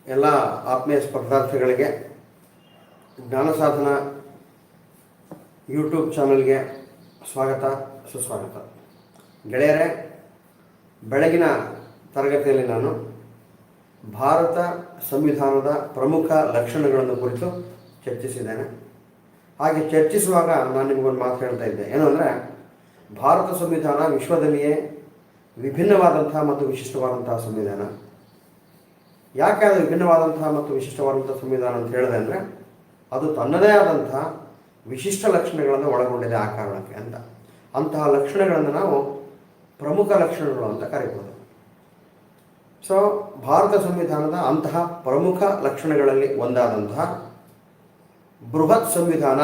ಎಲ್ಲ ಆತ್ಮೀಯ ಸ್ಪರ್ಧಾರ್ಥಿಗಳಿಗೆ ಜ್ಞಾನ ಸಾಧನ ಯೂಟ್ಯೂಬ್ ಚಾನಲ್ಗೆ ಸ್ವಾಗತ ಸುಸ್ವಾಗತ. ಗೆಳೆಯರೇ, ಬೆಳಗಿನ ತರಗತಿಯಲ್ಲಿ ನಾನು ಭಾರತ ಸಂವಿಧಾನದ ಪ್ರಮುಖ ಲಕ್ಷಣಗಳನ್ನು ಕುರಿತು ಚರ್ಚಿಸಿದ್ದೇನೆ. ಹಾಗೆ ಚರ್ಚಿಸುವಾಗ ನಾನು ನಿಮಗೊಂದು ಮಾತು ಹೇಳ್ತಾ ಇದ್ದೆ. ಏನು ಅಂದರೆ, ಭಾರತ ಸಂವಿಧಾನ ವಿಶ್ವದಲ್ಲಿಯೇ ವಿಭಿನ್ನವಾದಂಥ ಮತ್ತು ವಿಶಿಷ್ಟವಾದಂತಹ ಸಂವಿಧಾನ. ಯಾಕೆ ಅದು ವಿಭಿನ್ನವಾದಂತಹ ಮತ್ತು ವಿಶಿಷ್ಟವಾದಂಥ ಸಂವಿಧಾನ ಅಂತ ಹೇಳಿದೆ ಅಂದರೆ, ಅದು ತನ್ನದೇ ಆದಂಥ ವಿಶಿಷ್ಟ ಲಕ್ಷಣಗಳನ್ನು ಒಳಗೊಂಡಿದೆ ಆ ಕಾರಣಕ್ಕೆ ಅಂತ. ಅಂತಹ ಲಕ್ಷಣಗಳನ್ನು ನಾವು ಪ್ರಮುಖ ಲಕ್ಷಣಗಳು ಅಂತ ಕರೀಬೋದು. ಸೊ ಭಾರತ ಸಂವಿಧಾನದ ಅಂತಹ ಪ್ರಮುಖ ಲಕ್ಷಣಗಳಲ್ಲಿ ಒಂದಾದಂತಹ ಬೃಹತ್ ಸಂವಿಧಾನ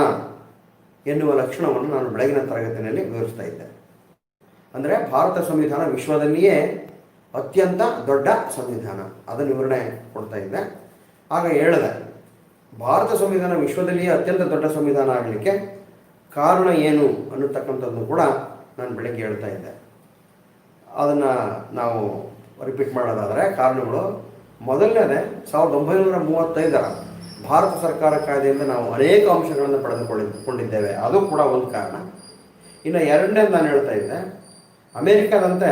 ಎನ್ನುವ ಲಕ್ಷಣವನ್ನು ನಾನು ಬೆಳಗಿನ ತರಗತಿಯಲ್ಲಿ ವಿವರಿಸ್ತಾ ಇದ್ದೆ. ಅಂದರೆ ಭಾರತ ಸಂವಿಧಾನ ವಿಶ್ವದಲ್ಲಿಯೇ ಅತ್ಯಂತ ದೊಡ್ಡ ಸಂವಿಧಾನ, ಅದನ್ನು ವಿವರಣೆ ಕೊಡ್ತಾ ಇದ್ದೆ. ಆಗ ಹೇಳಿದೆ, ಭಾರತ ಸಂವಿಧಾನ ವಿಶ್ವದಲ್ಲಿಯೇ ಅತ್ಯಂತ ದೊಡ್ಡ ಸಂವಿಧಾನ ಆಗಲಿಕ್ಕೆ ಕಾರಣ ಏನು ಅನ್ನತಕ್ಕಂಥದ್ದು ಕೂಡ ನಾನು ಬೆಳಗ್ಗೆ ಹೇಳ್ತಾ ಇದ್ದೆ. ಅದನ್ನು ನಾವು ರಿಪೀಟ್ ಮಾಡೋದಾದರೆ ಕಾರಣಗಳು, ಮೊದಲನೇದೇ 1935 ಭಾರತ ಸರ್ಕಾರ ಕಾಯ್ದೆಯಿಂದ ನಾವು ಅನೇಕ ಅಂಶಗಳನ್ನು ಪಡೆದುಕೊಂಡಿದ್ದೇವೆ, ಅದು ಕೂಡ ಒಂದು ಕಾರಣ. ಇನ್ನು ಎರಡನೇದು ನಾನು ಹೇಳ್ತಾ ಇದ್ದೆ, ಅಮೇರಿಕಾದಂತೆ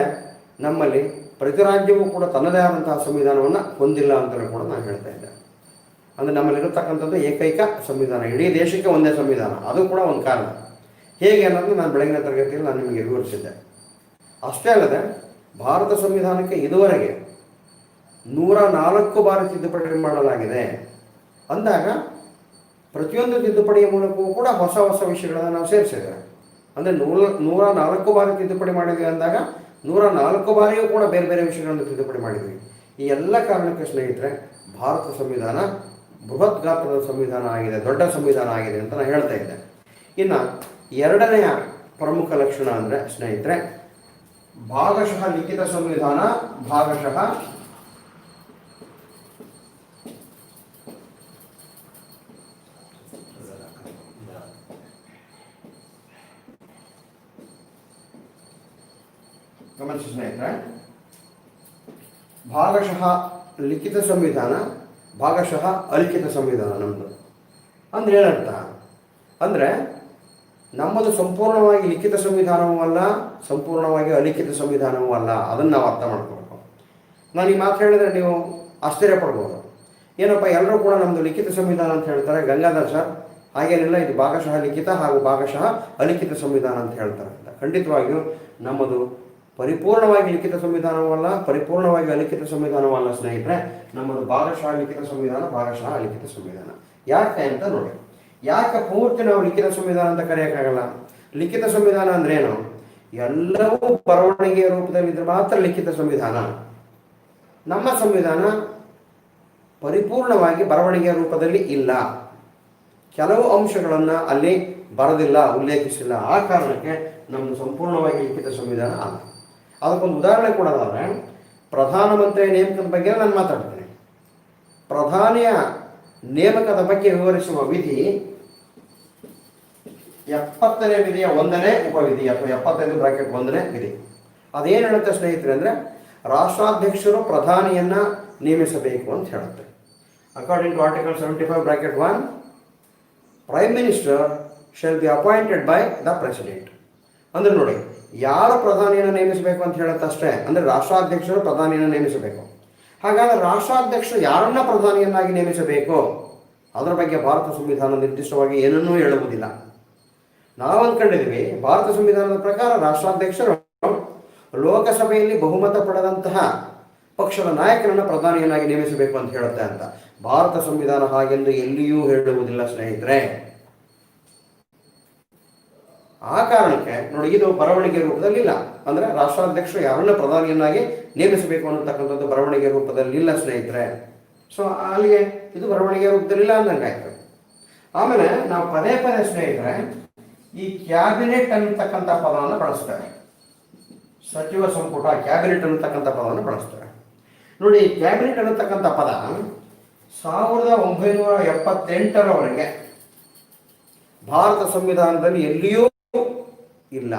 ನಮ್ಮಲ್ಲಿ ಪ್ರತಿ ರಾಜ್ಯವೂ ಕೂಡ ತನ್ನದೇ ಆದಂತಹ ಸಂವಿಧಾನವನ್ನು ಹೊಂದಿಲ್ಲ ಅಂತಲೂ ಕೂಡ ನಾನು ಹೇಳ್ತಾ ಇದ್ದೆ. ಅಂದರೆ ನಮ್ಮಲ್ಲಿರತಕ್ಕಂಥದ್ದು ಏಕೈಕ ಸಂವಿಧಾನ, ಇಡೀ ದೇಶಕ್ಕೆ ಒಂದೇ ಸಂವಿಧಾನ, ಅದು ಕೂಡ ಒಂದು ಕಾರಣ. ಹೇಗೆ ಅನ್ನೋದು ನಾನು ಬೆಳಗಿನ ತರಗತಿಯಲ್ಲಿ ನಾನು ನಿಮಗೆ ವಿವರಿಸಿದ್ದೆ. ಅಷ್ಟೇ ಅಲ್ಲದೆ ಭಾರತ ಸಂವಿಧಾನಕ್ಕೆ ಇದುವರೆಗೆ 104 ಬಾರಿ ತಿದ್ದುಪಡಿ ಮಾಡಲಾಗಿದೆ ಅಂದಾಗ ಪ್ರತಿಯೊಂದು ತಿದ್ದುಪಡಿಯ ಮೂಲಕವೂ ಕೂಡ ಹೊಸ ಹೊಸ ವಿಷಯಗಳನ್ನು ನಾವು ಸೇರಿಸಿದ್ದೇವೆ. ಅಂದರೆ 104 ಬಾರಿ ತಿದ್ದುಪಡಿ ಮಾಡಿದ್ವಿ ಅಂದಾಗ 104 ಬಾರಿಯೂ ಕೂಡ ಬೇರೆ ಬೇರೆ ವಿಷಯಗಳನ್ನು ತಿದ್ದುಪಡಿ ಮಾಡಿದ್ವಿ. ಈ ಎಲ್ಲ ಕಾರಣಕ್ಕೆ ಸ್ನೇಹಿತರೆ, ಭಾರತ ಸಂವಿಧಾನ ಬೃಹತ್ ಗಾತ್ರದ ಸಂವಿಧಾನ ಆಗಿದೆ, ದೊಡ್ಡ ಸಂವಿಧಾನ ಆಗಿದೆ ಅಂತ ನಾನು ಹೇಳ್ತಾ ಇದ್ದೆ. ಇನ್ನು ಎರಡನೆಯ ಪ್ರಮುಖ ಲಕ್ಷಣ ಅಂದರೆ ಸ್ನೇಹಿತರೆ, ಭಾಗಶಃ ಲಿಖಿತ ಸಂವಿಧಾನ, ಭಾಗಶಃ ಗಮನಿಸಿ ಸ್ನೇಹಿತರೆ, ಭಾಗಶಃ ಲಿಖಿತ ಸಂವಿಧಾನ, ಭಾಗಶಃ ಅಲಿಖಿತ ಸಂವಿಧಾನ ನಮ್ಮದು. ಅಂದರೆ ಏನರ್ಥ ಅಂದರೆ, ನಮ್ಮದು ಸಂಪೂರ್ಣವಾಗಿ ಲಿಖಿತ ಸಂವಿಧಾನವೂ ಅಲ್ಲ, ಸಂಪೂರ್ಣವಾಗಿ ಅಲಿಖಿತ ಸಂವಿಧಾನವೂ ಅಲ್ಲ. ಅದನ್ನು ನಾವು ಅರ್ಥ ಮಾಡ್ಕೋಬೇಕು. ನಾನು ಈ ಮಾತು ಹೇಳಿದ್ರೆ ನೀವು ಆಶ್ಚರ್ಯ ಪಡ್ಬೋದು. ಏನಪ್ಪ ಎಲ್ಲರೂ ಕೂಡ ನಮ್ಮದು ಲಿಖಿತ ಸಂವಿಧಾನ ಅಂತ ಹೇಳ್ತಾರೆ, ಗಂಗಾಧರ್ ಸರ್ ಹಾಗೇನಿಲ್ಲ, ಇದು ಭಾಗಶಃ ಲಿಖಿತ ಹಾಗೂ ಭಾಗಶಃ ಅಲಿಖಿತ ಸಂವಿಧಾನ ಅಂತ ಹೇಳ್ತಾರೆ ಅಂತ. ಖಂಡಿತವಾಗಿಯೂ ನಮ್ಮದು ಪರಿಪೂರ್ಣವಾಗಿ ಲಿಖಿತ ಸಂವಿಧಾನವೂ ಅಲ್ಲ, ಪರಿಪೂರ್ಣವಾಗಿ ಅಲಿಖಿತ ಸಂವಿಧಾನವೂ ಅಲ್ಲ ಸ್ನೇಹಿತರೆ. ನಮ್ಮದು ಭಾಗಶಃ ಲಿಖಿತ ಸಂವಿಧಾನ, ಭಾಗಶಃ ಅಲಿಖಿತ ಸಂವಿಧಾನ. ಯಾಕೆ ಅಂತ ನೋಡಿ. ಯಾಕೆ ಪೂರ್ತಿ ನಾವು ಲಿಖಿತ ಸಂವಿಧಾನ ಅಂತ ಕರೆಯೋಕ್ಕಾಗಲ್ಲ? ಲಿಖಿತ ಸಂವಿಧಾನ ಅಂದ್ರೇನು? ಎಲ್ಲವೂ ಬರವಣಿಗೆಯ ರೂಪದಲ್ಲಿದ್ದರೆ ಮಾತ್ರ ಲಿಖಿತ ಸಂವಿಧಾನ. ನಮ್ಮ ಸಂವಿಧಾನ ಪರಿಪೂರ್ಣವಾಗಿ ಬರವಣಿಗೆಯ ರೂಪದಲ್ಲಿ ಇಲ್ಲ, ಕೆಲವು ಅಂಶಗಳನ್ನು ಅಲ್ಲಿ ಬರೆದಿಲ್ಲ, ಉಲ್ಲೇಖಿಸಿಲ್ಲ. ಆ ಕಾರಣಕ್ಕೆ ನಮ್ಮದು ಸಂಪೂರ್ಣವಾಗಿ ಲಿಖಿತ ಸಂವಿಧಾನ ಅಲ್ಲ. ಅದಕ್ಕೊಂದು ಉದಾಹರಣೆ ಕೊಡೋದಾದರೆ, ಪ್ರಧಾನಮಂತ್ರಿಯ ನೇಮಕದ ಬಗ್ಗೆ ನಾನು ಮಾತಾಡ್ತೇನೆ. ಪ್ರಧಾನಿಯ ನೇಮಕದ ಬಗ್ಗೆ ವಿವರಿಸುವ ವಿಧಿ 70ನೇ ವಿಧಿಯ 1ನೇ ಉಪವಿಧಿ ಅಥವಾ 75(1ನೇ ವಿಧಿ. ಅದೇನು ಹೇಳುತ್ತೆ ಸ್ನೇಹಿತರೆ ಅಂದರೆ, ರಾಷ್ಟ್ರಾಧ್ಯಕ್ಷರು ಪ್ರಧಾನಿಯನ್ನು ನೇಮಿಸಬೇಕು ಅಂತ ಹೇಳುತ್ತೆ. According to article 75(1), prime minister shall be appointed by the president. ಅಂದರೆ ನೋಡಿ, ಯಾರು ಪ್ರಧಾನಿಯನ್ನು ನೇಮಿಸಬೇಕು ಅಂತ ಹೇಳುತ್ತೆ ಅಷ್ಟೇ. ಅಂದರೆ ರಾಷ್ಟ್ರಾಧ್ಯಕ್ಷರು ಪ್ರಧಾನಿಯನ್ನು ನೇಮಿಸಬೇಕು. ಹಾಗಾದರೆ ರಾಷ್ಟ್ರಾಧ್ಯಕ್ಷರು ಯಾರನ್ನ ಪ್ರಧಾನಿಯನ್ನಾಗಿ ನೇಮಿಸಬೇಕು ಅದರ ಬಗ್ಗೆ ಭಾರತ ಸಂವಿಧಾನ ನಿರ್ದಿಷ್ಟವಾಗಿ ಏನನ್ನೂ ಹೇಳುವುದಿಲ್ಲ. ನಾವು ಅಂದ್ಕೊಂಡಿದ್ದೀವಿ, ಭಾರತ ಸಂವಿಧಾನದ ಪ್ರಕಾರ ರಾಷ್ಟ್ರಾಧ್ಯಕ್ಷರು ಲೋಕಸಭೆಯಲ್ಲಿ ಬಹುಮತ ಪಡೆದಂತಹ ಪಕ್ಷದ ನಾಯಕನನ್ನು ಪ್ರಧಾನಿಯನ್ನಾಗಿ ನೇಮಿಸಬೇಕು ಅಂತ ಹೇಳುತ್ತೆ ಅಂತ. ಭಾರತ ಸಂವಿಧಾನ ಹಾಗೆಂದು ಎಲ್ಲಿಯೂ ಹೇಳುವುದಿಲ್ಲ ಸ್ನೇಹಿತರೆ. ಆ ಕಾರಣಕ್ಕೆ ನೋಡಿ, ಇದು ಬರವಣಿಗೆ ರೂಪದಲ್ಲಿಲ್ಲ. ಅಂದರೆ ರಾಷ್ಟ್ರಾಧ್ಯಕ್ಷರು ಯಾರನ್ನ ಪ್ರಧಾನಿಯನ್ನಾಗಿ ನೇಮಿಸಬೇಕು ಅನ್ನತಕ್ಕಂಥದ್ದು ಬರವಣಿಗೆ ರೂಪದಲ್ಲಿಲ್ಲ ಸ್ನೇಹಿತರೆ. ಸೊ ಅಲ್ಲಿಗೆ ಇದು ಬರವಣಿಗೆ ರೂಪದಲ್ಲಿಲ್ಲ ಅಂದಂಗಾಯ್ತು. ಆಮೇಲೆ ನಾವು ಪದೇ ಪದೇ ಸ್ನೇಹಿತರೆ ಈ ಕ್ಯಾಬಿನೆಟ್ ಅನ್ನತಕ್ಕಂಥ ಪದವನ್ನು ಬಳಸ್ತೇವೆ. ಸಚಿವ ಸಂಪುಟ, ಕ್ಯಾಬಿನೆಟ್ ಅನ್ನತಕ್ಕಂಥ ಪದವನ್ನು ಬಳಸ್ತೇವೆ. ನೋಡಿ, ಕ್ಯಾಬಿನೆಟ್ ಅನ್ನತಕ್ಕಂಥ ಪದ 1978ರವರೆಗೆ ಭಾರತ ಸಂವಿಧಾನದಲ್ಲಿ ಎಲ್ಲಿಯೂ ಇಲ್ಲ.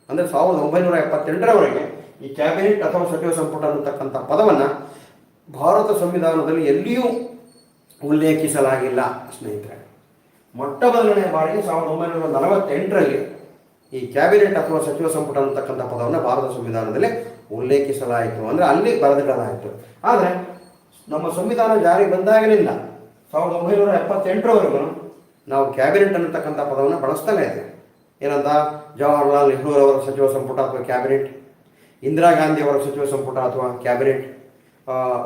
ಅಂದರೆ 1978ರವರೆಗೆ ಈ ಕ್ಯಾಬಿನೆಟ್ ಅಥವಾ ಸಚಿವ ಸಂಪುಟ ಅನ್ನತಕ್ಕಂಥ ಪದವನ್ನು ಭಾರತ ಸಂವಿಧಾನದಲ್ಲಿ ಎಲ್ಲಿಯೂ ಉಲ್ಲೇಖಿಸಲಾಗಿಲ್ಲ ಸ್ನೇಹಿತರೆ. ಮೊಟ್ಟ ಮೊದಲನೇ ಬಾರಿಗೆ 1948ರಲ್ಲಿ ಈ ಕ್ಯಾಬಿನೆಟ್ ಅಥವಾ ಸಚಿವ ಸಂಪುಟ ಅಂತಕ್ಕಂಥ ಪದವನ್ನು ಭಾರತ ಸಂವಿಧಾನದಲ್ಲಿ ಉಲ್ಲೇಖಿಸಲಾಯಿತು, ಅಂದರೆ ಅಲ್ಲಿ ಬರೆದಿಡಲಾಯಿತು. ಆದರೆ ನಮ್ಮ ಸಂವಿಧಾನ ಜಾರಿ ಬಂದಾಗಲಿಂದ 1978ರವರೆಗೂ ನಾವು ಕ್ಯಾಬಿನೆಟ್ ಅನ್ನತಕ್ಕಂಥ ಪದವನ್ನು ಬಳಸ್ತಲೇ ಇದೆ. ಏನಂತ? ಜವಾಹರ್ಲಾಲ್ ನೆಹರೂರವರ ಸಚಿವ ಸಂಪುಟ ಅಥವಾ ಕ್ಯಾಬಿನೆಟ್, ಇಂದಿರಾ ಗಾಂಧಿ ಅವರ ಸಚಿವ ಸಂಪುಟ ಅಥವಾ ಕ್ಯಾಬಿನೆಟ್,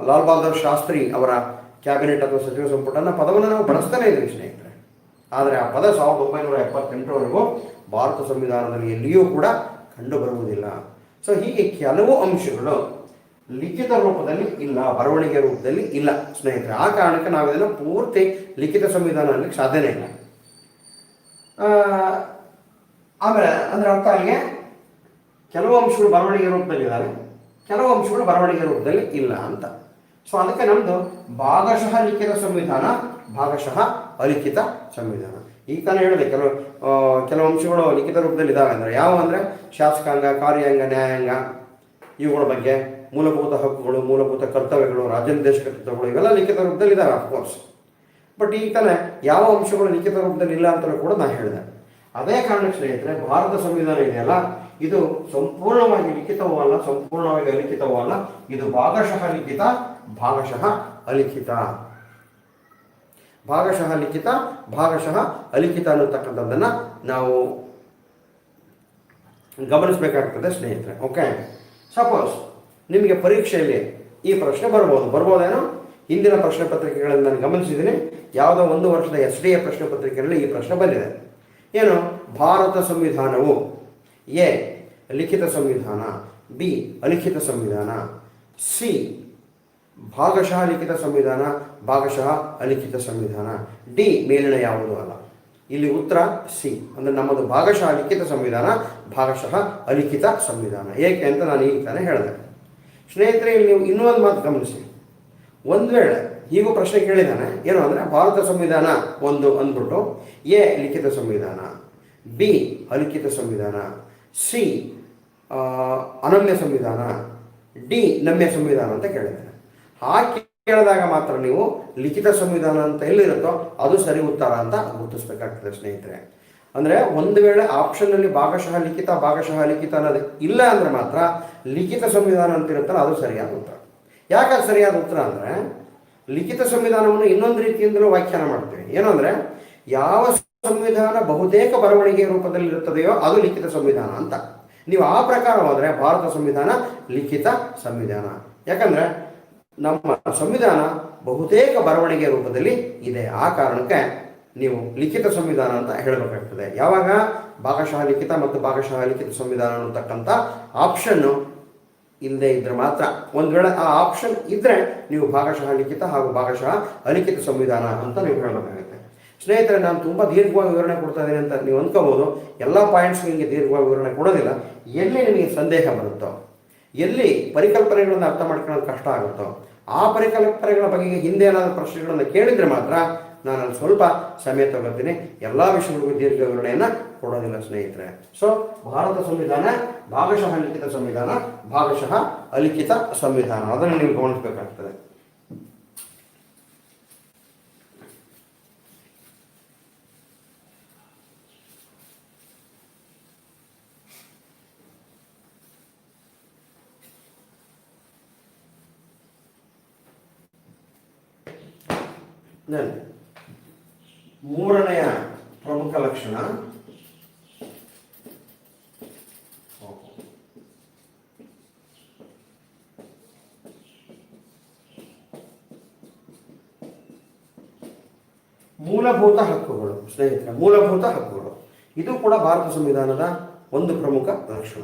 ಲಾಲ್ ಬಹದ್ದೂರ್ ಶಾಸ್ತ್ರಿ ಅವರ ಕ್ಯಾಬಿನೆಟ್ ಅಥವಾ ಸಚಿವ ಸಂಪುಟ ಅನ್ನೋ ಪದವನ್ನು ನಾವು ಬಳಸ್ತಲೇ ಇದ್ದೀವಿ ಸ್ನೇಹಿತರೆ. ಆದರೆ ಆ ಪದ 1978ರವರೆಗೂ ಭಾರತ ಸಂವಿಧಾನದಲ್ಲಿ ಎಲ್ಲಿಯೂ ಕೂಡ ಕಂಡುಬರುವುದಿಲ್ಲ. ಸೊ ಹೀಗೆ ಕೆಲವು ಅಂಶಗಳು ಲಿಖಿತ ರೂಪದಲ್ಲಿ ಇಲ್ಲ, ಬರವಣಿಗೆ ರೂಪದಲ್ಲಿ ಇಲ್ಲ ಸ್ನೇಹಿತರೆ. ಆ ಕಾರಣಕ್ಕೆ ನಾವು ಇದನ್ನು ಪೂರ್ತಿ ಲಿಖಿತ ಸಂವಿಧಾನ ಅನ್ನಲಿಕ್ಕೆ ಸಾಧ್ಯನೇ ಇಲ್ಲ. ಆಮೇಲೆ ಅಂದರೆ ಅರ್ಥ ಅಲ್ಲಿಗೆ ಕೆಲವು ಅಂಶಗಳು ಬರವಣಿಗೆ ರೂಪದಲ್ಲಿ ಇದ್ದಾವೆ, ಕೆಲವು ಅಂಶಗಳು ಬರವಣಿಗೆ ರೂಪದಲ್ಲಿ ಇಲ್ಲ ಅಂತ. ಸೊ ಅದಕ್ಕೆ ನಮ್ಮದು ಭಾಗಶಃ ಲಿಖಿತ ಸಂವಿಧಾನ, ಭಾಗಶಃ ಅಲಿಖಿತ ಸಂವಿಧಾನ. ಈ ಕಾರಣ ಹೇಳಿದೆ ಕೆಲವು ಅಂಶಗಳು ಲಿಖಿತ ರೂಪದಲ್ಲಿ ಇದ್ದಾವೆ ಅಂದರೆ ಯಾವ ಅಂದರೆ ಶಾಸಕಾಂಗ, ಕಾರ್ಯಾಂಗ, ನ್ಯಾಯಾಂಗ, ಇವುಗಳ ಬಗ್ಗೆ, ಮೂಲಭೂತ ಹಕ್ಕುಗಳು, ಮೂಲಭೂತ ಕರ್ತವ್ಯಗಳು, ರಾಜ್ಯಾದೇಶಕ ತತ್ವಗಳು, ಇವೆಲ್ಲ ಲಿಖಿತ ರೂಪದಲ್ಲಿ ಇದ್ದಾವೆ ಅಫ್ಕೋರ್ಸ್. ಬಟ್ ಈ ಕಾರಣ ಯಾವ ಅಂಶಗಳು ಲಿಖಿತ ರೂಪದಲ್ಲಿ ಇಲ್ಲ ಅಂತಲೂ ಕೂಡ ನಾನು ಹೇಳಿದೆ. ಅದೇ ಕಾರಣಕ್ಕೆ ಸ್ನೇಹಿತರೆ ಭಾರತ ಸಂವಿಧಾನ ಇದೆಯಲ್ಲ, ಇದು ಸಂಪೂರ್ಣವಾಗಿ ಲಿಖಿತವೂ ಅಲ್ಲ, ಸಂಪೂರ್ಣವಾಗಿ ಅಲಿಖಿತವೂ ಅಲ್ಲ. ಇದು ಭಾಗಶಃ ಲಿಖಿತ, ಭಾಗಶಃ ಅಲಿಖಿತ, ಭಾಗಶಃ ಲಿಖಿತ, ಭಾಗಶಃ ಅಲಿಖಿತ ಅನ್ನತಕ್ಕಂಥದ್ದನ್ನು ನಾವು ಗಮನಿಸಬೇಕಾಗ್ತದೆ ಸ್ನೇಹಿತರೆ. ಓಕೆ, ಸಪೋಸ್ ನಿಮಗೆ ಪರೀಕ್ಷೆಯಲ್ಲಿ ಈ ಪ್ರಶ್ನೆ ಬರ್ಬೋದೇನೋ? ಹಿಂದಿನ ಪ್ರಶ್ನೆ ಪತ್ರಿಕೆಗಳನ್ನು ನಾನು ಗಮನಿಸಿದ್ದೀನಿ. ಯಾವುದೋ ಒಂದು ವರ್ಷದ SDA ಪ್ರಶ್ನೆ ಪತ್ರಿಕೆಯಲ್ಲಿ ಈ ಪ್ರಶ್ನೆ ಬಂದಿದೆ. ಏನು? ಭಾರತ ಸಂವಿಧಾನವು ಎ ಲಿಖಿತ ಸಂವಿಧಾನ, ಬಿ ಅಲಿಖಿತ ಸಂವಿಧಾನ, ಸಿ ಭಾಗಶಃ ಲಿಖಿತ ಸಂವಿಧಾನ, ಭಾಗಶಃ ಅಲಿಖಿತ ಸಂವಿಧಾನ, ಡಿ ಮೇಲಿನ ಯಾವುದೂ ಅಲ್ಲ. ಇಲ್ಲಿ ಉತ್ತರ ಸಿ, ಅಂದರೆ ನಮ್ಮದು ಭಾಗಶಃ ಲಿಖಿತ ಸಂವಿಧಾನ, ಭಾಗಶಃ ಅಲಿಖಿತ ಸಂವಿಧಾನ. ಏಕೆ ಅಂತ ನಾನು ಈಗ ತಾನೇ ಹೇಳಿದೆ ಸ್ನೇಹಿತರೆ. ಇಲ್ಲಿ ನೀವು ಇನ್ನೊಂದು ಮಾತು ಗಮನಿಸಿ. ಒಂದು ವೇಳೆ ಹೀಗೂ ಪ್ರಶ್ನೆ ಕೇಳಿದ್ದಾನೆ, ಏನು ಅಂದರೆ ಭಾರತ ಸಂವಿಧಾನ ಒಂದು ಅಂದ್ಬಿಟ್ಟು ಎ ಲಿಖಿತ ಸಂವಿಧಾನ, ಬಿ ಅಲಿಖಿತ ಸಂವಿಧಾನ, ಸಿ ಅನಮ್ಯ ಸಂವಿಧಾನ, ಡಿ ನಮ್ಯ ಸಂವಿಧಾನ ಅಂತ ಕೇಳಿದ್ದಾನೆ. ಹಾಗೆ ಕೇಳಿದಾಗ ಮಾತ್ರ ನೀವು ಲಿಖಿತ ಸಂವಿಧಾನ ಅಂತ ಎಲ್ಲಿರುತ್ತೋ ಅದು ಸರಿ ಉತ್ತರ ಅಂತ ಗುರುತಿಸ್ಬೇಕಾಗ್ತದೆ ಸ್ನೇಹಿತರೆ. ಅಂದರೆ ಒಂದು ವೇಳೆ ಆಪ್ಷನ್ನಲ್ಲಿ ಭಾಗಶಃ ಲಿಖಿತ, ಭಾಗಶಃ ಅಲಿಖಿತ ಅನ್ನೋದು ಇಲ್ಲ ಅಂದರೆ ಮಾತ್ರ ಲಿಖಿತ ಸಂವಿಧಾನ ಅಂತ ಇರುತ್ತಲ್ಲ ಅದು ಸರಿಯಾದ ಉತ್ತರ. ಯಾಕೆ ಸರಿಯಾದ ಉತ್ತರ ಅಂದರೆ ಲಿಖಿತ ಸಂವಿಧಾನವನ್ನು ಇನ್ನೊಂದು ರೀತಿಯಿಂದಲೂ ವ್ಯಾಖ್ಯಾನ ಮಾಡ್ತೀವಿ. ಏನು ಅಂದರೆ ಯಾವ ಸಂವಿಧಾನ ಬಹುತೇಕ ಬರವಣಿಗೆ ರೂಪದಲ್ಲಿ ಇರುತ್ತದೆಯೋ ಅದು ಲಿಖಿತ ಸಂವಿಧಾನ ಅಂತ. ನೀವು ಆ ಪ್ರಕಾರ ಹೋದರೆ ಭಾರತ ಸಂವಿಧಾನ ಲಿಖಿತ ಸಂವಿಧಾನ. ಯಾಕಂದರೆ ನಮ್ಮ ಸಂವಿಧಾನ ಬಹುತೇಕ ಬರವಣಿಗೆ ರೂಪದಲ್ಲಿ ಇದೆ. ಆ ಕಾರಣಕ್ಕೆ ನೀವು ಲಿಖಿತ ಸಂವಿಧಾನ ಅಂತ ಹೇಳಬೇಕಾಗ್ತದೆ. ಯಾವಾಗ ಭಾಗಶಃ ಲಿಖಿತ ಮತ್ತು ಭಾಗಶಃ ಅಲಿಖಿತ ಸಂವಿಧಾನ ಅನ್ನತಕ್ಕಂಥ ಆಪ್ಷನ್ನು ಇಲ್ಲದೆ ಇದ್ರೆ ಮಾತ್ರ. ಒಂದು ವೇಳೆ ಆ ಆಪ್ಷನ್ ಇದ್ದರೆ ನೀವು ಭಾಗಶಃ ಲಿಖಿತ ಹಾಗೂ ಭಾಗಶಃ ಅಲಿಖಿತ ಸಂವಿಧಾನ ಅಂತ ನೀವು ಹೇಳಬೇಕಾಗುತ್ತೆ. ಸ್ನೇಹಿತರೆ, ನಾನು ತುಂಬ ದೀರ್ಘವಾಗಿ ವಿವರಣೆ ಕೊಡ್ತಾ ಇದ್ದೀನಿ ಅಂತ ನೀವು ಅಂದ್ಕೋಬೋದು. ಎಲ್ಲ ಪಾಯಿಂಟ್ಸ್ಗೂ ಹಿಂಗೆ ದೀರ್ಘವಾಗಿ ವಿವರಣೆ ಕೊಡೋದಿಲ್ಲ. ಎಲ್ಲಿ ನಿಮಗೆ ಸಂದೇಹ ಬರುತ್ತೋ, ಎಲ್ಲಿ ಪರಿಕಲ್ಪನೆಗಳನ್ನು ಅರ್ಥ ಮಾಡ್ಕೊಳ್ಳೋದು ಕಷ್ಟ ಆಗುತ್ತೋ ಆ ಪರಿಕಲ್ಪನೆಗಳ ಬಗ್ಗೆ ಹಿಂದೆ ಏನಾದರೂ ಪ್ರಶ್ನೆಗಳನ್ನು ಕೇಳಿದರೆ ಮಾತ್ರ ನಾನು ಅಲ್ಲಿ ಸ್ವಲ್ಪ ಸಮಯ ತಗೋತೀನಿ. ಎಲ್ಲ ವಿಷಯಗಳಿಗೂ ದೀರ್ಘ ವಿವರಣೆಯನ್ನು ಕೊಡೋದಿಲ್ಲ ಸ್ನೇಹಿತರೆ. ಸೊ ಭಾರತ ಸಂವಿಧಾನ ಭಾಗಶಃ ಲಿಖಿತ ಸಂವಿಧಾನ, ಭಾಗಶಃ ಅಲಿಖಿತ ಸಂವಿಧಾನ, ಅದನ್ನು ನೀವು ಗಮನಿಸಬೇಕಾಗ್ತದೆ. ಮೂರನೆಯ ಪ್ರಮುಖ ಲಕ್ಷಣ ಮೂಲಭೂತ ಹಕ್ಕುಗಳು. ಸ್ನೇಹಿತರೆ, ಮೂಲಭೂತ ಹಕ್ಕುಗಳು ಇದು ಕೂಡ ಭಾರತ ಸಂವಿಧಾನದ ಒಂದು ಪ್ರಮುಖ ಲಕ್ಷಣ.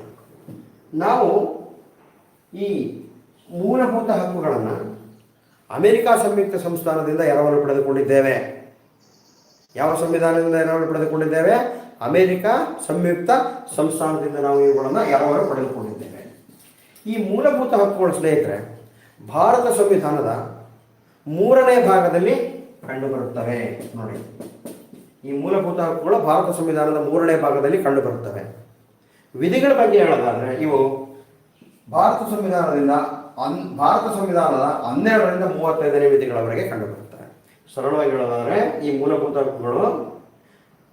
ನಾವು ಈ ಮೂಲಭೂತ ಹಕ್ಕುಗಳನ್ನು ಅಮೆರಿಕ ಸಂಯುಕ್ತ ಸಂಸ್ಥಾನದಿಂದ ಎರವಲು ಪಡೆದುಕೊಂಡಿದ್ದೇವೆ. ಯಾವ ಸಂವಿಧಾನದಿಂದ ಎರವಲು ಪಡೆದುಕೊಂಡಿದ್ದೇವೆ? ಅಮೆರಿಕ ಸಂಯುಕ್ತ ಸಂಸ್ಥಾನದಿಂದ ನಾವು ಇವುಗಳನ್ನು ಎರವಲು ಪಡೆದುಕೊಂಡಿದ್ದೇವೆ. ಈ ಮೂಲಭೂತ ಹಕ್ಕುಗಳು ಸ್ನೇಹಿತರೆ ಭಾರತ ಸಂವಿಧಾನದ 3ನೇ ಭಾಗದಲ್ಲಿ ಕಂಡುಬರುತ್ತವೆ. ನೋಡಿ, ಈ ಮೂಲಭೂತ ಹಕ್ಕುಗಳು ಭಾರತ ಸಂವಿಧಾನದ 3ನೇ ಭಾಗದಲ್ಲಿ ಕಂಡುಬರುತ್ತವೆ. ವಿಧಿಗಳ ಬಗ್ಗೆ ಹೇಳೋದಾದರೆ ಇವು ಭಾರತ ಸಂವಿಧಾನದಿಂದ ಭಾರತ ಸಂವಿಧಾನದ 12ರಿಂದ 35ನೇ ವಿಧಿಗಳವರೆಗೆ ಕಂಡುಬರುತ್ತವೆ. ಸರಳವಾಗಿ ಹೇಳೋದಾದರೆ ಈ ಮೂಲಭೂತ ಹಕ್ಕುಗಳು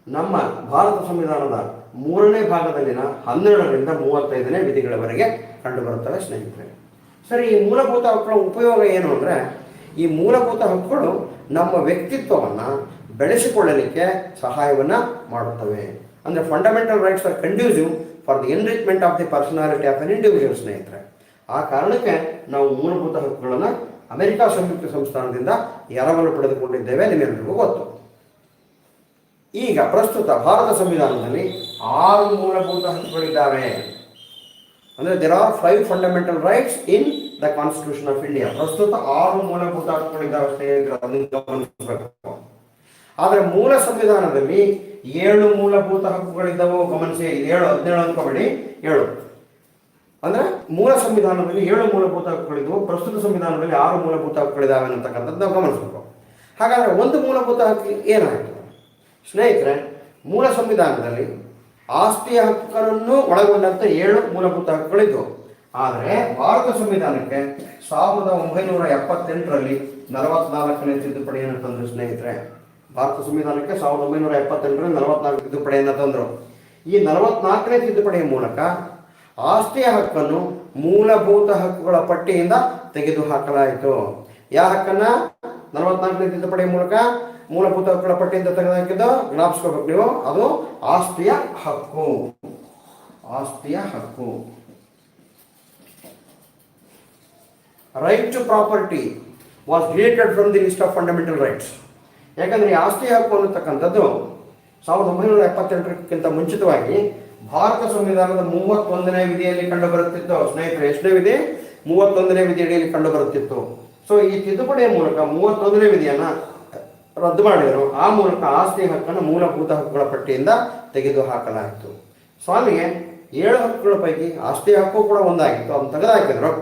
ನಮ್ಮ ಭಾರತ ಸಂವಿಧಾನದ 3ನೇ ಭಾಗದಲ್ಲಿನ 12ರಿಂದ 35ನೇ ವಿಧಿಗಳವರೆಗೆ ಕಂಡುಬರುತ್ತವೆ ಸ್ನೇಹಿತರೆ. ಸರಿ, ಈ ಮೂಲಭೂತ ಹಕ್ಕುಗಳ ಉಪಯೋಗ ಏನು ಅಂದರೆ, ಈ ಮೂಲಭೂತ ಹಕ್ಕುಗಳು ನಮ್ಮ ವ್ಯಕ್ತಿತ್ವವನ್ನು ಬೆಳೆಸಿಕೊಳ್ಳಲಿಕ್ಕೆ ಸಹಾಯವನ್ನು ಮಾಡುತ್ತವೆ. ಅಂದರೆ fundamental rights R conducive for the enrichment of the personality of an individual ಸ್ನೇಹಿತರೆ. ಆ ಕಾರಣಕ್ಕೆ ನಾವು ಮೂಲಭೂತ ಹಕ್ಕುಗಳನ್ನು ಅಮೆರಿಕ ಸಂಯುಕ್ತ ಸಂಸ್ಥಾನದಿಂದ ಎರವಲು ಪಡೆದುಕೊಂಡಿದ್ದೇವೆ, ನಿಮ್ಮೆಲ್ಲರಿಗೂ ಗೊತ್ತು. ಈಗ ಪ್ರಸ್ತುತ ಭಾರತ ಸಂವಿಧಾನದಲ್ಲಿ 6 ಮೂಲಭೂತ ಹಕ್ಕುಗಳಿದ್ದಾವೆ. ಅಂದರೆ there are 5 fundamental rights in the constitution of India. ಪ್ರಸ್ತುತ 6 ಮೂಲಭೂತ ಹಕ್ಕುಗಳಿದ್ದಾವೆ ಸ್ನೇಹಿತರೆ. ಆದರೆ ಮೂಲ ಸಂವಿಧಾನದಲ್ಲಿ 7 ಮೂಲಭೂತ ಹಕ್ಕುಗಳಿದ್ದವು. ಗಮನಿಸಿ, 7 17 ಅಂದ್ಕೋಬೇಡಿ, 7 ಅಂದರೆ ಮೂಲ ಸಂವಿಧಾನದಲ್ಲಿ 7 ಮೂಲಭೂತ ಹಕ್ಕುಗಳಿದ್ದವು. ಪ್ರಸ್ತುತ ಸಂವಿಧಾನದಲ್ಲಿ 6 ಮೂಲಭೂತ ಹಕ್ಕುಗಳಿದ್ದಾವೆ ಅನ್ನತಕ್ಕಂಥದ್ದು ನಾವು ಗಮನಿಸಬೇಕು. ಹಾಗಾದರೆ ಒಂದು ಮೂಲಭೂತ ಹಕ್ಕು ಏನಾಯಿತು ಸ್ನೇಹಿತರೆ? ಮೂಲ ಸಂವಿಧಾನದಲ್ಲಿ ಆಸ್ತಿಯ ಹಕ್ಕನ್ನು ಒಳಗೊಂಡಂತೆ 7 ಮೂಲಭೂತ ಹಕ್ಕುಗಳಿದ್ದವು. ಆದರೆ ಭಾರತ ಸಂವಿಧಾನಕ್ಕೆ 1978ರಲ್ಲಿ 44ನೇ ತಿದ್ದುಪಡಿಯನ್ನು ತಂದರು ಸ್ನೇಹಿತರೆ. ಭಾರತ ಸಂವಿಧಾನಕ್ಕೆ 1978ರಲ್ಲಿ 44 ತಿದ್ದುಪಡಿಯನ್ನು ತಂದರು. ಈ 44ನೇ ತಿದ್ದುಪಡಿಯ ಮೂಲಕ ಆಸ್ತಿಯ ಹಕ್ಕನ್ನು ಮೂಲಭೂತ ಹಕ್ಕುಗಳ ಪಟ್ಟಿಯಿಂದ ತೆಗೆದುಹಾಕಲಾಯಿತು. ಯಾವ ಹಕ್ಕನ್ನು 44ನೇ ತಿದ್ದುಪಡಿಯ ಮೂಲಕ ಮೂಲಭೂತ ಹಕ್ಕುಗಳ ಪಟ್ಟಿಯಿಂದ ತೆಗೆದುಹಾಕಿದ್ದು ಜ್ಞಾಪಿಸ್ಕೋಬೇಕು ನೀವು. ಅದು ಆಸ್ತಿಯ ಹಕ್ಕು. ಆಸ್ತಿಯ ಹಕ್ಕು. Right to property was deleted from the list of fundamental rights. ಯಾಕಂದರೆ ಈ ಆಸ್ತಿ ಹಕ್ಕು ಅನ್ನತಕ್ಕಂಥದ್ದು 1978ಕ್ಕಿಂತ ಮುಂಚಿತವಾಗಿ ಭಾರತ ಸಂವಿಧಾನದ 31ನೇ ವಿಧಿಯಲ್ಲಿ ಕಂಡುಬರುತ್ತಿತ್ತು ಸ್ನೇಹಿತರೆ. ಎಷ್ಟನೇ ವಿಧಿ? 31ನೇ ವಿಧಿಯಡಿಯಲ್ಲಿ ಕಂಡುಬರುತ್ತಿತ್ತು. ಸೊ ಈ ತಿದ್ದುಪಡಿಯ ಮೂಲಕ 31ನೇ ವಿಧಿಯನ್ನು ರದ್ದು ಮಾಡಿದರು. ಆ ಮೂಲಕ ಆಸ್ತಿ ಹಕ್ಕನ್ನು ಮೂಲಭೂತ ಹಕ್ಕುಗಳ ಪಟ್ಟಿಯಿಂದ ತೆಗೆದುಹಾಕಲಾಯಿತು. ಸ್ವಾಮಿಗೆ 7 ಹಕ್ಕುಗಳ ಪೈಕಿ ಆಸ್ತಿ ಹಕ್ಕು ಕೂಡ ಒಂದಾಗಿತ್ತು, ಅದನ್ನು ತೆಗೆದುಹಾಕಿದ್ರು.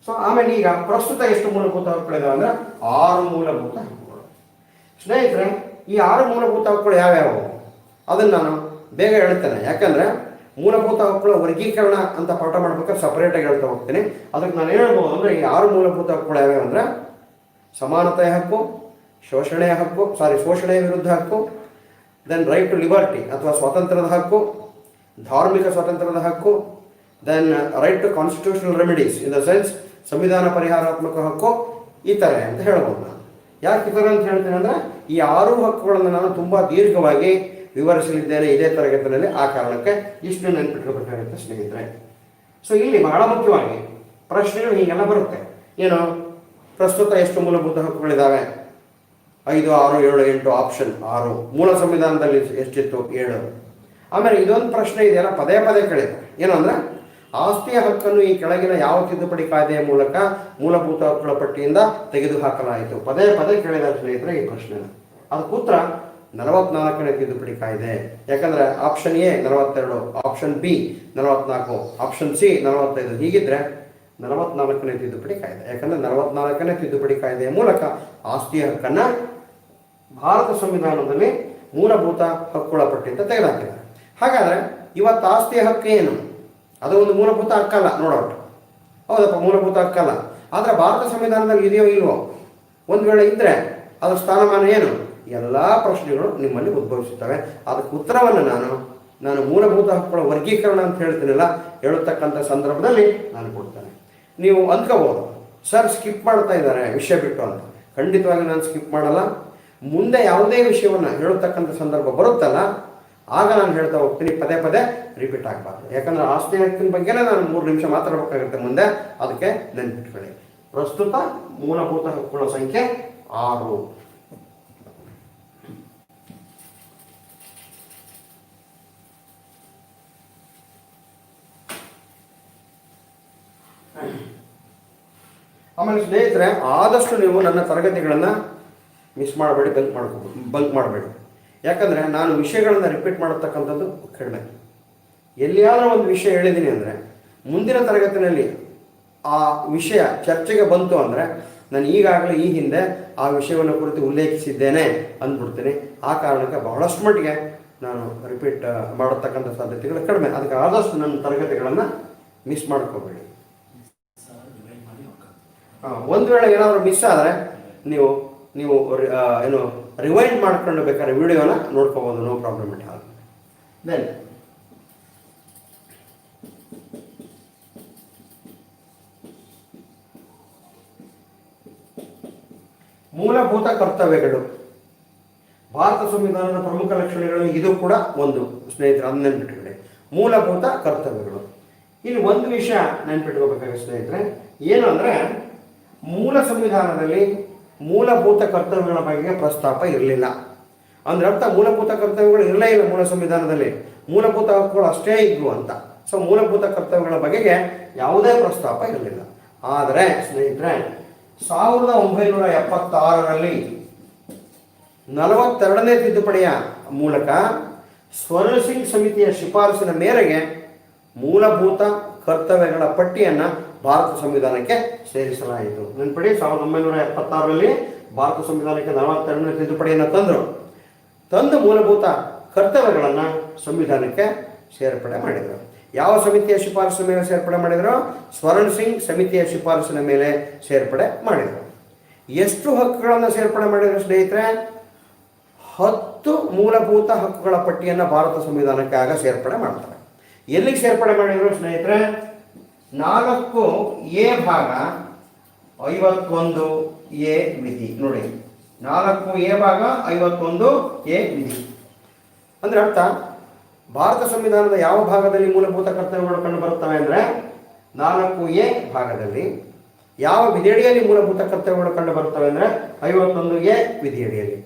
ಸೊ ಆಮೇಲೆ ಈಗ ಪ್ರಸ್ತುತ ಎಷ್ಟು ಮೂಲಭೂತ ಹಕ್ಕುಗಳಿದಾವೆ ಅಂದರೆ 6 ಮೂಲಭೂತ ಹಕ್ಕುಗಳು ಸ್ನೇಹಿತರೆ. ಈ 6 ಮೂಲಭೂತ ಹಕ್ಕುಗಳು ಯಾವ್ಯಾವು ಅದನ್ನು ನಾನು ಬೇಗ ಹೇಳ್ತೇನೆ. ಯಾಕಂದರೆ ಮೂಲಭೂತ ಹಕ್ಕುಗಳ ವರ್ಗೀಕರಣ ಅಂತ ಪಾಠ ಮಾಡ್ಬೇಕಾದ್ರೆ ಸಪ್ರೇಟಾಗಿ ಹೇಳ್ತಾ ಹೋಗ್ತೀನಿ. ಅದಕ್ಕೆ ನಾನು ಹೇಳ್ಬೋದು ಅಂದರೆ ಈ 6 ಮೂಲಭೂತ ಹಕ್ಕುಗಳು ಯಾವ್ಯಾವ ಅಂದರೆ ಸಮಾನತೆಯ ಹಕ್ಕು, ಶೋಷಣೆಯ ವಿರುದ್ಧ ಹಕ್ಕು, ದೆನ್ ರೈಟ್ ಟು ಲಿಬರ್ಟಿ ಅಥವಾ ಸ್ವಾತಂತ್ರ್ಯದ ಹಕ್ಕು, ಧಾರ್ಮಿಕ ಸ್ವಾತಂತ್ರ್ಯದ ಹಕ್ಕು, then right to constitutional remedies in the sense ಸಂವಿಧಾನ ಪರಿಹಾರಾತ್ಮಕ ಹಕ್ಕು, ಈ ಥರ ಅಂತ ಹೇಳ್ಬೋದು. ನಾನು ಯಾಕೆ ಈ ಥರ ಅಂತ ಹೇಳ್ತೇನೆ ಅಂದರೆ ಈ 6 ಹಕ್ಕುಗಳನ್ನು ನಾನು ತುಂಬ ದೀರ್ಘವಾಗಿ ವಿವರಿಸಲಿದ್ದೇನೆ ಇದೇ ತರಗತಿಯಲ್ಲಿ. ಆ ಕಾರಣಕ್ಕೆ ಇಷ್ಟು ನೆನಪಿಟ್ಕೋಬೇಕಾಗುತ್ತೆ ಸ್ನೇಹಿತರೆ. ಸೊ ಇಲ್ಲಿ ಬಹಳ ಮುಖ್ಯವಾಗಿ ಪ್ರಶ್ನೆಗಳು ಹೀಗೆಲ್ಲ ಬರುತ್ತೆ. ಏನು ಪ್ರಸ್ತುತ ಎಷ್ಟು ಮೂಲಭೂತ ಹಕ್ಕುಗಳಿದ್ದಾವೆ? 5, 6, 7, 8 ಆಪ್ಷನ್ 6. ಮೂಲ ಸಂವಿಧಾನದಲ್ಲಿ ಎಷ್ಟಿತ್ತು? 7. ಆಮೇಲೆ ಇದೊಂದು ಪ್ರಶ್ನೆ ಇದೆಯಲ್ಲ ಪದೇ ಪದೇ ಕೇಳಿದೆ. ಏನು ಅಂದರೆ ಆಸ್ತಿಯ ಹಕ್ಕನ್ನು ಈ ಕೆಳಗಿನ ಯಾವ ತಿದ್ದುಪಡಿ ಕಾಯ್ದೆಯ ಮೂಲಕ ಮೂಲಭೂತ ಹಕ್ಕುಗಳ ಪಟ್ಟಿಯಿಂದ ತೆಗೆದುಹಾಕಲಾಯಿತು? ಪದೇ ಪದೇ ಕೇಳಿದ ಸ್ನೇಹಿತರೆ ಈ ಪ್ರಶ್ನೆ. ಅದಕ್ಕೆ ಉತ್ತರ 44ನೇ ತಿದ್ದುಪಡಿ ಕಾಯ್ದೆ. ಯಾಕಂದರೆ option A 42, option B 44, option C 45. ಹೀಗಿದ್ರೆ 44ನೇ ತಿದ್ದುಪಡಿ ಕಾಯ್ದೆ. ಯಾಕಂದರೆ 44ನೇ ತಿದ್ದುಪಡಿ ಕಾಯ್ದೆಯ ಮೂಲಕ ಆಸ್ತಿಯ ಹಕ್ಕನ್ನು ಭಾರತ ಸಂವಿಧಾನದಲ್ಲಿ ಮೂಲಭೂತ ಹಕ್ಕುಗಳ ಪಟ್ಟಿಯಿಂದ ತೆಗೆದುಹಾಕಿದ್ದಾರೆ. ಹಾಗಾದರೆ ಇವತ್ತು ಆಸ್ತಿಯ ಹಕ್ಕು ಏನು? ಅದು ಒಂದು ಮೂಲಭೂತ ಹಕ್ಕಲ್ಲ ನೋಡೋಣ. ಹೌದಪ್ಪ, ಮೂಲಭೂತ ಹಕ್ಕಲ್ಲ. ಆದರೆ ಭಾರತ ಸಂವಿಧಾನದಲ್ಲಿ ಇದೆಯೋ ಇಲ್ವೋ? ಒಂದು ವೇಳೆ ಇದ್ದರೆ ಅದರ ಸ್ಥಾನಮಾನ ಏನು? ಎಲ್ಲ ಪ್ರಶ್ನೆಗಳು ನಿಮ್ಮಲ್ಲಿ ಉದ್ಭವಿಸುತ್ತವೆ. ಅದಕ್ಕೆ ಉತ್ತರವನ್ನು ನಾನು ಮೂಲಭೂತ ಹಕ್ಕುಗಳ ವರ್ಗೀಕರಣ ಅಂತ ಹೇಳ್ತೀನಲ್ಲ, ಹೇಳತಕ್ಕಂಥ ಸಂದರ್ಭದಲ್ಲಿ ನಾನು ಕೊಡ್ತೇನೆ. ನೀವು ಅಂದ್ಕೋಬೋದು ಸರ್ ಸ್ಕಿಪ್ ಮಾಡ್ತಾ ಇದ್ದಾರೆ ವಿಷಯ ಬಿಟ್ಟು ಅಂತ. ಖಂಡಿತವಾಗಿ ನಾನು ಸ್ಕಿಪ್ ಮಾಡಲ್ಲ. ಮುಂದೆ ಯಾವುದೇ ವಿಷಯವನ್ನು ಹೇಳತಕ್ಕಂಥ ಸಂದರ್ಭ ಬರುತ್ತಲ್ಲ, ಆಗ ನಾನು ಹೇಳ್ತಾ ಹೋಗ್ತೀನಿ. ಪದೇ ಪದೇ ರಿಪೀಟ್ ಆಗಬಾರ್ದು. ಯಾಕಂದರೆ ಆಸ್ತಿ ಹಕ್ಕಿನ ಬಗ್ಗೆನೇ ನಾನು 3 ನಿಮಿಷ ಮಾತಾಡಬೇಕಾಗುತ್ತೆ ಮುಂದೆ. ಅದಕ್ಕೆ ನೆನಪಿಟ್ಕೊಳ್ಳಿ. ಪ್ರಸ್ತುತ ಮೂಲಭೂತ ಹಕ್ಕುಗಳ ಸಂಖ್ಯೆ 6. ಆಮೇಲೆ ಸ್ನೇಹಿತರೆ, ಆದಷ್ಟು ನೀವು ನನ್ನ ತರಗತಿಗಳನ್ನು ಮಿಸ್ ಮಾಡಬೇಡಿ, ಬಂಕ್ ಮಾಡಬೇಡಿ. ಯಾಕಂದರೆ ನಾನು ವಿಷಯಗಳನ್ನು ರಿಪೀಟ್ ಮಾಡತಕ್ಕಂಥದ್ದು ಕಡಿಮೆ. ಎಲ್ಲಿಯಾದರೂ ಒಂದು ವಿಷಯ ಹೇಳಿದ್ದೀನಿ ಅಂದರೆ ಮುಂದಿನ ತರಗತಿಯಲ್ಲಿ ಆ ವಿಷಯ ಚರ್ಚೆಗೆ ಬಂತು ಅಂದರೆ ನಾನು ಈಗಾಗಲೇ ಈ ಹಿಂದೆ ಆ ವಿಷಯವನ್ನು ಕುರಿತು ಉಲ್ಲೇಖಿಸಿದ್ದೇನೆ ಅಂದ್ಬಿಡ್ತೀನಿ. ಆ ಕಾರಣಕ್ಕೆ ಬಹಳಷ್ಟು ಮಟ್ಟಿಗೆ ನಾನು ರಿಪೀಟ್ ಮಾಡತಕ್ಕಂಥ ಸಾಧ್ಯತೆಗಳು ಕಡಿಮೆ. ಅದಕ್ಕೆ ಆದಷ್ಟು ನನ್ನ ತರಗತಿಗಳನ್ನು ಮಿಸ್ ಮಾಡ್ಕೋಬೇಡಿ. ಒಂದು ವೇಳೆ ಏನಾದರೂ ಮಿಸ್ ಆದರೆ ನೀವು ನೀವು ಏನು ರಿವೈಂಡ್ ಮಾಡ್ಕೊಂಡು ಬೇಕಾದ್ರೆ ವಿಡಿಯೋನ ನೋಡ್ಕೋಬೋದು, no problem at all. Then ಮೂಲಭೂತ ಕರ್ತವ್ಯಗಳು, ಭಾರತ ಸಂವಿಧಾನದ ಪ್ರಮುಖ ಲಕ್ಷಣಗಳು ಇದು ಕೂಡ ಒಂದು ಸ್ನೇಹಿತರೆ, ಅದನ್ನ ನೆನ್ಪಿಟ್ಕೊಳ್ಳಿ. ಮೂಲಭೂತ ಕರ್ತವ್ಯಗಳು. ಇಲ್ಲಿ ಒಂದು ವಿಷಯ ನೆನ್ಪಿಟ್ಕೋಬೇಕಾಗುತ್ತೆ ಸ್ನೇಹಿತರೆ, ಏನು ಅಂದರೆ ಮೂಲ ಸಂವಿಧಾನದಲ್ಲಿ ಮೂಲಭೂತ ಕರ್ತವ್ಯಗಳ ಬಗ್ಗೆ ಪ್ರಸ್ತಾಪ ಇರಲಿಲ್ಲ. ಅಂದ್ರೆ ಅರ್ಥ ಮೂಲಭೂತ ಕರ್ತವ್ಯಗಳು ಇರಲೇ ಇಲ್ಲ ಮೂಲ ಸಂವಿಧಾನದಲ್ಲಿ, ಮೂಲಭೂತ ಹಕ್ಕುಗಳು ಅಷ್ಟೇ ಇದ್ವು ಅಂತ. ಸೊ ಮೂಲಭೂತ ಕರ್ತವ್ಯಗಳ ಬಗೆಗೆ ಯಾವುದೇ ಪ್ರಸ್ತಾಪ ಇರಲಿಲ್ಲ. ಆದರೆ ಸ್ನೇಹಿತರೆ 1976ರಲ್ಲಿ 42ನೇ ತಿದ್ದುಪಡಿಯ ಮೂಲಕ ಸ್ವರ್ಣ ಸಿಂಗ್ ಸಮಿತಿಯ ಶಿಫಾರಸಿನ ಮೇರೆಗೆ ಮೂಲಭೂತ ಕರ್ತವ್ಯಗಳ ಪಟ್ಟಿಯನ್ನು ಭಾರತ ಸಂವಿಧಾನಕ್ಕೆ ಸೇರಿಸಲಾಯಿತು. ನೆನಪಿಡಿ, 1976ರಲ್ಲಿ ಭಾರತ ಸಂವಿಧಾನಕ್ಕೆ 42ನೇ ತಿದ್ದುಪಡಿಯನ್ನು ತಂದು ಮೂಲಭೂತ ಕರ್ತವ್ಯಗಳನ್ನು ಸಂವಿಧಾನಕ್ಕೆ ಸೇರ್ಪಡೆ ಮಾಡಿದರು. ಯಾವ ಸಮಿತಿಯ ಶಿಫಾರಸಿನ ಮೇಲೆ ಸೇರ್ಪಡೆ ಮಾಡಿದರು? ಸ್ವರ್ಣ ಸಿಂಗ್ ಸಮಿತಿಯ ಶಿಫಾರಸಿನ ಮೇಲೆ ಸೇರ್ಪಡೆ ಮಾಡಿದರು. ಎಷ್ಟು ಹಕ್ಕುಗಳನ್ನು ಸೇರ್ಪಡೆ ಮಾಡಿದರು ಸ್ನೇಹಿತರೆ? 10 ಮೂಲಭೂತ ಹಕ್ಕುಗಳ ಪಟ್ಟಿಯನ್ನು ಭಾರತ ಸಂವಿಧಾನಕ್ಕೆ ಆಗ ಸೇರ್ಪಡೆ ಮಾಡ್ತಾರೆ. ಎಲ್ಲಿಗೆ ಸೇರ್ಪಡೆ ಮಾಡಿದರು ಸ್ನೇಹಿತರೆ? 4A ಭಾಗ 51A ವಿಧಿ. ನೋಡಿ, 4A ಭಾಗ 51A ವಿಧಿ ಅಂದ್ರೆ ಅರ್ಥ, ಭಾರತ ಸಂವಿಧಾನದ ಯಾವ ಭಾಗದಲ್ಲಿ ಮೂಲಭೂತ ಕರ್ತವ್ಯಗಳು ಕಂಡು ಬರುತ್ತವೆ ಅಂದರೆ 4A ಭಾಗದಲ್ಲಿ. ಯಾವ ವಿಧಿಯಡಿಯಲ್ಲಿ ಮೂಲಭೂತ ಕರ್ತವ್ಯಗಳು ಕಂಡು ಬರುತ್ತವೆ ಅಂದರೆ 51A ವಿಧಿಯಡಿಯಲ್ಲಿ.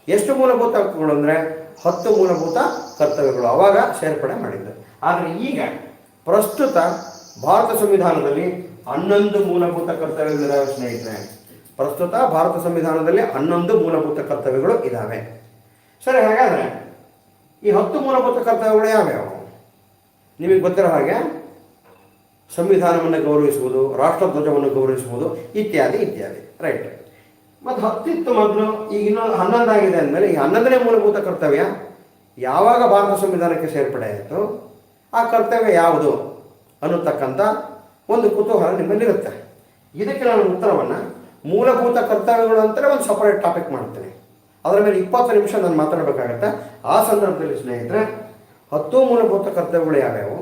ಎಷ್ಟು ಮೂಲಭೂತ ಹಕ್ಕುಗಳು ಅಂದರೆ 10 ಮೂಲಭೂತ ಕರ್ತವ್ಯಗಳು ಅವಾಗ ಸೇರ್ಪಡೆ ಮಾಡಿದ್ದಾರೆ. ಆದರೆ ಈಗ ಪ್ರಸ್ತುತ ಭಾರತ ಸಂವಿಧಾನದಲ್ಲಿ 11 ಮೂಲಭೂತ ಕರ್ತವ್ಯಗಳಿದ್ದಾವೆ ಸ್ನೇಹಿತರೆ. ಪ್ರಸ್ತುತ ಭಾರತ ಸಂವಿಧಾನದಲ್ಲಿ 11 ಮೂಲಭೂತ ಕರ್ತವ್ಯಗಳು ಇದ್ದಾವೆ. ಸರಿ, ಹಾಗಾದರೆ ಈ 10 ಮೂಲಭೂತ ಕರ್ತವ್ಯಗಳು ಯಾವ್ಯಾವು? ನಿಮಗೆ ಗೊತ್ತಿರೋ ಹಾಗೆ ಸಂವಿಧಾನವನ್ನು ಗೌರವಿಸುವುದು, ರಾಷ್ಟ್ರಧ್ವಜವನ್ನು ಗೌರವಿಸುವುದು, ಇತ್ಯಾದಿ ಇತ್ಯಾದಿ. ರೈಟ್. ಮತ್ತು 10 ಇತ್ತು ಮೊದಲು, ಈಗ ಇನ್ನೊಂದು 11 ಆಗಿದೆ ಅಂದಮೇಲೆ ಈ 11ನೇ ಮೂಲಭೂತ ಕರ್ತವ್ಯ ಯಾವಾಗ ಭಾರತ ಸಂವಿಧಾನಕ್ಕೆ ಸೇರ್ಪಡೆ ಆಯಿತು, ಆ ಕರ್ತವ್ಯ ಯಾವುದು ಅನ್ನತಕ್ಕಂಥ ಒಂದು ಕುತೂಹಲ ನಿಮ್ಮಲ್ಲಿರುತ್ತೆ. ಇದಕ್ಕೆ ನಾನು ಉತ್ತರವನ್ನು ಮೂಲಭೂತ ಕರ್ತವ್ಯಗಳು ಅಂತಲೇ ಒಂದು ಸಪರೇಟ್ ಟಾಪಿಕ್ ಮಾಡ್ತೇನೆ. ಅದರ ಮೇಲೆ 20 ನಿಮಿಷ ನಾನು ಮಾತಾಡಬೇಕಾಗತ್ತೆ. ಆ ಸಂದರ್ಭದಲ್ಲಿ ಸ್ನೇಹಿತರೆ 10 ಮೂಲಭೂತ ಕರ್ತವ್ಯಗಳು ಯಾವ್ಯಾವು,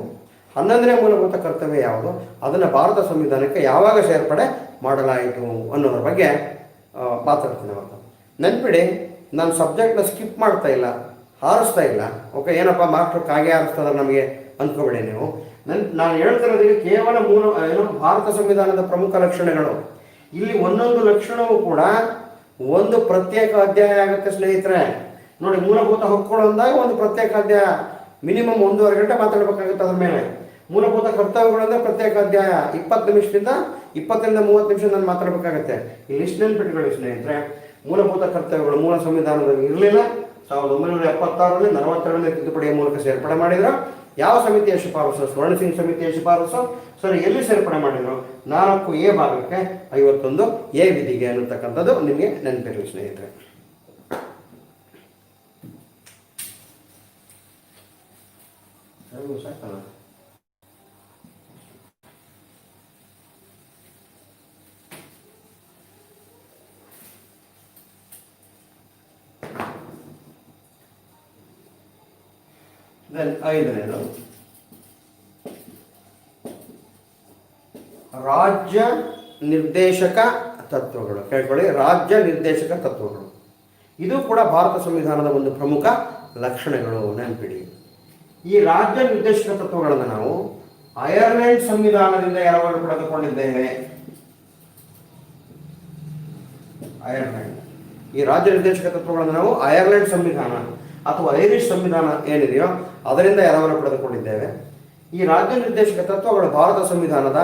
11ನೇ ಮೂಲಭೂತ ಕರ್ತವ್ಯ ಯಾವುದು, ಅದನ್ನು ಭಾರತ ಸಂವಿಧಾನಕ್ಕೆ ಯಾವಾಗ ಸೇರ್ಪಡೆ ಮಾಡಲಾಯಿತು ಅನ್ನೋದ್ರ ಬಗ್ಗೆ ಮಾತಾಡ್ತೀನಿ ಅವಾಗ. ನೆನ್ಪಿಡಿ, ನಾನು ಸಬ್ಜೆಕ್ಟ್ನ ಸ್ಕಿಪ್ ಮಾಡ್ತಾ ಇಲ್ಲ, ಹಾರಿಸ್ತಾ ಇಲ್ಲ. ಓಕೆ, ಏನಪ್ಪ ಮಾಸ್ಟರ್ ಕಾಗೆ ಹಾರಿಸ್ತದ ನಮಗೆ ಅಂದ್ಕೋಬೇಡಿ ನೀವು. ನಾನು ಹೇಳ್ತಿರೋದಿಗೆ ಕೇವಲ ಭಾರತ ಸಂವಿಧಾನದ ಪ್ರಮುಖ ಲಕ್ಷಣಗಳು. ಇಲ್ಲಿ ಒಂದೊಂದು ಲಕ್ಷಣವೂ ಕೂಡ ಒಂದು ಪ್ರತ್ಯೇಕ ಅಧ್ಯಾಯ ಆಗುತ್ತೆ ಸ್ನೇಹಿತರೆ. ನೋಡಿ, ಮೂಲಭೂತ ಹಕ್ಕುಗಳು ಅಂದಾಗ ಒಂದು ಪ್ರತ್ಯೇಕ ಅಧ್ಯಾಯ, ಮಿನಿಮಮ್ 1.5 ಗಂಟೆ ಮಾತಾಡಬೇಕಾಗುತ್ತೆ ಅದ್ರ ಮೇಲೆ. ಮೂಲಭೂತ ಕರ್ತವ್ಯಗಳಂದ್ರೆ ಪ್ರತ್ಯೇಕ ಅಧ್ಯಾಯ, 20 ನಿಮಿಷದಿಂದ 20-30 ನಿಮಿಷ ನಾನು ಮಾತಾಡಬೇಕಾಗತ್ತೆ. ಈ ಲಿಸ್ಟ್ ನೆನ್ಪಿಟ್ಕೊಳ್ಳಿ ಸ್ನೇಹಿತರೆ. ಮೂಲಭೂತ ಕರ್ತವ್ಯಗಳು ಮೂಲ ಸಂವಿಧಾನದಲ್ಲಿ ಇರಲಿಲ್ಲ. 1976ರಲ್ಲಿ 42ನೇ ತಿದ್ದುಪಡಿಯ ಮೂಲಕ ಸೇರ್ಪಡೆ ಮಾಡಿದ್ರು. ಯಾವ ಸಮಿತಿಯ ಶಿಫಾರಸು? ಸ್ವರ್ಣ ಸಿಂಗ್ ಸಮಿತಿಯ ಶಿಫಾರಸು. ಸರಿ, ಎಲ್ಲಿ ಸೇರ್ಪಡೆ ಮಾಡಿದ್ರು? 4A ಭಾಗಕ್ಕೆ 51A ವಿಧಿಗೆ ಅನ್ನತಕ್ಕಂಥದ್ದು ನಿಮಗೆ ನೆನಪಿರಲಿ ಸ್ನೇಹಿತರೆ. ದೆನ್ 5ನೇದು ರಾಜ್ಯ ನಿರ್ದೇಶಕ ತತ್ವಗಳು. ಕೇಳ್ಕೊಳ್ಳಿ, ರಾಜ್ಯ ನಿರ್ದೇಶಕ ತತ್ವಗಳು. ಇದು ಕೂಡ ಭಾರತ ಸಂವಿಧಾನದ ಒಂದು ಪ್ರಮುಖ ಲಕ್ಷಣಗಳು, ನೆನಪಿಡಿ. ಈ ರಾಜ್ಯ ನಿರ್ದೇಶಕ ತತ್ವಗಳನ್ನು ನಾವು ಐರ್ಲೆಂಡ್ ಸಂವಿಧಾನದಿಂದ ಎರವಲು ಪಡೆದುಕೊಂಡಿದ್ದೇವೆ. ಐರ್ಲೆಂಡ್ ಈ ರಾಜ್ಯ ನಿರ್ದೇಶಕ ತತ್ವಗಳನ್ನು ನಾವು ಐರ್ಲೆಂಡ್ ಸಂವಿಧಾನ ಅಥವಾ ಐರಿಷ್ ಸಂವಿಧಾನ ಏನಿದೆಯೋ ಅದರಿಂದ ಎರವಲು ಪಡೆದುಕೊಂಡಿದ್ದೇವೆ. ಈ ರಾಜ್ಯ ನಿರ್ದೇಶಕ ತತ್ವಗಳು ಭಾರತ ಸಂವಿಧಾನದ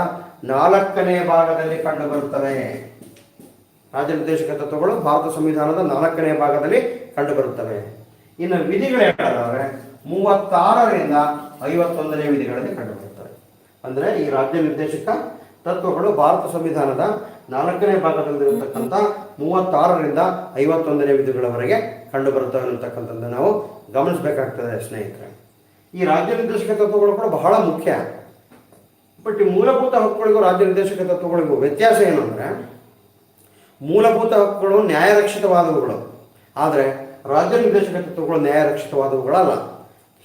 4ನೇ ಭಾಗದಲ್ಲಿ ಕಂಡುಬರುತ್ತವೆ. ರಾಜ್ಯ ನಿರ್ದೇಶಕ ತತ್ವಗಳು ಭಾರತ ಸಂವಿಧಾನದ 4ನೇ ಭಾಗದಲ್ಲಿ ಕಂಡುಬರುತ್ತವೆ. ಇನ್ನು ವಿಧಿಗಳು ಹೇಳೋದಾದ್ರೆ 36ರಿಂದ 51ನೇ ವಿಧಿಗಳಲ್ಲಿ ಕಂಡುಬರುತ್ತವೆ. ಅಂದರೆ ಈ ರಾಜ್ಯ ನಿರ್ದೇಶಕ ತತ್ವಗಳು ಭಾರತ ಸಂವಿಧಾನದ 4ನೇ ಭಾಗದಲ್ಲಿರತಕ್ಕಂಥ 36ರಿಂದ 51ನೇ ವಿಧಿಗಳವರೆಗೆ ಕಂಡುಬರುತ್ತವೆ ಅನ್ನತಕ್ಕಂಥದ್ದನ್ನು ನಾವು ಗಮನಿಸಬೇಕಾಗ್ತದೆ ಸ್ನೇಹಿತರೆ. ಈ ರಾಜ್ಯ ನಿರ್ದೇಶಕ ತತ್ವಗಳು ಕೂಡ ಬಹಳ ಮುಖ್ಯ. ಬಟ್ ಈ ಮೂಲಭೂತ ಹಕ್ಕುಗಳಿಗೂ ರಾಜ್ಯ ನಿರ್ದೇಶಕ ತತ್ವಗಳಿಗೂ ವ್ಯತ್ಯಾಸ ಏನು ಅಂದರೆ, ಮೂಲಭೂತ ಹಕ್ಕುಗಳು ನ್ಯಾಯರಕ್ಷಿತವಾದವುಗಳು, ಆದರೆ ರಾಜ್ಯ ನಿರ್ದೇಶಕ ತತ್ವಗಳು ನ್ಯಾಯರಕ್ಷಿತವಾದವುಗಳಲ್ಲ.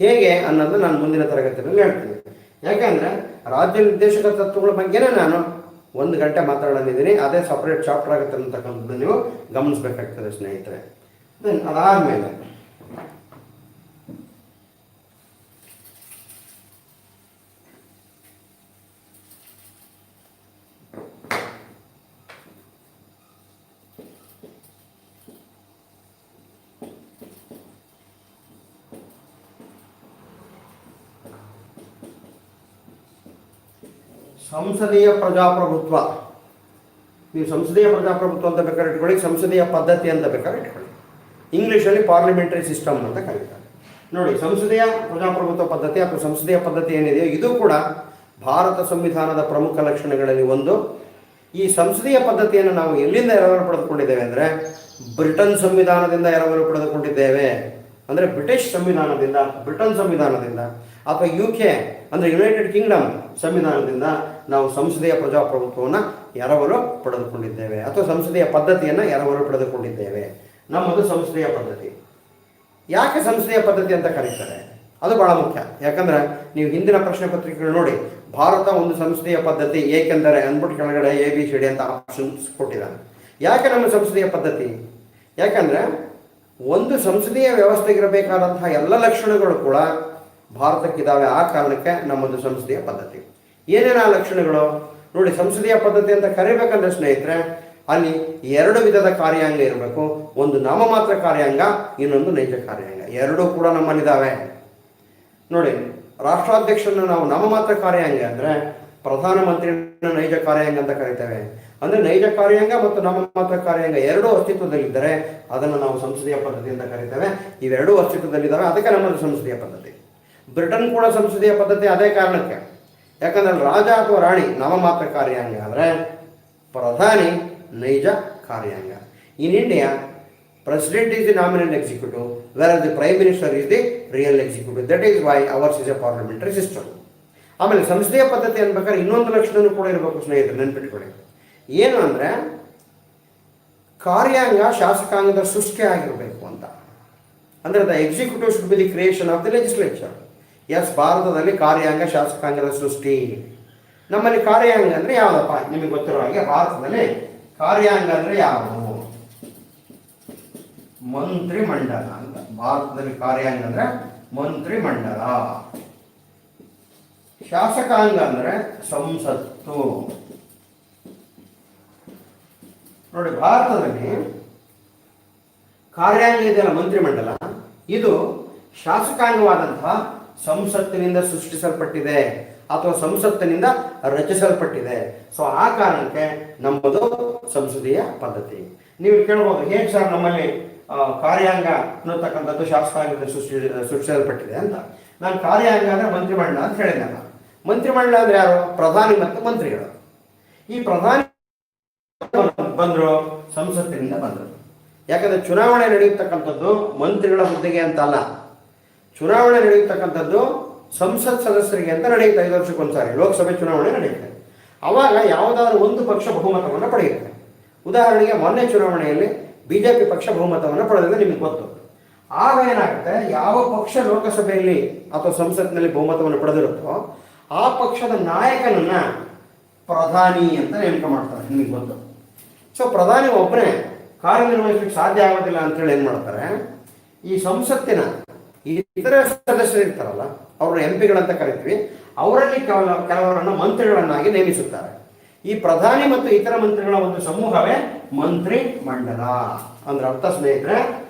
ಹೇಗೆ ಅನ್ನೋದನ್ನ ನಾನು ಮುಂದಿನ ತರಗತಿಯಲ್ಲಿ ಹೇಳ್ತೀನಿ. ಯಾಕೆಂದರೆ ರಾಜ್ಯ ನಿರ್ದೇಶಕ ತತ್ವಗಳ ಬಗ್ಗೆನೇ ನಾನು 1 ಗಂಟೆ ಮಾತಾಡಲಿದ್ದೀನಿ. ಅದೇ ಸಪ್ರೇಟ್ ಚಾಪ್ಟರ್ ಆಗುತ್ತೆ ಅಂತಕ್ಕಂಥದ್ದು ನೀವು ಗಮನಿಸಬೇಕಾಗ್ತದೆ ಸ್ನೇಹಿತರೆ. ದೆನ್ ಅದಾದಮೇಲೆ ಸಂಸದೀಯ ಪ್ರಜಾಪ್ರಭುತ್ವ. ನೀವು ಸಂಸದೀಯ ಪ್ರಜಾಪ್ರಭುತ್ವ ಅಂತ ಬೇಕಾದ್ರೆ ಇಟ್ಕೊಳ್ಳಿ, ಸಂಸದೀಯ ಪದ್ಧತಿ ಅಂತ ಬೇಕಾದ್ರೆ ಇಟ್ಕೊಳ್ಳಿ. ಇಂಗ್ಲೀಷಲ್ಲಿ ಪಾರ್ಲಿಮೆಂಟರಿ ಸಿಸ್ಟಮ್ ಅಂತ ಕರೀತಾರೆ. ನೋಡಿ, ಸಂಸದೀಯ ಪ್ರಜಾಪ್ರಭುತ್ವ ಪದ್ಧತಿ ಅಥವಾ ಸಂಸದೀಯ ಪದ್ಧತಿ ಏನಿದೆಯೋ ಇದು ಕೂಡ ಭಾರತ ಸಂವಿಧಾನದ ಪ್ರಮುಖ ಲಕ್ಷಣಗಳಲ್ಲಿ ಒಂದು. ಈ ಸಂಸದೀಯ ಪದ್ಧತಿಯನ್ನು ನಾವು ಎಲ್ಲಿಂದ ಎರವಲು ಪಡೆದುಕೊಂಡಿದ್ದೇವೆ ಅಂದರೆ, ಬ್ರಿಟನ್ ಸಂವಿಧಾನದಿಂದ ಎರವಲು ಪಡೆದುಕೊಂಡಿದ್ದೇವೆ. ಅಂದರೆ ಬ್ರಿಟಿಷ್ ಸಂವಿಧಾನದಿಂದ, ಬ್ರಿಟನ್ ಸಂವಿಧಾನದಿಂದ, ಅಥವಾ UK ಅಂದರೆ ಯುನೈಟೆಡ್ ಕಿಂಗ್ಡಮ್ ಸಂವಿಧಾನದಿಂದ ನಾವು ಸಂಸದೀಯ ಪ್ರಜಾಪ್ರಭುತ್ವವನ್ನು ಎರವಲು ಪಡೆದುಕೊಂಡಿದ್ದೇವೆ, ಅಥವಾ ಸಂಸದೀಯ ಪದ್ಧತಿಯನ್ನು ಎರವಲು ಪಡೆದುಕೊಂಡಿದ್ದೇವೆ. ನಮ್ಮದು ಸಂಸದೀಯ ಪದ್ಧತಿ. ಯಾಕೆ ಸಂಸದೀಯ ಪದ್ಧತಿ ಅಂತ ಕರೀತಾರೆ? ಅದು ಬಹಳ ಮುಖ್ಯ. ಯಾಕಂದರೆ ನೀವು ಹಿಂದಿನ ಪ್ರಶ್ನೆ ಪತ್ರಿಕೆಗಳು ನೋಡಿ, ಭಾರತ ಒಂದು ಸಂಸದೀಯ ಪದ್ಧತಿ ಏಕೆಂದರೆ ಅಂದ್ಬಿಟ್ಟು ಕೆಳಗಡೆ ABCD ಅಂತ ಆಪ್ಷನ್ಸ್ ಕೊಟ್ಟಿದ್ದಾನೆ. ಯಾಕೆ ನಮ್ಮ ಸಂಸದೀಯ ಪದ್ಧತಿ? ಯಾಕಂದರೆ ಒಂದು ಸಂಸದೀಯ ವ್ಯವಸ್ಥೆಗಿರಬೇಕಾದಂತಹ ಎಲ್ಲ ಲಕ್ಷಣಗಳು ಕೂಡ ಭಾರತಕ್ಕಿದ್ದಾವೆ. ಆ ಕಾರಣಕ್ಕೆ ನಮ್ಮದು ಸಂಸದೀಯ ಪದ್ಧತಿ. ಏನೇನು ಆ ಲಕ್ಷಣಗಳು ನೋಡಿ. ಸಂಸದೀಯ ಪದ್ಧತಿ ಅಂತ ಕರಿಬೇಕಂದ್ರೆ ಸ್ನೇಹಿತರೆ, ಅಲ್ಲಿ 2 ವಿಧದ ಕಾರ್ಯಾಂಗ ಇರಬೇಕು. ಒಂದು ನಾಮಮಾತ್ರ ಕಾರ್ಯಾಂಗ, ಇನ್ನೊಂದು ನೈಜ ಕಾರ್ಯಾಂಗ. ಎರಡೂ ಕೂಡ ನಮ್ಮಲ್ಲಿದ್ದಾವೆ. ನೋಡಿ, ರಾಷ್ಟ್ರಾಧ್ಯಕ್ಷರನ್ನು ನಾವು ನಾಮಮಾತ್ರ ಕಾರ್ಯಾಂಗ ಅಂದರೆ, ಪ್ರಧಾನಮಂತ್ರಿನ ನೈಜ ಕಾರ್ಯಾಂಗ ಅಂತ ಕರಿತೇವೆ. ಅಂದರೆ ನೈಜ ಕಾರ್ಯಾಂಗ ಮತ್ತು ನಾಮಮಾತ್ರ ಕಾರ್ಯಾಂಗ ಎರಡೂ ಅಸ್ತಿತ್ವದಲ್ಲಿದ್ದರೆ ಅದನ್ನು ನಾವು ಸಂಸದೀಯ ಪದ್ಧತಿ ಅಂತ ಕರಿತೇವೆ. ಇವೆರಡೂ ಅಸ್ತಿತ್ವದಲ್ಲಿದ್ದಾವೆ, ಅದಕ್ಕೆ ನಮ್ಮದು ಸಂಸದೀಯ ಪದ್ಧತಿ. ಬ್ರಿಟನ್ ಕೂಡ ಸಂಸದೀಯ ಪದ್ಧತಿ ಅದೇ ಕಾರಣಕ್ಕೆ. ಯಾಕಂದರೆ ರಾಜ ಅಥವಾ ರಾಣಿ ನಾಮಮಾತ್ರ ಕಾರ್ಯಾಂಗ ಆದರೆ ಪ್ರಧಾನಿ ನೈಜ ಕಾರ್ಯಾಂಗ. In India president is the nominal executive, where the prime minister is the real executive. That is why ours is a parliamentary system. ಆಮೇಲೆ ಸಂಸದೀಯ ಪದ್ಧತಿ ಅನ್ಬೇಕಾದ್ರೆ ಇನ್ನೊಂದು ಲಕ್ಷಣನೂ ಕೂಡ ಇರಬೇಕು ಸ್ನೇಹಿತರೆ, ನೆನ್ಪಿಟ್ಕೊಳ್ಳಿ. ಏನು ಅಂದರೆ, ಕಾರ್ಯಾಂಗ ಶಾಸಕಾಂಗದ ಸೃಷ್ಟಿ ಆಗಿರಬೇಕು ಅಂತ. ಅಂದರೆ the executive should be the creation of the legislature. Yes, ಭಾರತದಲ್ಲಿ ಕಾರ್ಯಾಂಗ ಶಾಸಕಾಂಗದ ಸೃಷ್ಟಿ. ನಮ್ಮಲ್ಲಿ ಕಾರ್ಯಾಂಗ ಅಂದರೆ ಯಾವುದಪ್ಪ? ನಿಮಗೆ ಗೊತ್ತಿರೋ ಹಾಗೆ ಭಾರತದಲ್ಲಿ ಕಾರ್ಯಾಂಗ ಅಂದರೆ ಯಾವುದು? ಮಂತ್ರಿಮಂಡಲ ಅಂತ. ಭಾರತದಲ್ಲಿ ಕಾರ್ಯಾಂಗ ಅಂದರೆ ಮಂತ್ರಿಮಂಡಲ. ಶಾಸಕಾಂಗ ಅಂದರೆ ಸಂಸತ್ತು. ನೋಡಿ, ಭಾರತದಲ್ಲಿ ಕಾರ್ಯಾಂಗ ಇದೆಯಲ್ಲ ಮಂತ್ರಿಮಂಡಲ, ಇದು ಶಾಸಕಾಂಗವಾದಂತಹ ಸಂಸತ್ತಿನಿಂದ ಸೃಷ್ಟಿಸಲ್ಪಟ್ಟಿದೆ ಅಥವಾ ಸಂಸತ್ತಿನಿಂದ ರಚಿಸಲ್ಪಟ್ಟಿದೆ. ಸೊ ಆ ಕಾರಣಕ್ಕೆ ನಮ್ಮದು ಸಂಸದೀಯ ಪದ್ಧತಿ. ನೀವು ಕೇಳ್ಬೋದು, ಹೇಗೆ ಸರ್ ನಮ್ಮಲ್ಲಿ ಕಾರ್ಯಾಂಗ ಅನ್ನತಕ್ಕಂಥದ್ದು ಶಾಸಕಾಂಗದಿಂದ ಸೃಷ್ಟಿಸಲ್ಪಟ್ಟಿದೆ ಅಂತ. ನಾನು ಕಾರ್ಯಾಂಗ ಅಂದರೆ ಮಂತ್ರಿಮಂಡಲ ಅಂತ ಹೇಳಿದ್ನಲ್ಲ. ಮಂತ್ರಿಮಂಡಲ ಅಂದರೆ ಯಾರು? ಪ್ರಧಾನಿ ಮತ್ತು ಮಂತ್ರಿಗಳು. ಈ ಪ್ರಧಾನಿ ಬಂದರು, ಸಂಸತ್ತಿನಿಂದ ಬಂದರು. ಯಾಕಂದರೆ ಚುನಾವಣೆ ನಡೆಯತಕ್ಕಂಥದ್ದು ಮಂತ್ರಿಗಳ ಹುದ್ದೆಗೆ ಅಂತ ಅಲ್ಲ. ಚುನಾವಣೆ ನಡೆಯತಕ್ಕಂಥದ್ದು ಸಂಸತ್ ಸದಸ್ಯರಿಗೆ ಅಂತ ನಡೆಯುತ್ತೆ. 5 ವರ್ಷಕ್ಕೊಂದ್ಸಾರಿ ಲೋಕಸಭೆ ಚುನಾವಣೆ ನಡೆಯುತ್ತೆ. ಆವಾಗ ಯಾವುದಾದ್ರೂ ಒಂದು ಪಕ್ಷ ಬಹುಮತವನ್ನು ಪಡೆಯುತ್ತೆ. ಉದಾಹರಣೆಗೆ ಮೊನ್ನೆ ಚುನಾವಣೆಯಲ್ಲಿ BJP ಪಕ್ಷ ಬಹುಮತವನ್ನು ಪಡೆದಿದೆ, ನಿಮಗೆ ಗೊತ್ತು. ಆಗ ಏನಾಗುತ್ತೆ, ಯಾವ ಪಕ್ಷ ಲೋಕಸಭೆಯಲ್ಲಿ ಅಥವಾ ಸಂಸತ್ತಿನಲ್ಲಿ ಬಹುಮತವನ್ನು ಪಡೆದಿರುತ್ತೋ ಆ ಪಕ್ಷದ ನಾಯಕನನ್ನು ಪ್ರಧಾನಿ ಅಂತ ನೇಮಕ ಮಾಡ್ತಾರೆ, ನಿಮಗೆ ಗೊತ್ತು. ಸೊ ಪ್ರಧಾನಿ ಒಬ್ಬನೇ ಕಾರ್ಯನಿರ್ವಹಿಸಲಿಕ್ಕೆ ಸಾಧ್ಯ ಆಗೋದಿಲ್ಲ ಅಂತೇಳಿ ಏನು ಮಾಡ್ತಾರೆ, ಈ ಸಂಸತ್ತಿನ ಇತರ ಸದಸ್ಯರು ಇರ್ತಾರಲ್ಲ, ಅವ್ರನ್ನ MP ಗಳಂತ ಕರಿತೀವಿ, ಅವರಲ್ಲಿ ಕೆಲವರನ್ನು ಮಂತ್ರಿಗಳನ್ನಾಗಿ ನೇಮಿಸುತ್ತಾರೆ. ಈ ಪ್ರಧಾನಿ ಮತ್ತು ಇತರ ಮಂತ್ರಿಗಳ ಒಂದು ಸಮೂಹವೇ ಮಂತ್ರಿ ಮಂಡಲ. ಅಂದ್ರೆ ಅರ್ಥ ಸ್ನೇಹಿತರೆ,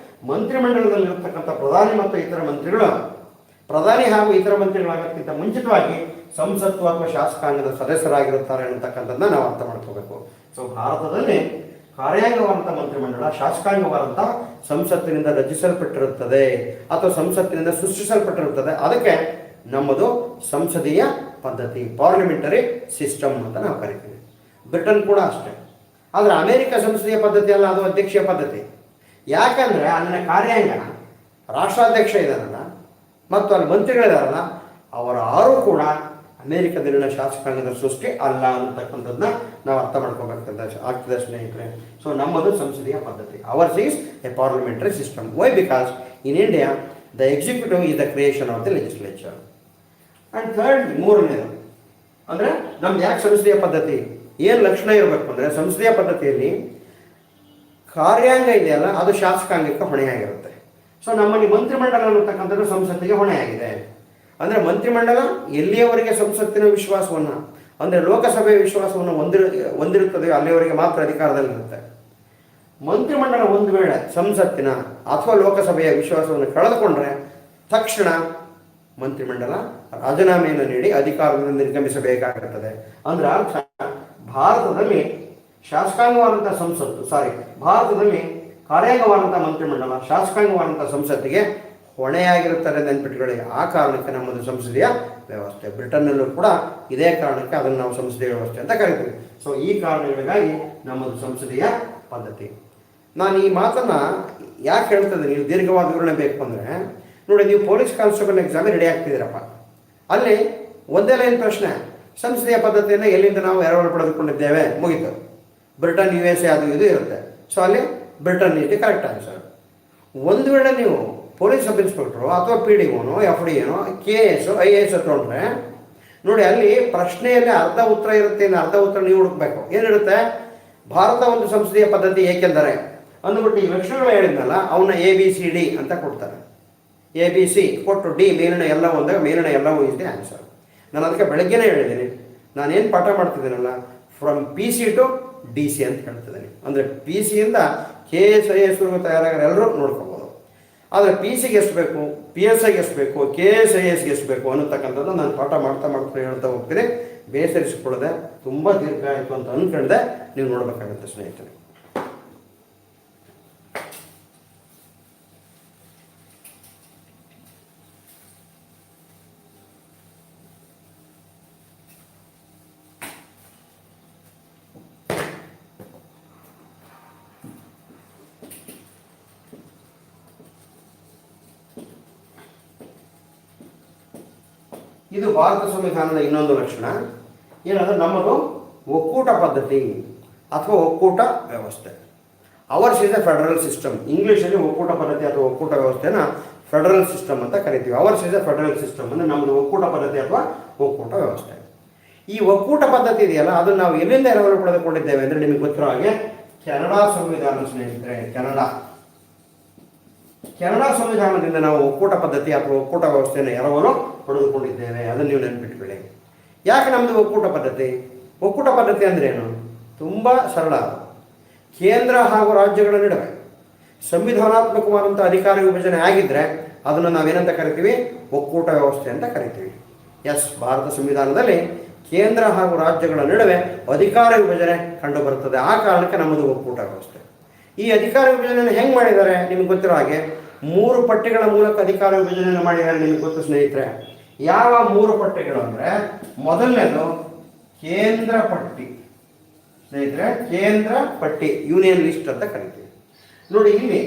ಮಂತ್ರಿಮಂಡಲದಲ್ಲಿರತಕ್ಕಂಥ ಪ್ರಧಾನಿ ಮತ್ತು ಇತರ ಮಂತ್ರಿಗಳು, ಪ್ರಧಾನಿ ಹಾಗೂ ಇತರ ಮಂತ್ರಿಗಳಾಗೋದಕ್ಕಿಂತ ಮುಂಚಿತವಾಗಿ ಸಂಸತ್ತು ಅಥವಾ ಶಾಸಕಾಂಗದ ಸದಸ್ಯರಾಗಿರುತ್ತಾರೆ ಅನ್ನತಕ್ಕಂಥದ್ದನ್ನ ನಾವು ಅರ್ಥ ಮಾಡ್ಕೋಬೇಕು. ಸೊ ಭಾರತದಲ್ಲಿ ಕಾರ್ಯಾಂಗವಾದಂಥ ಮಂತ್ರಿಮಂಡಲ ಶಾಸಕಾಂಗವಾದಂಥ ಸಂಸತ್ತಿನಿಂದ ರಚಿಸಲ್ಪಟ್ಟಿರುತ್ತದೆ ಅಥವಾ ಸಂಸತ್ತಿನಿಂದ ಸೃಷ್ಟಿಸಲ್ಪಟ್ಟಿರುತ್ತದೆ. ಅದಕ್ಕೆ ನಮ್ಮದು ಸಂಸದೀಯ ಪದ್ಧತಿ, ಪಾರ್ಲಿಮೆಂಟರಿ ಸಿಸ್ಟಮ್ ಅಂತ ನಾವು ಕರಿತೀವಿ. ಬ್ರಿಟನ್ ಕೂಡ ಅಷ್ಟೇ. ಆದರೆ ಅಮೆರಿಕ ಸಂಸದೀಯ ಪದ್ಧತಿ ಅಲ್ಲ, ಅದು ಅಧ್ಯಕ್ಷೀಯ ಪದ್ಧತಿ. ಯಾಕಂದರೆ ಅಲ್ಲಿನ ಕಾರ್ಯಾಂಗ ರಾಷ್ಟ್ರಾಧ್ಯಕ್ಷ ಇದ್ದಾರಲ್ಲ ಮತ್ತು ಅಲ್ಲಿ ಮಂತ್ರಿಗಳಿದಾರಲ್ಲ, ಅವರಾರೂ ಕೂಡ ಅಮೇರಿಕದಲ್ಲಿನ ಶಾಸಕಾಂಗದ ಸೃಷ್ಟಿ ಅಲ್ಲ ಅನ್ನತಕ್ಕಂಥದ್ದನ್ನ ನಾವು ಅರ್ಥ ಆಗ್ತದೆ ಸ್ನೇಹಿತರೆ. ಸೊ ನಮ್ಮದು ಸಂಸದೀಯ ಪದ್ಧತಿ. Ours is a parliamentary system. Why? Because in India the executive is the creation of the legislature. And third, ಮೂರನೇದು ಅಂದರೆ ನಮ್ದು ಯಾಕೆ ಸಂಸದೀಯ ಪದ್ಧತಿ, ಏನು ಲಕ್ಷಣ ಇರಬೇಕು ಅಂದರೆ, ಸಂಸದೀಯ ಪದ್ಧತಿಯಲ್ಲಿ ಕಾರ್ಯಾಂಗ ಇದೆಯಲ್ಲ ಅದು ಶಾಸಕಾಂಗಕ್ಕೆ ಹೊಣೆಯಾಗಿರುತ್ತೆ. ಸೊ ನಮ್ಮಲ್ಲಿ ಮಂತ್ರಿಮಂಡಲ ಅನ್ನತಕ್ಕಂಥದ್ದು ಸಂಸತ್ತಿಗೆ ಹೊಣೆಯಾಗಿದೆ. ಅಂದರೆ ಮಂತ್ರಿಮಂಡಲ ಎಲ್ಲಿಯವರೆಗೆ ಸಂಸತ್ತಿನ ವಿಶ್ವಾಸವನ್ನು, ಅಂದರೆ ಲೋಕಸಭೆಯ ವಿಶ್ವಾಸವನ್ನು ಹೊಂದಿರುತ್ತದೆ ಅಲ್ಲಿಯವರೆಗೆ ಮಾತ್ರ ಅಧಿಕಾರದಲ್ಲಿರುತ್ತೆ. ಮಂತ್ರಿಮಂಡಲ ಒಂದು ವೇಳೆ ಸಂಸತ್ತಿನ ಅಥವಾ ಲೋಕಸಭೆಯ ವಿಶ್ವಾಸವನ್ನು ಕಳೆದುಕೊಂಡ್ರೆ ತಕ್ಷಣ ಮಂತ್ರಿಮಂಡಲ ರಾಜೀನಾಮೆಯನ್ನು ನೀಡಿ ಅಧಿಕಾರದಿಂದ ನಿರ್ಗಮಿಸಬೇಕಾಗುತ್ತದೆ. ಅಂದರೆ ಅರ್ಥ, ಭಾರತದಲ್ಲಿ ಶಾಸಕಾಂಗವಾದಂಥ ಭಾರತದಲ್ಲಿ ಕಾರ್ಯಾಂಗವಾದಂಥ ಮಂತ್ರಿಮಂಡಲ ಶಾಸಕಾಂಗವಾದಂಥ ಸಂಸತ್ತಿಗೆ ಹೊಣೆಯಾಗಿರುತ್ತಾರೆ ನೆನ್ಪಿಟ್ಕೊಳ್ಳಿ. ಆ ಕಾರಣಕ್ಕೆ ನಮ್ಮದು ಸಂಸದೀಯ ವ್ಯವಸ್ಥೆ. ಬ್ರಿಟನ್ನಲ್ಲೂ ಕೂಡ ಇದೇ ಕಾರಣಕ್ಕೆ ಅದನ್ನು ನಾವು ಸಂಸದೀಯ ವ್ಯವಸ್ಥೆ ಅಂತ ಕರಿತೀವಿ. ಸೊ ಈ ಕಾರಣಗಳಿಗಾಗಿ ನಮ್ಮದು ಸಂಸದೀಯ ಪದ್ಧತಿ. ನಾನು ಈ ಮಾತನ್ನು ಯಾಕೆ ಹೇಳ್ತದೆ, ನೀವು ದೀರ್ಘವಾದ ವಿವರಣೆ ಬೇಕು ಅಂದರೆ ನೋಡಿ, ನೀವು ಪೊಲೀಸ್ ಕಾನ್ಸ್ಟೇಬಲ್ ಎಕ್ಸಾಮಿಗೆ ರೆಡಿ ಆಗ್ತಿದ್ದೀರಪ್ಪ, ಅಲ್ಲಿ ಒಂದೇ ಲೈನ್ ಪ್ರಶ್ನೆ, ಸಂಸದೀಯ ಪದ್ಧತಿಯನ್ನು ಎಲ್ಲಿಂದ ನಾವು ಎರವಲು ಪಡೆದುಕೊಂಡಿದ್ದೇವೆ, ಮುಗಿತು. ಬ್ರಿಟನ್, USA ಅದು ಇದು ಇರುತ್ತೆ. ಸೊ ಅಲ್ಲಿ ಬ್ರಿಟನ್ ನೀತಿ ಕರೆಕ್ಟ್ ಆನ್ಸರ್. ಒಂದು ವೇಳೆ ನೀವು ಪೊಲೀಸ್ ಸಬ್ ಇನ್ಸ್ಪೆಕ್ಟ್ರು ಅಥವಾ PDO, FD, KS, IAS ತೊಗೊಂಡ್ರೆ ನೋಡಿ, ಅಲ್ಲಿ ಪ್ರಶ್ನೆಯಲ್ಲಿ ಅರ್ಧ ಉತ್ತರ ಇರುತ್ತೆ, ಇನ್ನು ಅರ್ಧ ಉತ್ತರ ನೀವು ಹುಡುಕ್ಬೇಕು. ಏನಿರುತ್ತೆ, ಭಾರತ ಒಂದು ಸಂಸದೀಯ ಪದ್ಧತಿ ಏಕೆಂದರೆ ಅಂದ್ಬಿಟ್ಟು ಈ ಲಕ್ಷಣಗಳು ಹೇಳಿದ್ನಲ್ಲ ಅವನ್ನ ABCD ಅಂತ ಕೊಡ್ತಾರೆ. ABC ಕೊಟ್ಟು D ಮೇಲಿನ ಎಲ್ಲ ಒಂದಾಗ ಮೇಲಿನ ಎಲ್ಲವೂ ಇಸ್ ದಿ ಆನ್ಸರ್. ನಾನು ಅದಕ್ಕೆ ಬೆಳಗ್ಗೆನೇ ಹೇಳಿದ್ದೀನಿ, ನಾನೇನು ಪಾಠ ಮಾಡ್ತಿದ್ದೀನಲ್ಲ, ಫ್ರಮ್ PC ಟು DC ಅಂತ ಹೇಳ್ತಿದ್ದೀನಿ. ಅಂದರೆ PC ಯಿಂದ KS IAS ತಯಾರಾಗ ಎಲ್ಲರೂ ನೋಡ್ಕೋಬೋದು. ಆದರೆ PC ಗೆ ಎಷ್ಟು ಬೇಕು, PSI ಗೆ ಎಷ್ಟು ಬೇಕು, KS IAS ಗೆ ಎಷ್ಟು ಬೇಕು ಅನ್ನತಕ್ಕಂಥದ್ದು ನಾನು ಪಾಠ ಮಾಡ್ತಾ ಹೇಳ್ತಾ ಹೋಗ್ತೀನಿ. ಬೇಸರಿಸಿಕೊಳ್ಳದೆ ತುಂಬ ದೀರ್ಘ ಆಯಿತು ಅಂತ ಅಂದ್ಕೊಂಡೆ, ನೀವು ನೋಡಬೇಕಾಗುತ್ತೆ ಸ್ನೇಹಿತರೆ. ಇದು ಭಾರತ ಸಂವಿಧಾನದ ಇನ್ನೊಂದು ಲಕ್ಷಣ ಏನಂದರೆ ನಮ್ಮದು ಒಕ್ಕೂಟ ಪದ್ಧತಿ ಅಥವಾ ಒಕ್ಕೂಟ ವ್ಯವಸ್ಥೆ. Hours is A federal system. ಇಂಗ್ಲೀಷಲ್ಲಿ ಒಕ್ಕೂಟ ಪದ್ಧತಿ ಅಥವಾ ಒಕ್ಕೂಟ ವ್ಯವಸ್ಥೆನ ಫೆಡರಲ್ ಸಿಸ್ಟಮ್ ಅಂತ ಕರಿತೀವಿ. Hours is A federal system ಅಂದರೆ ನಮ್ಮದು ಒಕ್ಕೂಟ ಪದ್ಧತಿ ಅಥವಾ ಒಕ್ಕೂಟ ವ್ಯವಸ್ಥೆ. ಈ ಒಕ್ಕೂಟ ಪದ್ಧತಿ ಇದೆಯಲ್ಲ ಅದನ್ನು ನಾವು ಎಲ್ಲಿಂದ ಎರವಲು ಪಡೆದುಕೊಂಡಿದ್ದೇವೆ ಅಂದರೆ ನಿಮಗೆ ಗೊತ್ತಿರೋ ಹಾಗೆ ಕೆನಡಾ ಸಂವಿಧಾನ ಸ್ನೇಹಿತರೆ. ಕೆನಡಾ ಸಂವಿಧಾನದಿಂದ ನಾವು ಒಕ್ಕೂಟ ಪದ್ಧತಿ ಅಥವಾ ಒಕ್ಕೂಟ ವ್ಯವಸ್ಥೆಯನ್ನು ಎರವಲು ಪಡೆದುಕೊಂಡಿದ್ದೇವೆ. ಅದನ್ನು ನೀವು ನೆನಪಿಟ್ಕೊಳ್ಳಿ. ಯಾಕೆ ನಮ್ಮದು ಒಕ್ಕೂಟ ಪದ್ಧತಿ? ಒಕ್ಕೂಟ ಪದ್ಧತಿ ಅಂದರೆ ಏನು? ತುಂಬ ಸರಳ. ಕೇಂದ್ರ ಹಾಗೂ ರಾಜ್ಯಗಳ ನಡುವೆ ಸಂವಿಧಾನಾತ್ಮಕವಾದಂಥ ಅಧಿಕಾರ ವಿಭಜನೆ ಆಗಿದ್ದರೆ ಅದನ್ನು ನಾವೇನಂತ ಕರಿತೀವಿ? ಒಕ್ಕೂಟ ವ್ಯವಸ್ಥೆ ಅಂತ ಕರಿತೀವಿ. ಎಸ್, ಭಾರತ ಸಂವಿಧಾನದಲ್ಲಿ ಕೇಂದ್ರ ಹಾಗೂ ರಾಜ್ಯಗಳ ನಡುವೆ ಅಧಿಕಾರ ವಿಭಜನೆ ಕಂಡು ಬರುತ್ತದೆ. ಆ ಕಾರಣಕ್ಕೆ ನಮ್ಮದು ಒಕ್ಕೂಟ ವ್ಯವಸ್ಥೆ. ಈ ಅಧಿಕಾರ ವಿಭಜನೆಯನ್ನು ಹೆಂಗೆ ಮಾಡಿದ್ದಾರೆ ನಿಮಗೆ ಗೊತ್ತಿರೋ ಹಾಗೆ 3 ಪಟ್ಟಿಗಳ ಮೂಲಕ ಅಧಿಕಾರ ವಿಭಜನೆಯನ್ನು ಮಾಡಿದ್ದಾರೆ. ನಿಮಗೆ ಗೊತ್ತು ಸ್ನೇಹಿತರೆ. ಯಾವ 3 ಪಟ್ಟಿಗಳು ಅಂದರೆ, ಮೊದಲನೇದು ಕೇಂದ್ರ ಪಟ್ಟಿ ಸ್ನೇಹಿತರೆ. ಕೇಂದ್ರ ಪಟ್ಟಿ, ಯೂನಿಯನ್ ಲಿಸ್ಟ್ ಅಂತ ಕರಿತೀವಿ. ನೋಡಿ, ಇಲ್ಲಿ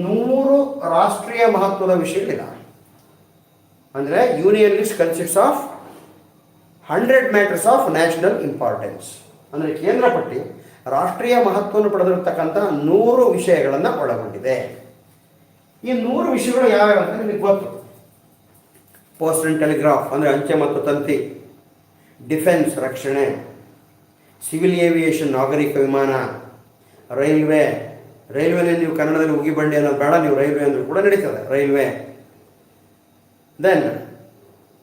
100 ರಾಷ್ಟ್ರೀಯ ಮಹತ್ವದ ವಿಷಯಗಳಿಲ್ಲ. ಅಂದರೆ union list consists of 100 matters of national importance. ಅಂದರೆ ಕೇಂದ್ರ ಪಟ್ಟಿ ರಾಷ್ಟ್ರೀಯ ಮಹತ್ವವನ್ನು ಪಡೆದಿರತಕ್ಕಂಥ 100 ವಿಷಯಗಳನ್ನು ಒಳಗೊಂಡಿದೆ. ಈ 100 ವಿಷಯಗಳು ಯಾವ್ಯಾವ ಅಂತ ನಿಮಗೆ ಗೊತ್ತು. ಪೋಸ್ಟ್ ಆ್ಯಂಡ್ ಟೆಲಿಗ್ರಾಫ್ ಅಂದರೆ ಅಂಚೆ ಮತ್ತು ತಂತಿ, ಡಿಫೆನ್ಸ್ ರಕ್ಷಣೆ, ಸಿವಿಲ್ ಏವಿಯೇಷನ್ ನಾಗರಿಕ ವಿಮಾನ, ರೈಲ್ವೆನಲ್ಲಿ ನೀವು ಕನ್ನಡದಲ್ಲಿ ಉಗಿಬಂಡಿ ಅನ್ನೋದು ಬೇಡ, ನೀವು ರೈಲ್ವೆ ಅಂದರೂ ಕೂಡ ನಡೀತದೆ, ರೈಲ್ವೆ. ದೆನ್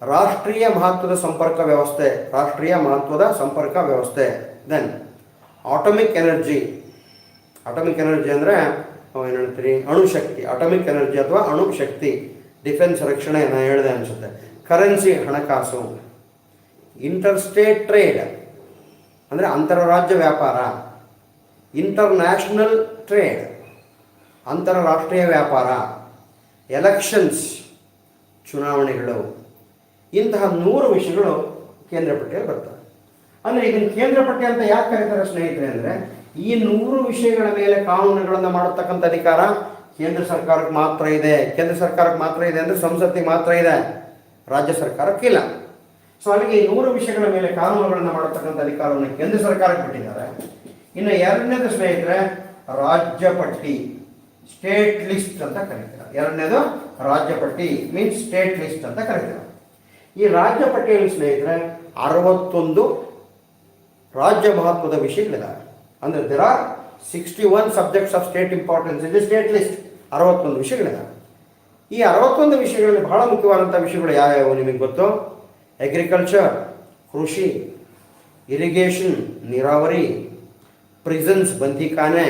ರಾಷ್ಟ್ರೀಯ ಮಹತ್ವದ ಸಂಪರ್ಕ ವ್ಯವಸ್ಥೆ. ದೆನ್ ಆಟಮಿಕ್ ಎನರ್ಜಿ ಅಂದರೆ ಏನು ಹೇಳ್ತೀರಿ? ಅಣುಶಕ್ತಿ. ಆಟಮಿಕ್ ಎನರ್ಜಿ ಅಥವಾ ಅಣುಶಕ್ತಿ. ಡಿಫೆನ್ಸ್ ರಕ್ಷಣೆ ನಾನು ಹೇಳಿದೆ ಅನಿಸುತ್ತೆ. ಕರೆನ್ಸಿ ಹಣಕಾಸು. ಇಂಟರ್ಸ್ಟೇಟ್ ಟ್ರೇಡ್ ಅಂದರೆ ಅಂತರರಾಜ್ಯ ವ್ಯಾಪಾರ. ಇಂಟರ್ನ್ಯಾಷನಲ್ ಟ್ರೇಡ್ ಅಂತಾರಾಷ್ಟ್ರೀಯ ವ್ಯಾಪಾರ. ಎಲೆಕ್ಷನ್ಸ್ ಚುನಾವಣೆಗಳು. ಇಂತಹ 100 ವಿಷಯಗಳು ಕೇಂದ್ರ ಪಟ್ಟಿಯಲ್ಲಿ ಬರ್ತವೆ. ಅಂದರೆ ಇದನ್ನು ಕೇಂದ್ರ ಪಟ್ಟಿ ಅಂತ ಯಾಕೆ ಕರೀತಾರೆ ಸ್ನೇಹಿತರೆ ಅಂದರೆ, ಈ 100 ವಿಷಯಗಳ ಮೇಲೆ ಕಾನೂನುಗಳನ್ನು ಮಾಡತಕ್ಕಂಥ ಅಧಿಕಾರ ಕೇಂದ್ರ ಸರ್ಕಾರಕ್ಕೆ ಮಾತ್ರ ಇದೆ. ಕೇಂದ್ರ ಸರ್ಕಾರಕ್ಕೆ ಮಾತ್ರ ಇದೆ ಅಂದರೆ ಸಂಸತ್ತಿಗೆ ಮಾತ್ರ ಇದೆ, ರಾಜ್ಯ ಸರ್ಕಾರಕ್ಕಿಲ್ಲ. ಸೊ ಅಲ್ಲಿಗೆ ಈ 100 ವಿಷಯಗಳ ಮೇಲೆ ಕಾನೂನುಗಳನ್ನು ಮಾಡತಕ್ಕಂಥ ಅಧಿಕಾರವನ್ನು ಕೇಂದ್ರ ಸರ್ಕಾರಕ್ಕೆ ಬಿಟ್ಟಿದ್ದಾರೆ. ಇನ್ನು ಎರಡನೇದು ಸ್ನೇಹಿತರೆ ರಾಜ್ಯ ಪಟ್ಟಿ, ಸ್ಟೇಟ್ ಲಿಸ್ಟ್ ಅಂತ ಕರೀತಾರೆ. ಎರಡನೇದು ರಾಜ್ಯ ಪಟ್ಟಿ ಮೀನ್ಸ್ ಸ್ಟೇಟ್ ಲಿಸ್ಟ್ ಅಂತ ಕರೀತಾರೆ. ಈ ರಾಜ್ಯ ಪಟ್ಟಿಯಲ್ಲಿ ಸ್ನೇಹಿತರೆ 61 ರಾಜ್ಯ ಮಹತ್ವದ ವಿಷಯಗಳಿದ್ದಾವೆ. ಅಂದರೆ there are 61 subjects of state importance in the state list. 61 ವಿಷಯಗಳಿದ್ದಾವೆ. ಈ 61 ವಿಷಯಗಳಲ್ಲಿ ಬಹಳ ಮುಖ್ಯವಾದಂಥ ವಿಷಯಗಳು ಯಾವ್ಯಾವು ನಿಮಗೆ ಗೊತ್ತು? ಅಗ್ರಿಕಲ್ಚರ್ ಕೃಷಿ, ಇರಿಗೇಷನ್ ನೀರಾವರಿ, ಪ್ರಿಸನ್ಸ್ ಬಂದಿಖಾನೆ,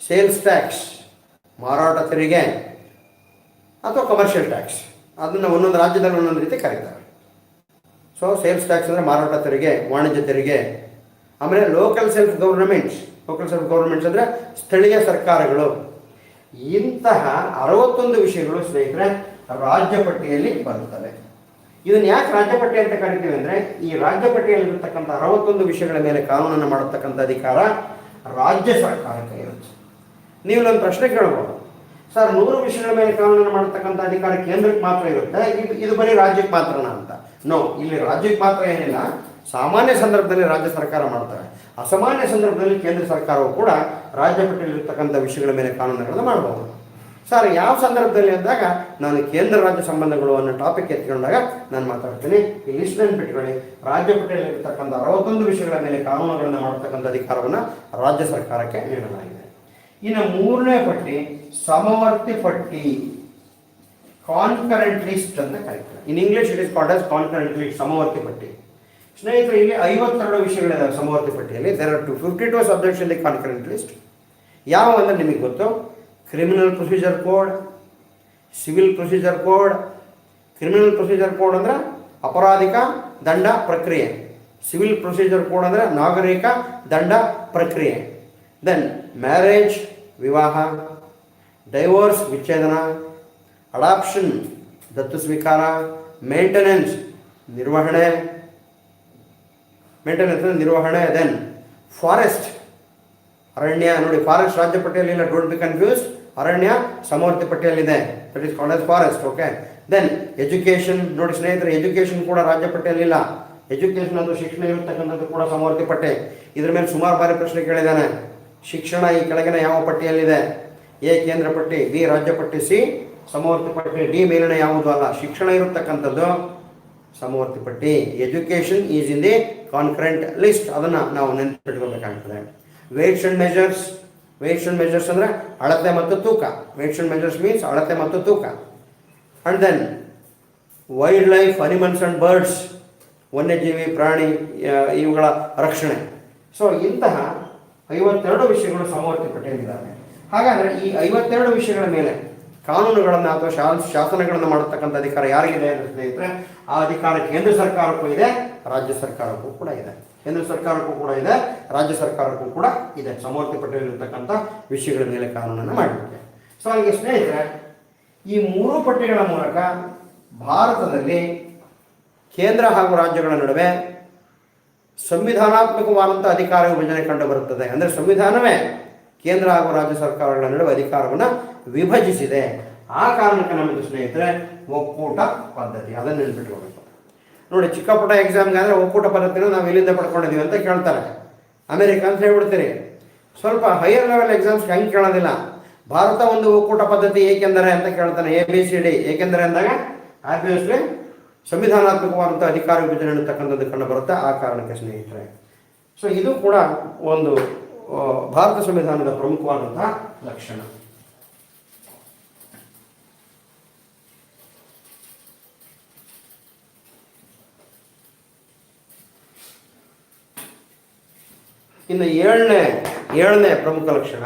ಸೇಲ್ಸ್ ಟ್ಯಾಕ್ಸ್ ಮಾರಾಟ ತೆರಿಗೆ ಅಥವಾ ಕಮರ್ಷಿಯಲ್ ಟ್ಯಾಕ್ಸ್, ಅದನ್ನು ಒಂದೊಂದು ರಾಜ್ಯದಲ್ಲಿ ಒಂದೊಂದು ರೀತಿ ಕರೀತಾರೆ. ಸೊ ಸೇಲ್ಸ್ ಟ್ಯಾಕ್ಸ್ ಅಂದರೆ ಮಾರಾಟ ತೆರಿಗೆ, ವಾಣಿಜ್ಯ ತೆರಿಗೆ. ಆಮೇಲೆ ಲೋಕಲ್ ಸೆಲ್ಫ್ ಗೌರ್ನಮೆಂಟ್ಸ್ ಅಂದರೆ ಸ್ಥಳೀಯ ಸರ್ಕಾರಗಳು. ಇಂತಹ 61 ವಿಷಯಗಳು ಸ್ನೇಹಿತರೆ ರಾಜ್ಯ ಪಟ್ಟಿಯಲ್ಲಿ ಬರುತ್ತವೆ. ಇದನ್ನು ಯಾಕೆ ರಾಜ್ಯ ಪಟ್ಟಿ ಅಂತ ಕರಿತೀವಿ ಅಂದರೆ ಈ ರಾಜ್ಯ ಪಟ್ಟಿಯಲ್ಲಿರತಕ್ಕಂಥ 61 ವಿಷಯಗಳ ಮೇಲೆ ಕಾನೂನನ್ನು ಮಾಡತಕ್ಕಂಥ ಅಧಿಕಾರ ರಾಜ್ಯ ಸರ್ಕಾರಕ್ಕೆ ಇರುತ್ತೆ. ನೀವು ಒಂದು ಪ್ರಶ್ನೆ ಕೇಳಬಹುದು, ಸರ್ 100 ವಿಷಯಗಳ ಮೇಲೆ ಕಾನೂನನ್ನು ಮಾಡತಕ್ಕಂಥ ಅಧಿಕಾರ ಕೇಂದ್ರಕ್ಕೆ ಮಾತ್ರ ಇರುತ್ತೆ, ಇದು ಬರೀ ರಾಜ್ಯಕ್ಕೆ ಮಾತ್ರನಾ ಅಂತ? ನೋ, ಇಲ್ಲಿ ರಾಜ್ಯಕ್ಕೆ ಮಾತ್ರ ಏನಿಲ್ಲ. ಸಾಮಾನ್ಯ ಸಂದರ್ಭದಲ್ಲಿ ರಾಜ್ಯ ಸರ್ಕಾರ ಮಾಡ್ತಾರೆ, ಅಸಾಮಾನ್ಯ ಸಂದರ್ಭದಲ್ಲಿ ಕೇಂದ್ರ ಸರ್ಕಾರವು ಕೂಡ ರಾಜ್ಯ ಪಟ್ಟಿಯಲ್ಲಿರ್ತಕ್ಕಂಥ ವಿಷಯಗಳ ಮೇಲೆ ಕಾನೂನುಗಳನ್ನು ಮಾಡಬಹುದು. ಸರ್ ಯಾವ ಸಂದರ್ಭದಲ್ಲಿ ಅಂದಾಗ ನಾನು ಕೇಂದ್ರ ರಾಜ್ಯ ಸಂಬಂಧಗಳು ಅನ್ನೋ ಟಾಪಿಕ್ ಎತ್ಕೊಂಡಾಗ ನಾನು ಮಾತಾಡ್ತೀನಿ. ಈ ಲಿಸ್ಟ್ನಲ್ಲಿ ಬಿಟ್ಕೊಳ್ಳಿ. ರಾಜ್ಯ ಪಟ್ಟಿಯಲ್ಲಿರ್ತಕ್ಕಂಥ 61 ವಿಷಯಗಳ ಮೇಲೆ ಕಾನೂನುಗಳನ್ನು ಮಾಡತಕ್ಕಂಥ ಅಧಿಕಾರವನ್ನು ರಾಜ್ಯ ಸರ್ಕಾರಕ್ಕೆ ನೀಡಲಾಗಿದೆ. ಇನ್ನು 3ನೇ ಪಟ್ಟಿ ಸಮವರ್ತಿ ಪಟ್ಟಿ, ಕಾನ್ಕರೆಂಟ್ ಲಿಸ್ಟ್ ಅಂತ ಕರೀತಾರೆ. In English it is called as concurrent list, ಸಮವರ್ತಿ ಪಟ್ಟಿ. ಸ್ನೇಹಿತರೆ ಇಲ್ಲಿ 52 ವಿಷಯಗಳಿದ್ದಾವೆ ಸಮವರ್ತಿ ಪಟ್ಟಿಯಲ್ಲಿ. There are 52 subjects in the concurrent list. ಯಾವ ಅಂದರೆ ನಿಮಗೆ ಗೊತ್ತು? Criminal procedure code, civil procedure code. Criminal procedure code ಅಂದರೆ ಅಪರಾಧಿಕ ದಂಡ ಪ್ರಕ್ರಿಯೆ. ಸಿವಿಲ್ ಪ್ರೊಸೀಜರ್ ಕೋಡ್ ಅಂದರೆ ನಾಗರಿಕ ದಂಡ ಪ್ರಕ್ರಿಯೆ. ದೆನ್ ಮ್ಯಾರೇಜ್ ವಿವಾಹ, ಡೈವೋರ್ಸ್ ವಿಚ್ಛೇದನ, ಅಡಾಪ್ಷನ್ ದತ್ತು ಸ್ವೀಕಾರ, ಮೇಂಟೆನೆನ್ಸ್ ನಿರ್ವಹಣೆ. ದೆನ್ ಫಾರೆಸ್ಟ್ ಅರಣ್ಯ. ನೋಡಿ, ಫಾರೆಸ್ಟ್ ರಾಜ್ಯ ಪಟ್ಟಿಯಲ್ಲಿ ಇಲ್ಲ, ಡೋಂಟ್ ಬಿ ಕನ್ಫ್ಯೂಸ್. ಅರಣ್ಯ ಸಮವರ್ತಿ ಪಟ್ಟಿಯಲ್ಲಿದೆ, that is called as forest. Okay. Then education. ನೋಡಿ ಸ್ನೇಹಿತರೆ, ಎಜುಕೇಷನ್ ಕೂಡ ರಾಜ್ಯ ಪಟ್ಟಿಯಲ್ಲಿಲ್ಲ. ಎಜುಕೇಷನ್ ಅದು ಶಿಕ್ಷಣ ಇರತಕ್ಕಂಥದ್ದು ಕೂಡ ಸಮವರ್ತಿ ಪಟ್ಟಿ. ಇದ್ರ ಮೇಲೆ ಸುಮಾರು ಬಾರಿ ಪ್ರಶ್ನೆ ಕೇಳಿದ್ದಾನೆ. ಶಿಕ್ಷಣ ಈ ಕೆಳಗಿನ ಯಾವ ಪಟ್ಟಿಯಲ್ಲಿದೆ? ಎ ಕೇಂದ್ರ ಪಟ್ಟಿ, ಬಿ ರಾಜ್ಯ ಪಟ್ಟಿ, ಸಿ ಸಮವರ್ತಿ ಪಟ್ಟಿ, ಡಿ ಮೇಲಿನ ಯಾವುದು ಅಲ್ಲ. ಶಿಕ್ಷಣ ಇರತಕ್ಕಂಥದ್ದು ಸಮವರ್ತಿ ಪಟ್ಟಿ. Education is in the concurrent list. ಅದನ್ನು ನಾವು ನೆನಪಿಟ್ಕೋಬೇಕಾಗ್ತದೆ. ವೇಟ್ಸ್ ಅಂಡ್ ಮೆಜರ್ಸ್ ಅಂದರೆ ಅಳತೆ ಮತ್ತು ತೂಕ. ವೇಟ್ಸ್ ಅಂಡ್ ಮೆಜರ್ಸ್ ಮೀನ್ಸ್ ಅಳತೆ ಮತ್ತು ತೂಕ. And then wildlife, animals and birds, ವನ್ಯಜೀವಿ ಪ್ರಾಣಿ ಇವುಗಳ ರಕ್ಷಣೆ. ಸೊ ಇಂತಹ 52 ವಿಷಯಗಳು ಸಮವರ್ತಿ ಪಟ್ಟಿಯಲ್ಲಿದ್ದಾವೆ. ಹಾಗಾದರೆ ಈ 52 ವಿಷಯಗಳ ಮೇಲೆ ಕಾನೂನುಗಳನ್ನು ಅಥವಾ ಶಾಸನಗಳನ್ನು ಮಾಡತಕ್ಕಂಥ ಅಧಿಕಾರ ಯಾರಿಗಿದೆ ಅಂತ ಸ್ನೇಹಿತರೆ? ಆ ಅಧಿಕಾರ ಕೇಂದ್ರ ಸರ್ಕಾರಕ್ಕೂ ಇದೆ, ರಾಜ್ಯ ಸರ್ಕಾರಕ್ಕೂ ಕೂಡ ಇದೆ. ಕೇಂದ್ರ ಸರ್ಕಾರಕ್ಕೂ ಕೂಡ ಇದೆ, ರಾಜ್ಯ ಸರ್ಕಾರಕ್ಕೂ ಕೂಡ ಇದೆ. ಸಮವರ್ತಿ ಪಟ್ಟಿಯಲ್ಲಿರ್ತಕ್ಕಂಥ ವಿಷಯಗಳ ಮೇಲೆ ಕಾನೂನನ್ನು ಮಾಡಲಿಕ್ಕೆ. ಸೊ ಹಾಗೆ ಸ್ನೇಹಿತರೆ, ಈ 3 ಪಟ್ಟಿಗಳ ಮೂಲಕ ಭಾರತದಲ್ಲಿ ಕೇಂದ್ರ ಹಾಗೂ ರಾಜ್ಯಗಳ ನಡುವೆ ಸಂವಿಧಾನಾತ್ಮಕವಾದಂಥ ಅಧಿಕಾರ ವಿಭಜನೆ ಕಂಡು ಬರುತ್ತದೆ. ಅಂದರೆ ಸಂವಿಧಾನವೇ ಕೇಂದ್ರ ಹಾಗೂ ರಾಜ್ಯ ಸರ್ಕಾರಗಳ ನಡುವೆ ಅಧಿಕಾರವನ್ನು ವಿಭಜಿಸಿದೆ. ಆ ಕಾರಣಕ್ಕೆ ನಮಗೆ ಸ್ನೇಹಿತರೆ ಒಕ್ಕೂಟ ಪದ್ಧತಿ, ಅದನ್ನು ನೆನಪಿಟ್ಕೊಳ್ಬೇಕು. ನೋಡಿ, ಚಿಕ್ಕ ಪುಟ್ಟ ಎಕ್ಸಾಮ್ಗೆ ಅಂದರೆ ಒಕ್ಕೂಟ ಪದ್ಧತಿನ ನಾವು ಎಲ್ಲಿಂದ ಪಡ್ಕೊಂಡಿದ್ದೀವಿ ಅಂತ ಕೇಳ್ತಾರೆ. ಅಮೆರಿಕ ಅಂತ ಹೇಳ್ಬಿಡ್ತೀರಿ. ಸ್ವಲ್ಪ ಹೈಯರ್ ಲೆವೆಲ್ ಎಕ್ಸಾಮ್ಸ್ಗೆ ಹಂಗೆ ಕೇಳೋದಿಲ್ಲ. ಭಾರತ ಒಂದು ಒಕ್ಕೂಟ ಪದ್ಧತಿ ಏಕೆಂದರೆ ಅಂತ ಕೇಳ್ತಾನೆ. ABCD ಏಕೆಂದರೆ ಅಂದಾಗ ಆಬ್ವಿಯಸ್ಲಿ ಸಂವಿಧಾನಾತ್ಮಕವಾದಂಥ ಅಧಿಕಾರ ವಿಭಜನೆ ಅನ್ನತಕ್ಕಂಥದ್ದು ಕಂಡು ಬರುತ್ತೆ. ಆ ಕಾರಣಕ್ಕೆ ಸ್ನೇಹಿತರೆ, ಸೊ ಇದು ಕೂಡ ಒಂದು ಭಾರತ ಸಂವಿಧಾನದ ಪ್ರಮುಖವಾದಂತಹ ಲಕ್ಷಣ. ಇನ್ನು ಏಳನೇ ಪ್ರಮುಖ ಲಕ್ಷಣ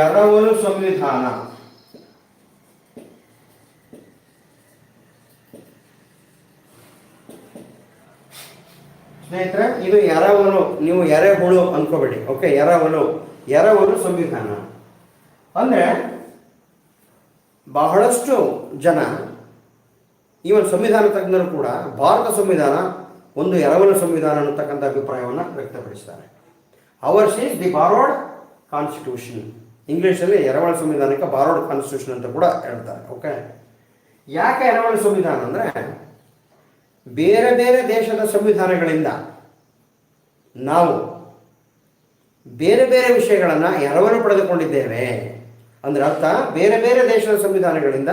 ಎರವಲು ಸಂವಿಧಾನ. ಸ್ನೇಹಿತರೆ, ಇದು ಎರವಲು, ನೀವು ಎರೆಹುಳು ಅನ್ಕೋಬೇಡಿ. ಓಕೆ, ಎರವಲು ಸಂವಿಧಾನ ಅಂದರೆ ಬಹಳಷ್ಟು ಜನ, ಈವನ್ ಸಂವಿಧಾನ ತಜ್ಞರು ಕೂಡ ಭಾರತ ಸಂವಿಧಾನ ಒಂದು ಎರವಲು ಸಂವಿಧಾನ ಅನ್ನತಕ್ಕಂಥ ಅಭಿಪ್ರಾಯವನ್ನು ವ್ಯಕ್ತಪಡಿಸ್ತಾರೆ. Ours is the borrowed constitution. ಇಂಗ್ಲೀಷಲ್ಲಿ ಎರವಲು ಸಂವಿಧಾನಕ್ಕೆ ಬಾರೋಡ್ ಕಾನ್ಸ್ಟಿಟ್ಯೂಷನ್ ಅಂತ ಕೂಡ ಹೇಳ್ತಾರೆ. ಓಕೆ, ಯಾಕೆ ಎರವಲು ಸಂವಿಧಾನ ಅಂದರೆ, ಬೇರೆ ಬೇರೆ ದೇಶದ ಸಂವಿಧಾನಗಳಿಂದ ನಾವು ಬೇರೆ ಬೇರೆ ವಿಷಯಗಳನ್ನು ಎರವಲು ಪಡೆದುಕೊಂಡಿದ್ದೇವೆ. ಅಂದರೆ ಅರ್ಥ, ಬೇರೆ ಬೇರೆ ದೇಶದ ಸಂವಿಧಾನಗಳಿಂದ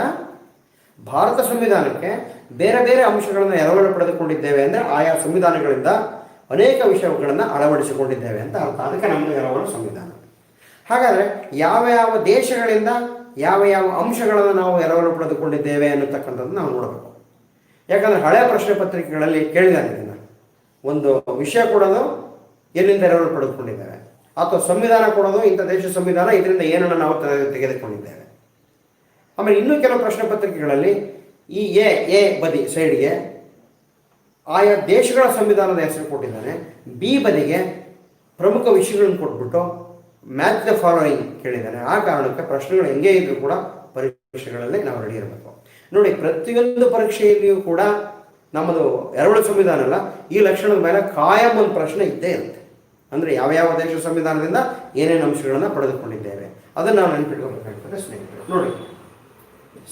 ಭಾರತ ಸಂವಿಧಾನಕ್ಕೆ ಬೇರೆ ಬೇರೆ ಅಂಶಗಳನ್ನು ಎರವಲು ಪಡೆದುಕೊಂಡಿದ್ದೇವೆ ಅಂದರೆ ಆಯಾ ಸಂವಿಧಾನಗಳಿಂದ ಅನೇಕ ವಿಷಯಗಳನ್ನು ಅಳವಡಿಸಿಕೊಂಡಿದ್ದೇವೆ ಅಂತ ಅರ್ಥ. ಅದಕ್ಕೆ ನಮ್ಮದು ಎರವಲು ಸಂವಿಧಾನ. ಹಾಗಾದರೆ ಯಾವ ಯಾವ ದೇಶಗಳಿಂದ ಯಾವ ಯಾವ ಅಂಶಗಳನ್ನು ನಾವು ಎರವಲು ಪಡೆದುಕೊಂಡಿದ್ದೇವೆ ಅನ್ನತಕ್ಕಂಥದ್ದು ನಾವು ನೋಡಬೇಕು. ಯಾಕಂದರೆ ಹಳೆಯ ಪ್ರಶ್ನೆ ಪತ್ರಿಕೆಗಳಲ್ಲಿ ಕೇಳಿದ್ದಾರೆ, ಇದನ್ನು ಒಂದು ವಿಷಯ ಕೊಡೋದು ಎಲ್ಲಿಂದ ಎರವಲು ಪಡೆದುಕೊಂಡಿದ್ದೇವೆ, ಅಥವಾ ಸಂವಿಧಾನ ಕೊಡೋದು ಇಂಥ ದೇಶ ಸಂವಿಧಾನ ಇದರಿಂದ ಏನನ್ನು ನಾವು ತೆಗೆದುಕೊಂಡಿದ್ದೇವೆ. ಆಮೇಲೆ ಇನ್ನೂ ಕೆಲವು ಪ್ರಶ್ನೆ ಪತ್ರಿಕೆಗಳಲ್ಲಿ ಈ ಎ ಬದಿ ಸೈಡ್ಗೆ ಆಯಾ ದೇಶಗಳ ಸಂವಿಧಾನದ ಹೆಸರು ಕೊಟ್ಟಿದ್ದಾನೆ, ಬಿ ಬದಿಗೆ ಪ್ರಮುಖ ವಿಷಯಗಳನ್ನು ಕೊಟ್ಬಿಟ್ಟು ಮ್ಯಾಚ್ ದ ಫಾಲೋಯಿಂಗ್ ಕೇಳಿದ್ದಾನೆ. ಆ ಕಾರಣಕ್ಕೆ ಪ್ರಶ್ನೆಗಳು ಹೆಂಗೆ ಇದ್ರೂ ಕೂಡ ಪರೀಕ್ಷೆಗಳಲ್ಲಿ ನಾವು ರೆಡಿ ಇರಬೇಕು. ನೋಡಿ, ಪ್ರತಿಯೊಂದು ಪರೀಕ್ಷೆಯಲ್ಲಿಯೂ ಕೂಡ ನಮ್ಮದು ಎರವಲು ಸಂವಿಧಾನ ಅಲ್ಲ, ಈ ಲಕ್ಷಣದ ಮೇಲೆ ಕಾಯಂ ಒಂದು ಪ್ರಶ್ನೆ ಇದ್ದೇ ಇರುತ್ತೆ. ಅಂದರೆ ಯಾವ ಯಾವ ದೇಶ ಸಂವಿಧಾನದಿಂದ ಏನೇನು ಅಂಶಗಳನ್ನು ಪಡೆದುಕೊಂಡಿದ್ದೇವೆ ಅದನ್ನು ನಾವು ನೆನಪಿಟ್ಕೋಬೇಕಾಗ್ತದೆ ಸ್ನೇಹಿತರೆ. ನೋಡಿ,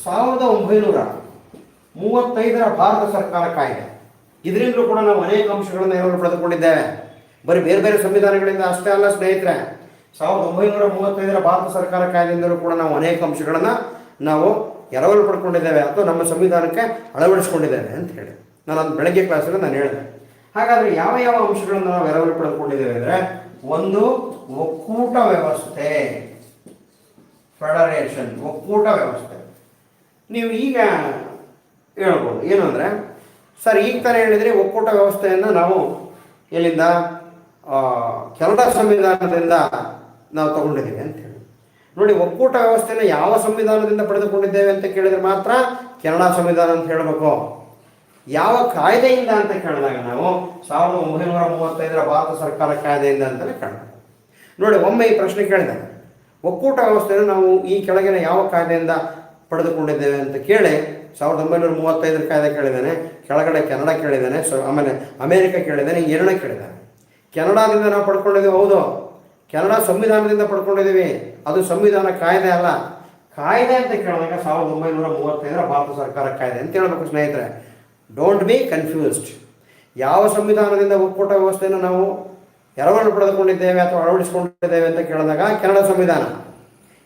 1935 ಭಾರತ ಸರ್ಕಾರ ಕಾಯ್ದೆ, ಇದರಿಂದಲೂ ಕೂಡ ನಾವು ಅನೇಕ ಅಂಶಗಳನ್ನು ಎರವಲು ಪಡೆದುಕೊಂಡಿದ್ದೇವೆ. ಬರೀ ಬೇರೆ ಬೇರೆ ಸಂವಿಧಾನಗಳಿಂದ ಅಷ್ಟೇ ಅಲ್ಲ ಸ್ನೇಹಿತರೆ, 1935 ಭಾರತ ಸರ್ಕಾರ ಕಾಯ್ದೆಯಿಂದಲೂ ಕೂಡ ನಾವು ಅನೇಕ ಅಂಶಗಳನ್ನು ನಾವು ಎರವಲು ಪಡ್ಕೊಂಡಿದ್ದೇವೆ ಅಥವಾ ನಮ್ಮ ಸಂವಿಧಾನಕ್ಕೆ ಅಳವಡಿಸ್ಕೊಂಡಿದ್ದೇವೆ ಅಂತ ಹೇಳಿ ನಾನು ಅದು ಬೆಳಗ್ಗೆ ಕ್ಲಾಸಲ್ಲಿ ನಾನು ಹೇಳಿದೆ. ಹಾಗಾದರೆ ಯಾವ ಯಾವ ಅಂಶಗಳನ್ನು ನಾವು ಎರವಲು ಪಡೆದುಕೊಂಡಿದ್ದೇವೆ ಅಂದರೆ, ಒಂದು ಒಕ್ಕೂಟ ವ್ಯವಸ್ಥೆ, ಫೆಡರೇಷನ್, ಒಕ್ಕೂಟ ವ್ಯವಸ್ಥೆ. ನೀವು ಈಗ ಹೇಳ್ಬೋದು ಏನು ಅಂದರೆ, ಸರ್ ಈಗ ತಾನೇ ಹೇಳಿದರೆ ಒಕ್ಕೂಟ ವ್ಯವಸ್ಥೆಯನ್ನು ನಾವು ಎಲ್ಲಿಂದ, ಕೆನಡಾ ಸಂವಿಧಾನದಿಂದ ನಾವು ತಗೊಂಡಿದ್ದೀವಿ ಅಂತ ಹೇಳಿ. ನೋಡಿ, ಒಕ್ಕೂಟ ವ್ಯವಸ್ಥೆಯನ್ನು ಯಾವ ಸಂವಿಧಾನದಿಂದ ಪಡೆದುಕೊಂಡಿದ್ದೇವೆ ಅಂತ ಕೇಳಿದರೆ ಮಾತ್ರ ಕೆನಡಾ ಸಂವಿಧಾನ ಅಂತ ಹೇಳಬೇಕು. ಯಾವ ಕಾಯ್ದೆಯಿಂದ ಅಂತ ಕೇಳಿದಾಗ ನಾವು 1935 ಭಾರತ ಸರ್ಕಾರ ಕಾಯ್ದೆಯಿಂದ ಅಂತಲೇ ಕೇಳಬೇಕು. ನೋಡಿ, ಒಮ್ಮೆ ಈ ಪ್ರಶ್ನೆ ಕೇಳಿದಾಗ ಒಕ್ಕೂಟ ವ್ಯವಸ್ಥೆಯನ್ನು ನಾವು ಈ ಕೆಳಗಿನ ಯಾವ ಕಾಯ್ದೆಯಿಂದ ಪಡೆದುಕೊಂಡಿದ್ದೇವೆ ಅಂತ ಕೇಳಿ 1935 ಕಾಯ್ದೆ ಕೇಳಿದ್ದಾನೆ, ಕೆಳಗಡೆ ಕೆನಡಾ ಕೇಳಿದ್ದಾನೆ, ಆಮೇಲೆ ಅಮೇರಿಕ ಕೇಳಿದ್ದಾನೆ, ಎರಡನೇ ಕೇಳಿದ್ದಾನೆ. ಕೆನಡಾದಿಂದ ನಾವು ಪಡ್ಕೊಂಡಿದ್ದೀವಿ, ಹೌದು, ಕೆನಡಾ ಸಂವಿಧಾನದಿಂದ ಪಡ್ಕೊಂಡಿದ್ದೀವಿ, ಅದು ಸಂವಿಧಾನ ಕಾಯ್ದೆ ಅಲ್ಲ. ಕಾಯ್ದೆ ಅಂತ ಕೇಳಿದಾಗ 1935 ಭಾರತ ಸರ್ಕಾರ ಕಾಯ್ದೆ ಅಂತ ಹೇಳಬೇಕು ಸ್ನೇಹಿತರೆ. Don't be confused. ಯಾವ ಸಂವಿಧಾನದಿಂದ ಒಕ್ಕೂಟ ವ್ಯವಸ್ಥೆಯನ್ನು ನಾವು ಎರವಲು ಪಡೆದುಕೊಂಡಿದ್ದೇವೆ ಅಥವಾ ಅಳವಡಿಸಿಕೊಂಡಿದ್ದೇವೆ ಅಂತ ಕೇಳಿದಾಗ ಕೆನಡಾ ಸಂವಿಧಾನ.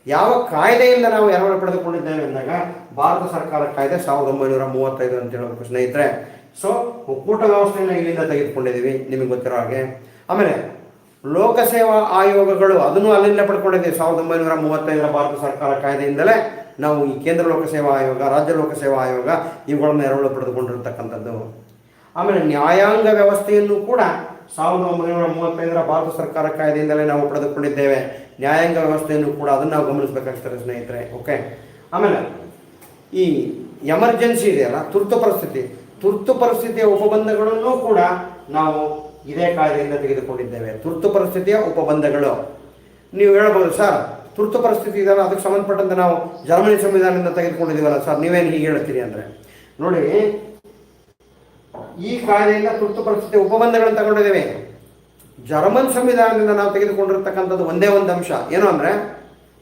ಯಾವ ಕಾಯ್ದೆಯಿಂದ ನಾವು ಎರವಲು ಪಡೆದುಕೊಂಡಿದ್ದೇವೆ ಅಂದಾಗ ಭಾರತ ಸರ್ಕಾರ ಕಾಯ್ದೆ 1935 ಅಂತ ಹೇಳಬೇಕು ಸ್ನೇಹಿತರೆ. ಸೊ ಒಕ್ಕೂಟ ವ್ಯವಸ್ಥೆಯನ್ನು ಇಲ್ಲಿಂದ ತೆಗೆದುಕೊಂಡಿದ್ದೀವಿ, ನಿಮಗೆ ಗೊತ್ತಿರೋ ಹಾಗೆ. ಆಮೇಲೆ ಲೋಕಸೇವಾ ಆಯೋಗಗಳು, ಅದನ್ನು ಅಲ್ಲಿಂದ ಪಡ್ಕೊಂಡಿದ್ದೀವಿ. 1935 ಭಾರತ ಸರ್ಕಾರ ಕಾಯ್ದೆಯಿಂದಲೇ ನಾವು ಈ ಕೇಂದ್ರ ಲೋಕಸೇವಾ ಆಯೋಗ, ರಾಜ್ಯ ಲೋಕಸೇವಾ ಆಯೋಗ ಇವುಗಳನ್ನು ಎರವಲು ಪಡೆದುಕೊಂಡಿರ್ತಕ್ಕಂಥದ್ದು. ಆಮೇಲೆ ನ್ಯಾಯಾಂಗ ವ್ಯವಸ್ಥೆಯನ್ನು ಕೂಡ 1935 ಭಾರತ ಸರ್ಕಾರ ಕಾಯ್ದೆಯಿಂದಲೇ ನಾವು ಪಡೆದುಕೊಂಡಿದ್ದೇವೆ. ನ್ಯಾಯಾಂಗ ವ್ಯವಸ್ಥೆಯನ್ನು ಕೂಡ ಅದನ್ನು ನಾವು ಗಮನಿಸಬೇಕಾಗ್ತದೆ ಸ್ನೇಹಿತರೆ. ಓಕೆ. ಆಮೇಲೆ ಈ ಎಮರ್ಜೆನ್ಸಿ ಇದೆಯಲ್ಲ, ತುರ್ತು ಪರಿಸ್ಥಿತಿಯ ಉಪಬಂಧಗಳನ್ನು ಕೂಡ ನಾವು ಇದೇ ಕಾಯ್ದೆಯಿಂದ ತೆಗೆದುಕೊಂಡಿದ್ದೇವೆ. ತುರ್ತು ಪರಿಸ್ಥಿತಿಯ ಉಪಬಂಧಗಳು. ನೀವು ಹೇಳ್ಬೋದು, ಸರ್ ತುರ್ತು ಪರಿಸ್ಥಿತಿ ಇದೆಯಲ್ಲ ಅದಕ್ಕೆ ಸಂಬಂಧಪಟ್ಟಂತೆ ನಾವು ಜರ್ಮನಿ ಸಂವಿಧಾನದಿಂದ ತೆಗೆದುಕೊಂಡಿದ್ದೀವಲ್ಲ ಸರ್, ನೀವೇನು ಹೀಗೆ ಹೇಳ್ತೀರಿ ಅಂದರೆ, ನೋಡಿ, ಈ ಕಾಯ್ದೆಯಿಂದ ತುರ್ತು ಪರಿಸ್ಥಿತಿ ಉಪಬಂಧಗಳನ್ನು ತಗೊಂಡಿದ್ದೇವೆ. ಜರ್ಮನ್ ಸಂವಿಧಾನದಿಂದ ನಾವು ತೆಗೆದುಕೊಂಡಿರ್ತಕ್ಕಂಥದ್ದು ಒಂದೇ ಒಂದು ಅಂಶ ಏನು ಅಂದರೆ,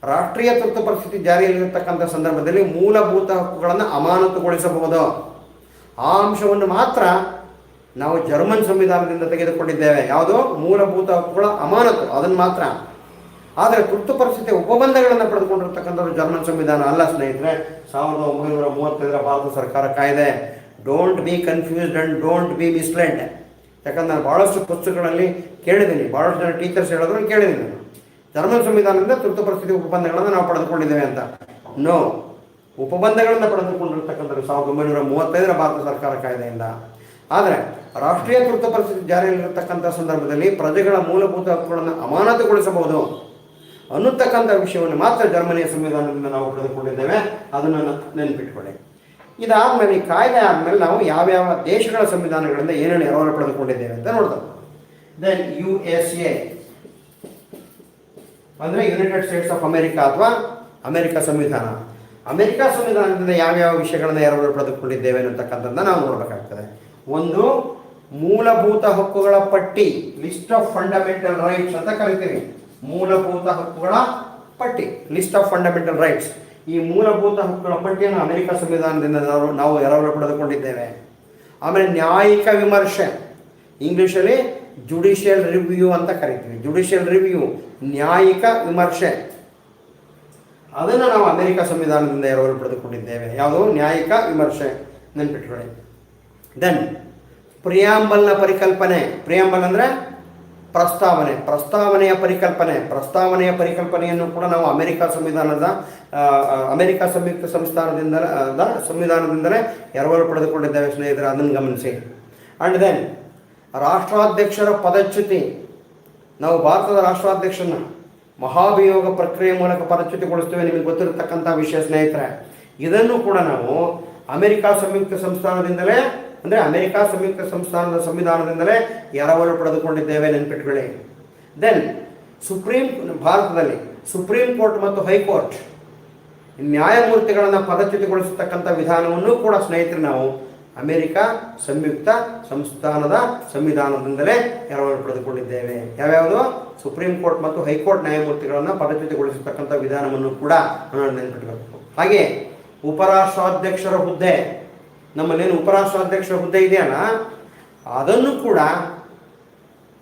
ರಾಷ್ಟ್ರೀಯ ತುರ್ತು ಪರಿಸ್ಥಿತಿ ಜಾರಿಯಲ್ಲಿರತಕ್ಕಂಥ ಸಂದರ್ಭದಲ್ಲಿ ಮೂಲಭೂತ ಹಕ್ಕುಗಳನ್ನು ಅಮಾನತುಗೊಳಿಸಬಹುದು. ಆ ಅಂಶವನ್ನು ಮಾತ್ರ ನಾವು ಜರ್ಮನ್ ಸಂವಿಧಾನದಿಂದ ತೆಗೆದುಕೊಂಡಿದ್ದೇವೆ. ಯಾವುದು? ಮೂಲಭೂತ ಹಕ್ಕುಗಳ ಅಮಾನತು, ಅದನ್ನು ಮಾತ್ರ. ಆದರೆ ತುರ್ತು ಪರಿಸ್ಥಿತಿಯ ಉಪಬಂಧಗಳನ್ನು ಪಡೆದುಕೊಂಡಿರ್ತಕ್ಕಂಥದ್ದು ಜರ್ಮನ್ ಸಂವಿಧಾನ ಅಲ್ಲ ಸ್ನೇಹಿತರೆ. 1935 ಭಾರತ ಸರ್ಕಾರ ಕಾಯ್ದೆ. Don't be confused and don't be ಮಿಸ್ಲೆಡ್. ಯಾಕಂದ್ರೆ ನಾನು ಭಾಳಷ್ಟು ಪುಸ್ತಕಗಳಲ್ಲಿ ಕೇಳಿದ್ದೀನಿ, ಭಾಳಷ್ಟು ಜನ ಟೀಚರ್ಸ್ ಹೇಳೋದು ಕೇಳಿದ್ದೀನಿ ನಾನು, ಜರ್ಮನ್ ಸಂವಿಧಾನದಿಂದ ತುರ್ತು ಪರಿಸ್ಥಿತಿ ಉಪಬಂಧಗಳನ್ನು ನಾವು ಪಡೆದುಕೊಂಡಿದ್ದೇವೆ ಅಂತ. ನೋ, ಉಪಬಂಧಗಳನ್ನು ಪಡೆದುಕೊಂಡಿರ್ತಕ್ಕಂಥದ್ದು 1935 ಭಾರತ ಸರ್ಕಾರ ಕಾಯ್ದೆಯಿಂದ. ಆದರೆ ರಾಷ್ಟ್ರೀಯ ತುರ್ತು ಪರಿಸ್ಥಿತಿ ಜಾರಿಯಲ್ಲಿರತಕ್ಕಂಥ ಸಂದರ್ಭದಲ್ಲಿ ಪ್ರಜೆಗಳ ಮೂಲಭೂತ ಹಕ್ಕುಗಳನ್ನು ಅಮಾನತುಗೊಳಿಸಬಹುದು ಅನ್ನತಕ್ಕಂಥ ವಿಷಯವನ್ನು ಮಾತ್ರ ಜರ್ಮನಿಯ ಸಂವಿಧಾನದಿಂದ ನಾವು ಪಡೆದುಕೊಂಡಿದ್ದೇವೆ. ಅದನ್ನು ನೆನಪಿಟ್ಕೊಳ್ಳಿ. ಇದಾದಮೇಲೆ, ಈ ಕಾಯ್ದೆ ಆದಮೇಲೆ ನಾವು ಯಾವ್ಯಾವ ದೇಶಗಳ ಸಂವಿಧಾನಗಳಿಂದ ಏನೇನು ಎರವಲು ಪಡೆದುಕೊಂಡಿದ್ದೇವೆ ಅಂತ ನೋಡ್ತೇವೆ. ದೆನ್ USA ಅಂದರೆ ಯುನೈಟೆಡ್ ಸ್ಟೇಟ್ಸ್ ಆಫ್ ಅಮೆರಿಕಾ ಅಥವಾ ಅಮೆರಿಕ ಸಂವಿಧಾನ. ಅಮೆರಿಕ ಸಂವಿಧಾನದಿಂದ ಯಾವ್ಯಾವ ವಿಷಯಗಳನ್ನು ಎರವಲು ಪಡೆದುಕೊಂಡಿದ್ದೇವೆ ಅನ್ನತಕ್ಕಂಥದ್ದನ್ನು ನಾವು ನೋಡಬೇಕಾಗ್ತದೆ. ಒಂದು, ಮೂಲಭೂತ ಹಕ್ಕುಗಳ ಪಟ್ಟಿ, ಲಿಸ್ಟ್ ಆಫ್ ಫಂಡಮೆಂಟಲ್ ರೈಟ್ಸ್ ಅಂತ ಕರಿತೀವಿ. ಮೂಲಭೂತ ಹಕ್ಕುಗಳ ಪಟ್ಟಿ, ಲಿಸ್ಟ್ ಆಫ್ ಫಂಡಮೆಂಟಲ್ ರೈಟ್ಸ್. ಈ ಮೂಲಭೂತ ಹಕ್ಕುಗಳ ಪಟ್ಟಿಯನ್ನು ಅಮೆರಿಕ ಸಂವಿಧಾನದಿಂದ ನಾವು ಎರವಲು ಪಡೆದುಕೊಂಡಿದ್ದೇವೆ. ಆಮೇಲೆ ನ್ಯಾಯಿಕ ವಿಮರ್ಶೆ, ಇಂಗ್ಲೀಷಲ್ಲಿ ಜುಡಿಷಿಯಲ್ ರಿವ್ಯೂ ಅಂತ ಕರಿತೀವಿ. ಜುಡಿಷಿಯಲ್ ರಿವ್ಯೂ, ನ್ಯಾಯಿಕ ವಿಮರ್ಶೆ, ಅದನ್ನು ನಾವು ಅಮೆರಿಕ ಸಂವಿಧಾನದಿಂದ ಎರವಲು ಪಡೆದುಕೊಂಡಿದ್ದೇವೆ. ಯಾವುದು? ನ್ಯಾಯಿಕ ವಿಮರ್ಶೆ, ನೆನ್ಪಿಟ್ಕೊಳ್ಳಿ. ದೆನ್ ಪ್ರಿಯಾಂಬಲ್ನ ಪರಿಕಲ್ಪನೆ. ಪ್ರಿಯಾಂಬಲ್ ಅಂದರೆ ಪ್ರಸ್ತಾವನೆ, ಪ್ರಸ್ತಾವನೆಯ ಪರಿಕಲ್ಪನೆಯನ್ನು ಕೂಡ ನಾವು ಅಮೆರಿಕ ಸಂಯುಕ್ತ ಸಂವಿಧಾನದಿಂದಲೇ ಎರವಲು ಪಡೆದುಕೊಂಡಿದ್ದೇವೆ ಸ್ನೇಹಿತರೆ, ಅದನ್ನು ಗಮನಿಸಿ. ಆ್ಯಂಡ್ ದೆನ್ ರಾಷ್ಟ್ರಾಧ್ಯಕ್ಷರ ಪದಚ್ಯುತಿ. ನಾವು ಭಾರತದ ರಾಷ್ಟ್ರಾಧ್ಯಕ್ಷರನ್ನ ಮಹಾಭಿಯೋಗ ಪ್ರಕ್ರಿಯೆ ಮೂಲಕ ಪದಚ್ಯುತಿಗೊಳಿಸ್ತೇವೆ, ನಿಮಗೆ ಗೊತ್ತಿರತಕ್ಕಂಥ ವಿಷಯ ಸ್ನೇಹಿತರೆ. ಇದನ್ನು ಕೂಡ ನಾವು ಅಮೆರಿಕ ಸಂಯುಕ್ತ ಸಂಸ್ಥಾನದಿಂದಲೇ, ಅಂದರೆ ಅಮೆರಿಕ ಸಂಯುಕ್ತ ಸಂಸ್ಥಾನದ ಸಂವಿಧಾನದಿಂದಲೇ ಎರವಲು ಪಡೆದುಕೊಂಡಿದ್ದೇವೆ, ನೆನಪಿಟ್ಕೊಳ್ಳಿ. ದೆನ್ ಭಾರತದಲ್ಲಿ ಸುಪ್ರೀಂ ಕೋರ್ಟ್ ಮತ್ತು ಹೈಕೋರ್ಟ್ ನ್ಯಾಯಮೂರ್ತಿಗಳನ್ನು ಪದಚ್ಯುತಿಗೊಳಿಸತಕ್ಕಂಥ ವಿಧಾನವನ್ನು ಕೂಡ ಸ್ನೇಹಿತರೆ ನಾವು ಅಮೆರಿಕ ಸಂಯುಕ್ತ ಸಂಸ್ಥಾನದ ಸಂವಿಧಾನದಿಂದಲೇ ಎರವಲು ಪಡೆದುಕೊಂಡಿದ್ದೇವೆ. ಯಾವ್ಯಾವುದು? ಸುಪ್ರೀಂ ಕೋರ್ಟ್ ಮತ್ತು ಹೈಕೋರ್ಟ್ ನ್ಯಾಯಮೂರ್ತಿಗಳನ್ನು ಪದಚ್ಯುತಿಗೊಳಿಸತಕ್ಕಂಥ ವಿಧಾನವನ್ನು ಕೂಡ ನೆನಪಿಟ್ಟಬೇಕು. ಹಾಗೆ ಉಪರಾಷ್ಟ್ರಾಧ್ಯಕ್ಷರ ಹುದ್ದೆ, ನಮ್ಮಲ್ಲೇನು ಉಪರಾಷ್ಟ್ರಾಧ್ಯಕ್ಷರ ಹುದ್ದೆ ಇದೆಯಲ್ಲ, ಅದನ್ನು ಕೂಡ